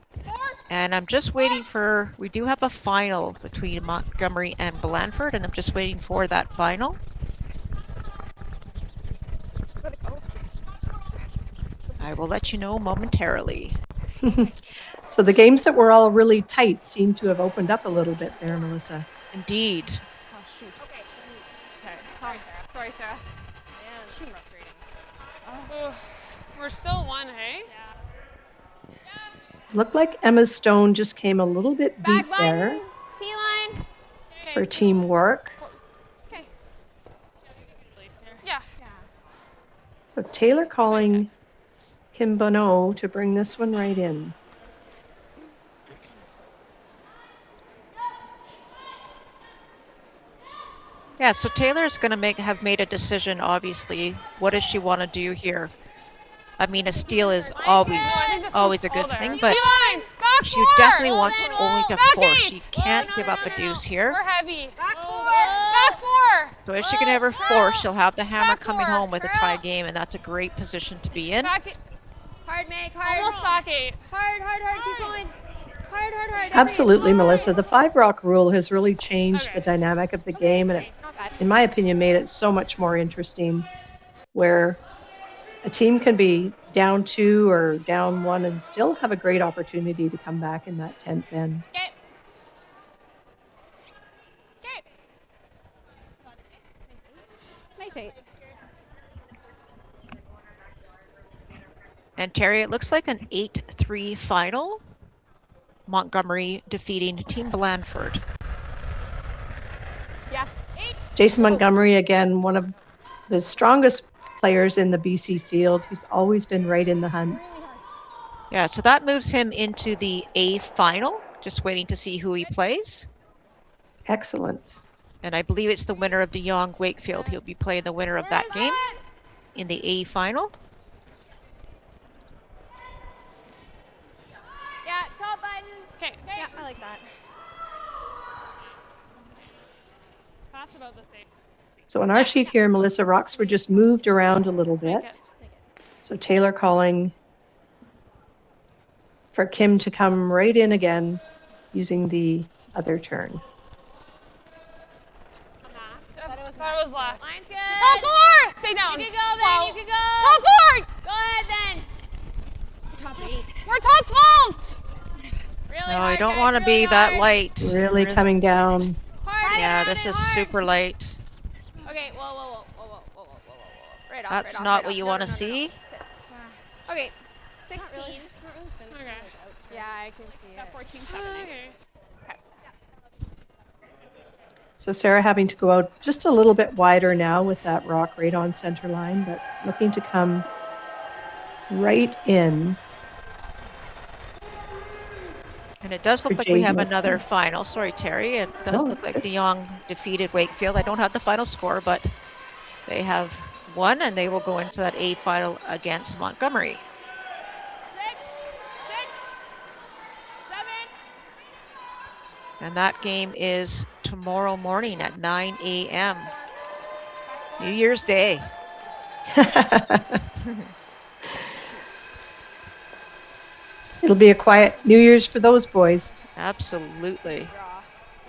And I'm just waiting for, we do have a final between Montgomery and Blandford, and I'm just waiting for that final. I will let you know momentarily. So the games that were all really tight seem to have opened up a little bit there, Melissa. Indeed. Oh, shoot. Okay. Sorry, Sarah. Man, it's frustrating. Oh. We're still 1, hey? Looked like Emma Stone just came a little bit deep there T-line. for Team Wark. Okay. Yeah. So Taylor calling Kim Bonneau to bring this one right in. Yeah, so Taylor's going to have made a decision, obviously. What does she want to do here? I mean, a steal is always a good thing, but she definitely wants only to force. She can't give up a deuce here. We're heavy. Back 4. So if she can ever force, she'll have the hammer coming home with a tie game, and that's a great position to be in. Hard, make, hard. Almost back 8. Hard, keep going. Hard. Absolutely, Melissa. The 5-rock rule has really changed the dynamic of the game, and it, in my opinion, made it so much more interesting, where a team can be down 2 or down 1 and still have a great opportunity to come back in that 10th end. Nice 8. And Terry, it looks like an 8-3 final. Montgomery defeating Team Blandford. Yeah. Jason Montgomery, again, one of the strongest players in the BC field, who's always been right in the hunt. Yeah, so that moves him into the A final. Just waiting to see who he plays. Excellent. And I believe it's the winner of De Jong Wakefield. He'll be playing the winner of that game in the A final. Yeah, top button. Okay. Yeah, I like that. Pass about the same. So on our sheet here, Melissa, rocks were just moved around a little bit. So Taylor calling for Kim to come right in again using the other turn. Thought it was last. Line's good. Top 4! Stay down. You can go then. You can go. Top 4! Go ahead then. Top 8. We're top 12! Really No, hard, you don't guys, want to really be that hard. light. Really coming down. Hard, Yeah, this is super light. Okay, whoa. Right off. That's right off, not right what off. you No, want to no, no, see. no. Okay, 16. Not really okay. Yeah, I can see it. 14, 7. Okay. So Sarah having to go out just a little bit wider now with that rock right on center line, but looking to come right in. And it does look like we have another final. Sorry, Terry. It does look like De Jong defeated Wakefield. I don't have the final score, but they have won, and they will go into that A final against Montgomery. 6, 7. And that game is tomorrow morning at 9 a.m. New Year's Day. It'll be a quiet New Year's for those boys. Absolutely.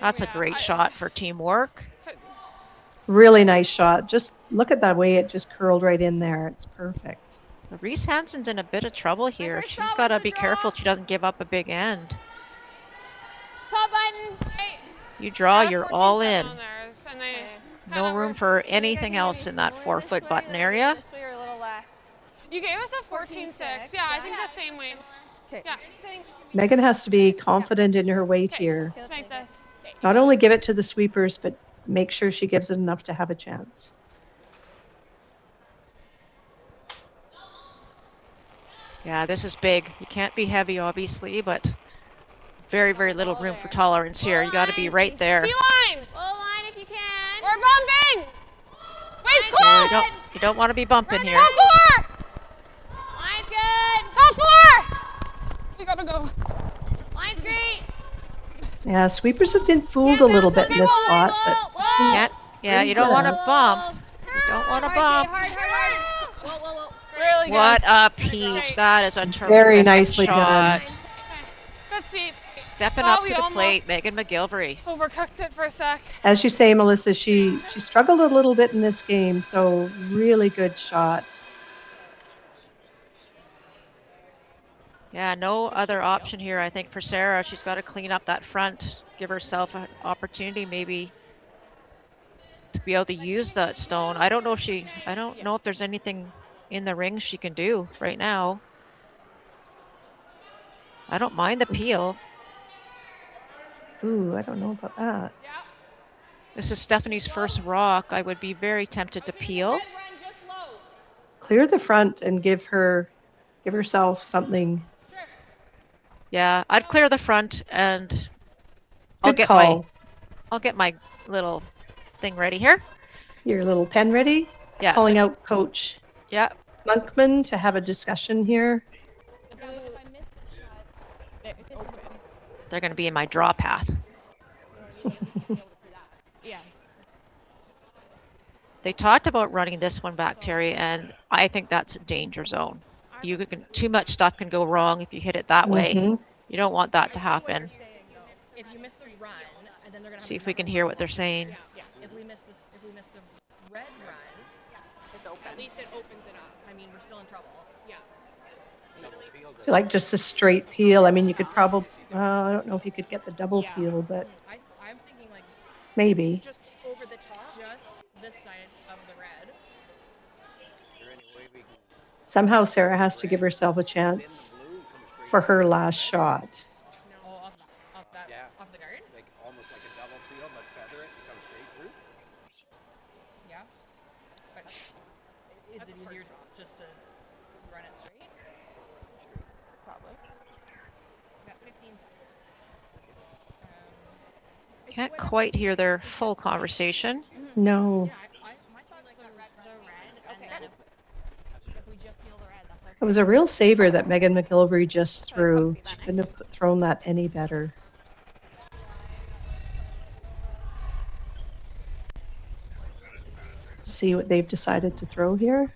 That's a great shot for Team Wark. Really nice shot. Just look at that way it just curled right in there. It's perfect. Reese-Hansen's in a bit of trouble here. She's got to be careful she doesn't give up a big end. Top button. Hey. You draw, you're all in. On theirs, and they No room for anything else in that 4-foot button area. You gave us a 14-6. Yeah, I think the same way. Okay. Yeah. Megan has to be confident in her weight here. Let's make this. Not only give it to the sweepers, but make sure she gives it enough to have a chance. Yeah, this is big. You can't be heavy, obviously, but very, very little room for tolerance here. You got to be right there. T-line! Low line if you can. We're bumping! Wait's Yeah, close! you don't want to be bumping here. Top four! Line's good! Top four! We gotta go. Line's great! Yeah, sweepers have been fooled a little bit in this spot, but Yeah, you don't want to bump. You don't want to bump. Whoa, whoa, whoa. Really good. What a peach. That is a terrific Very nicely done. shot. Good sweep. Stepping Oh, up we to the almost plate, Megan McGilvery. overcooked it for a sec. as you say, Melissa, she struggled a little bit in this game, so really good shot. Yeah, no other option here, I think, for Sarah. She's got to clean up that front, give herself an opportunity maybe to be able to use that stone. I don't know if there's anything in the ring she can do right now. I don't mind the peel. Ooh, I don't know about that. This is Stephanie's first rock. I would be very tempted to peel. Clear the front and give herself something. Yeah, I'd clear the front and I'll Good call. get my little thing ready here. Your little pen ready? Yeah. Calling out Coach Yeah. Monkman to have a discussion here. They're going to be in my draw path. They talked about running this one back, Terry, and I think that's a danger zone. Too much stuff can go wrong if you hit it that way. Mhm. You don't want that to happen. If you miss the run, and then they're gonna See if we can hear what they're saying. Yeah, if we miss the red run, it's open. At least it opens it up. I mean, we're still in trouble. Yeah. Like just a straight peel. I mean, you could probably, I don't know if you could get the double peel, but I'm thinking like maybe. just over the top, just this side of the red. Somehow Sarah has to give herself a chance for her last shot. Off the guard. Like almost like a double peel, but feather it and come straight through. Yeah. But is it easier just to run it straight? Probably. Got 15 seconds. Can't quite hear their full conversation. No. It was a real saver that Megan McGilvery just threw. She couldn't have thrown that any better. See what they've decided to throw here.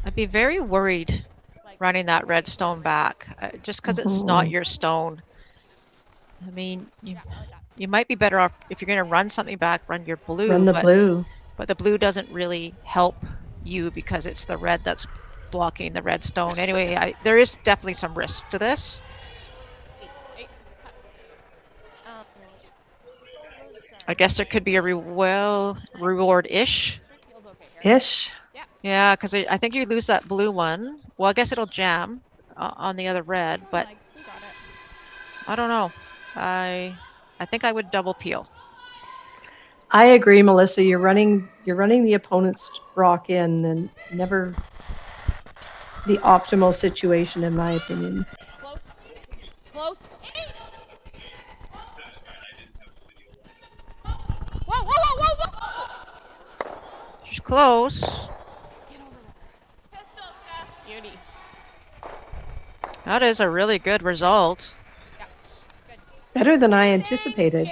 I'd be very worried running that red stone back, just because it's not your stone. I mean, you might be better off if you're going to run something back, run your blue. Run the blue. But the blue doesn't really help you because it's the red that's blocking the red stone. Anyway, there is definitely some risk to this. I guess there could be a reward-ish. Ish? Yeah, because I think you lose that blue one. Well, I guess it'll jam on the other red, but I don't know. I think I would double peel. I agree, Melissa. You're running the opponent's rock in, and it's never the optimal situation, in my opinion. Close. Close. Whoa, whoa, whoa, whoa, whoa! She's close. Beauty. That is a really good result. Better than I anticipated.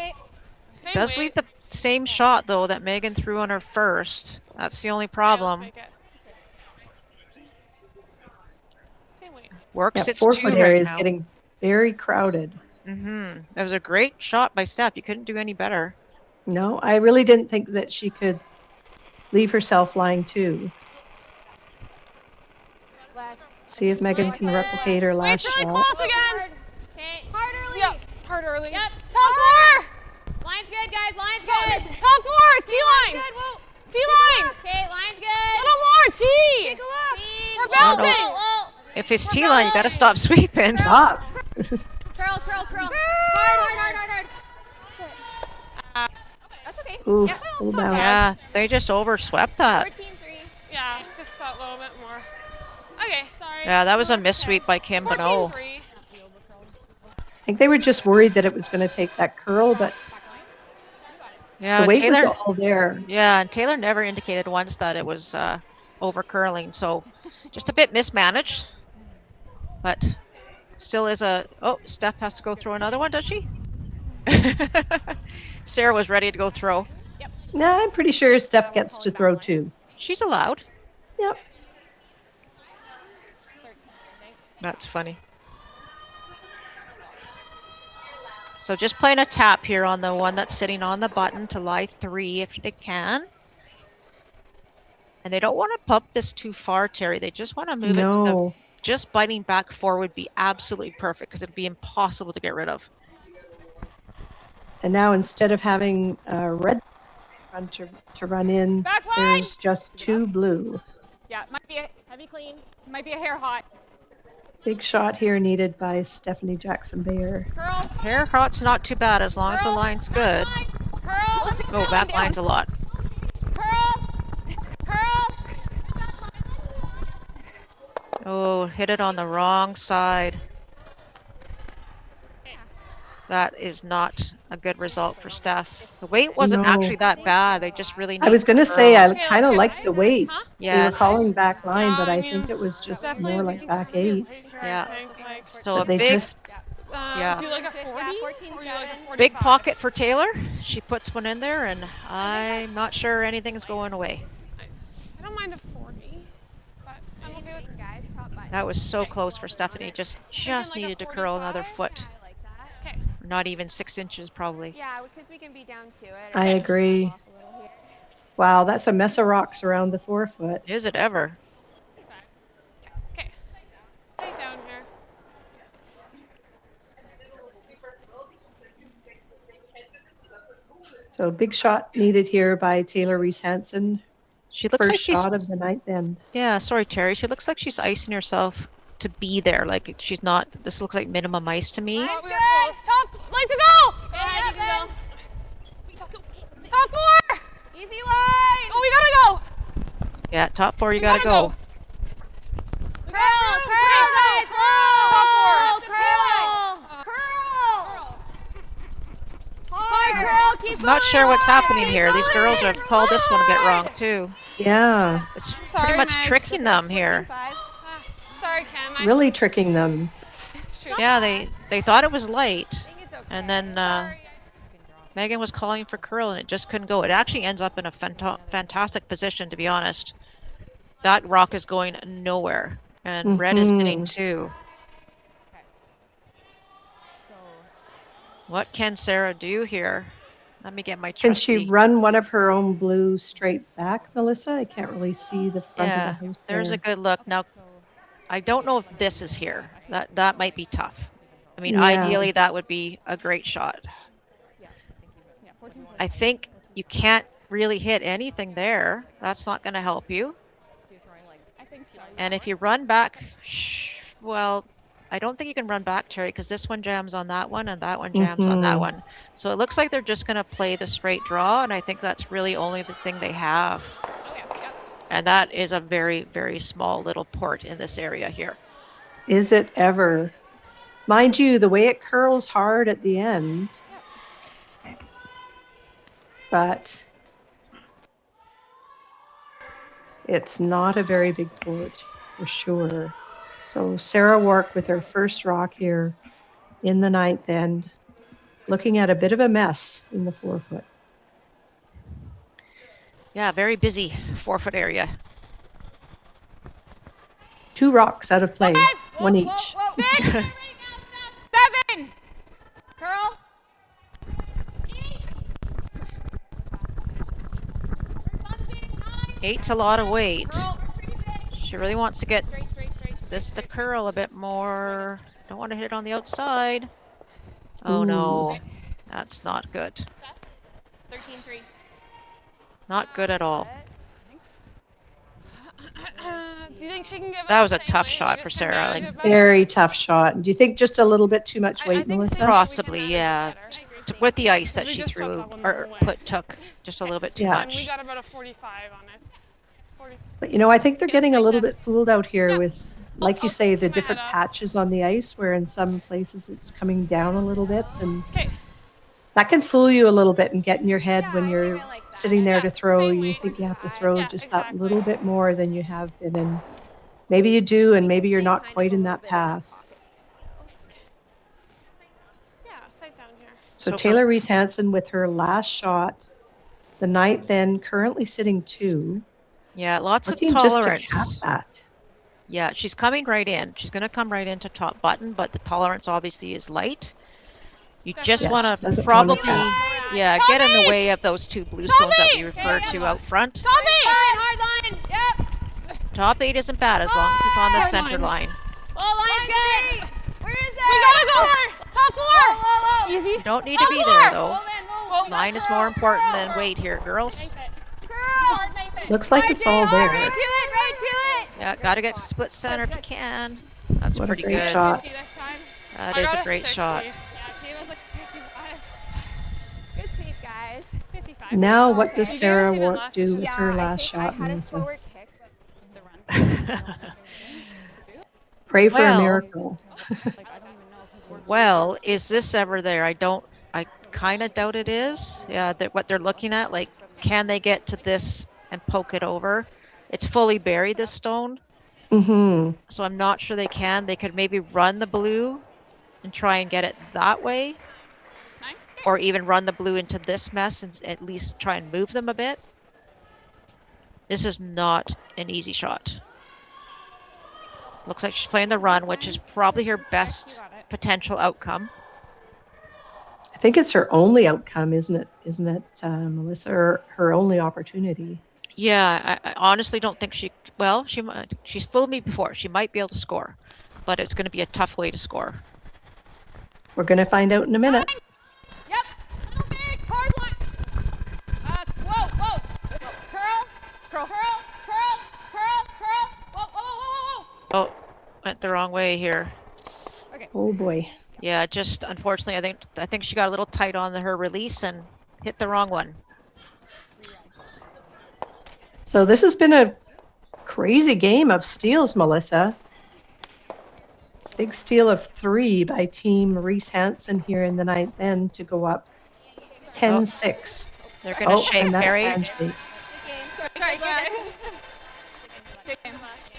Does leave the same shot, though, that Megan threw on her first. That's the only problem. Wark sits 2 4-foot right area is now. getting very crowded. That was a great shot by Steph. You couldn't do any better. No, I really didn't think that she could leave herself lying too. See if Megan can replicate her last Really shot. close again. Okay. Hard early. Yep. Hard early. Yep. Top four. Line's good, guys. Line's good. Top four. T-line. T-line. Okay, line's good. Little more. T. Take a look. We're building. If it's T-line, you got to stop sweeping. Stop. Curl, curl, curl. Hard. That's okay. Ooh, Yeah, full bounce. Yeah, they just overswept that. 13-3. Yeah, just that little bit more. Okay, sorry. Yeah, that was a missweep by Kim Bonneau. 14-3. I think they were just worried that it was going to take that curl, but Yeah, the weight Taylor, was all there. Yeah, and Taylor never indicated once that it was over curling, so just a bit mismanaged. But still is a... Oh, Steph has to go throw another one, does she? Sarah was ready to go throw. No, I'm pretty sure Steph gets to throw too. She's allowed. Yep. That's funny. So just playing a tap here on the one that's sitting on the button to lie 3 if they can. And they don't want to pump this too far, Terry. They just want to move it to the... Just biting back 4 would be absolutely perfect because it'd be impossible to get rid of. And now instead of having a red run to run in, there's just 2 blue. Yeah, it might be a heavy clean. It might be a hair hot. Big shot here needed by Stephanie Jackson-Bayer. Curl. Hair hot's not too bad as long as the line's good. Curl. Oh, back line's a lot. Curl. Curl. Oh, hit it on the wrong side. That is not a good result for Steph. The weight wasn't actually that bad. They just really need I was going to say, I curl. kind of liked the weight. Yes. They were calling back line, but I think it was just more like back 8. Yeah. So But a they big, just... yeah. Do you like a 40? Or do you like a 45? Big pocket for Taylor. She puts one in there, and I'm not sure anything's going away. I don't mind a 40, but I'm okay with guys top by. That was so close for Stephanie. Just needed to curl another foot. Okay. Not even 6 inches, probably. Yeah, because we can be down to it. I agree. Wow, that's a mess of rocks around the 4 foot. Is it ever? Okay. Stay down here. So big shot needed here by Taylor Reese-Hansen. She looks First like she's... shot of the ninth end. Yeah, sorry, Terry. She looks like she's icing herself to be there. Like she's not... This looks like minimum ice to me. Oh, we got close. Top, like to go! Yeah, you can go. Top 4! Easy line! Oh, we gotta go! Yeah, top 4, you gotta go. Curl, curl, guys, curl! Top 4. Curl! Curl! Hard curl, keep going! Not sure what's happening here. These girls have called this one a bit wrong, too. Yeah. It's Sorry, pretty much Meg. tricking them here. Sorry, Kim. Really tricking them. Yeah, they thought it was light. And then Megan was calling for curl, and it just couldn't go. It actually ends up in a fantastic position, to be honest. That rock is going nowhere. And red is hitting 2. What can Sarah do here? Let me get my Can trusty. she run one of her own blue straight back, Melissa? I can't really see the front of the house there's there. a good look. Now, I don't know if this is here. That might be tough. I mean, Yeah. ideally, that would be a great shot. I think you can't really hit anything there. That's not going to help you. And if you run back, well, I don't think you can run back, Terry, because this one jams on that one and that one jams on that one. So it looks like they're just going to play the straight draw, and I think that's really only the thing they have. And that is a very, very small little port in this area here. Is it ever? Mind you, the way it curls hard at the end. But it's not a very big port for sure. So Sarah Wark with her first rock here in the ninth end, looking at a bit of a mess in the 4 foot. Yeah, very busy 4 foot area. 2 rocks out of play, 1 each. 6, 7, curl. 8's a lot of weight. She really wants to get this to curl a bit more. Don't want to hit it on the outside. Oh no, that's not good. 13-3. Not good at all. Do you think she can give That us was a the same tough weight? shot Just for to Sarah. manage Like, it better? Very tough shot. Do you think just a little bit too much weight, Melissa? possibly, yeah. With the ice that she threw or took just a little bit too Yeah. And we much. got about a 45 on it. But you know, I think they're getting a little bit fooled out here with, like you say, the different patches on the ice, where in some places it's coming down a little bit, and that can fool you a little bit and get in your head when you're sitting there to throw. You think you have to throw just that little bit more than you have been, and maybe you do, and maybe you're not quite in that path. So Taylor Reese-Hansen with her last shot, the ninth end, currently sitting 2. Yeah, lots of Looking tolerance. Just to cap that. Yeah, she's coming right in. She's going to come right into top button, but the tolerance obviously is light. You just want to probably, get in the way of those 2 blue stones that we referred to out front. Top 8! Hard line! Yep! Top 8 isn't bad as long as it's on the center line. Oh, line's good! Where is it? We gotta go! Top 4! Whoa. Easy. You don't need to be there, though. Line is more important than weight here, girls. Looks like it's all there. Right to it! Yeah, gotta get to split center if you can. That's What pretty a great good. shot. That is a great shot. Good sweep, guys. 55. Now, what does Sarah Wark do with her last shot, Melissa? Pray for a miracle. Well, is this ever there? I kind of doubt it is. Yeah, what they're looking at, like, can they get to this and poke it over? It's fully buried, this stone. Mm-hmm. So I'm not sure they can. They could maybe run the blue and try and get it that way. Or even run the blue into this mess and at least try and move them a bit. This is not an easy shot. Looks like she's playing the run, which is probably her best potential outcome. I think it's her only outcome, isn't it, Melissa? Or her only opportunity. Yeah, I honestly don't think she might. She's fooled me before. She might be able to score, but it's going to be a tough way to score. We're going to find out in a minute. Yep. Okay, hard line. Whoa. Curl. Whoa. Oh, went the wrong way here. Okay. Oh boy. Yeah, just unfortunately, I think she got a little tight on her release and hit the wrong one. So this has been a crazy game of steals, Melissa. Big steal of 3 by Team Reese-Hansen here in the ninth end to go up 10-6. They're going to shake, Mary.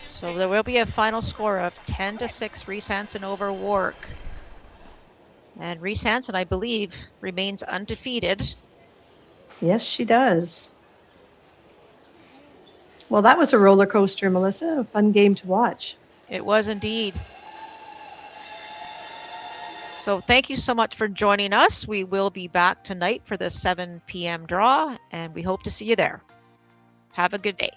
So there will be a final score of 10-6, Reese-Hansen over Wark. And Reese-Hansen, I believe, remains undefeated. Yes, she does. Well, that was a roller coaster, Melissa. A fun game to watch. It was indeed. So thank you so much for joining us. We will be back tonight for the 7 p.m. draw, and we hope to see you there. Have a good day.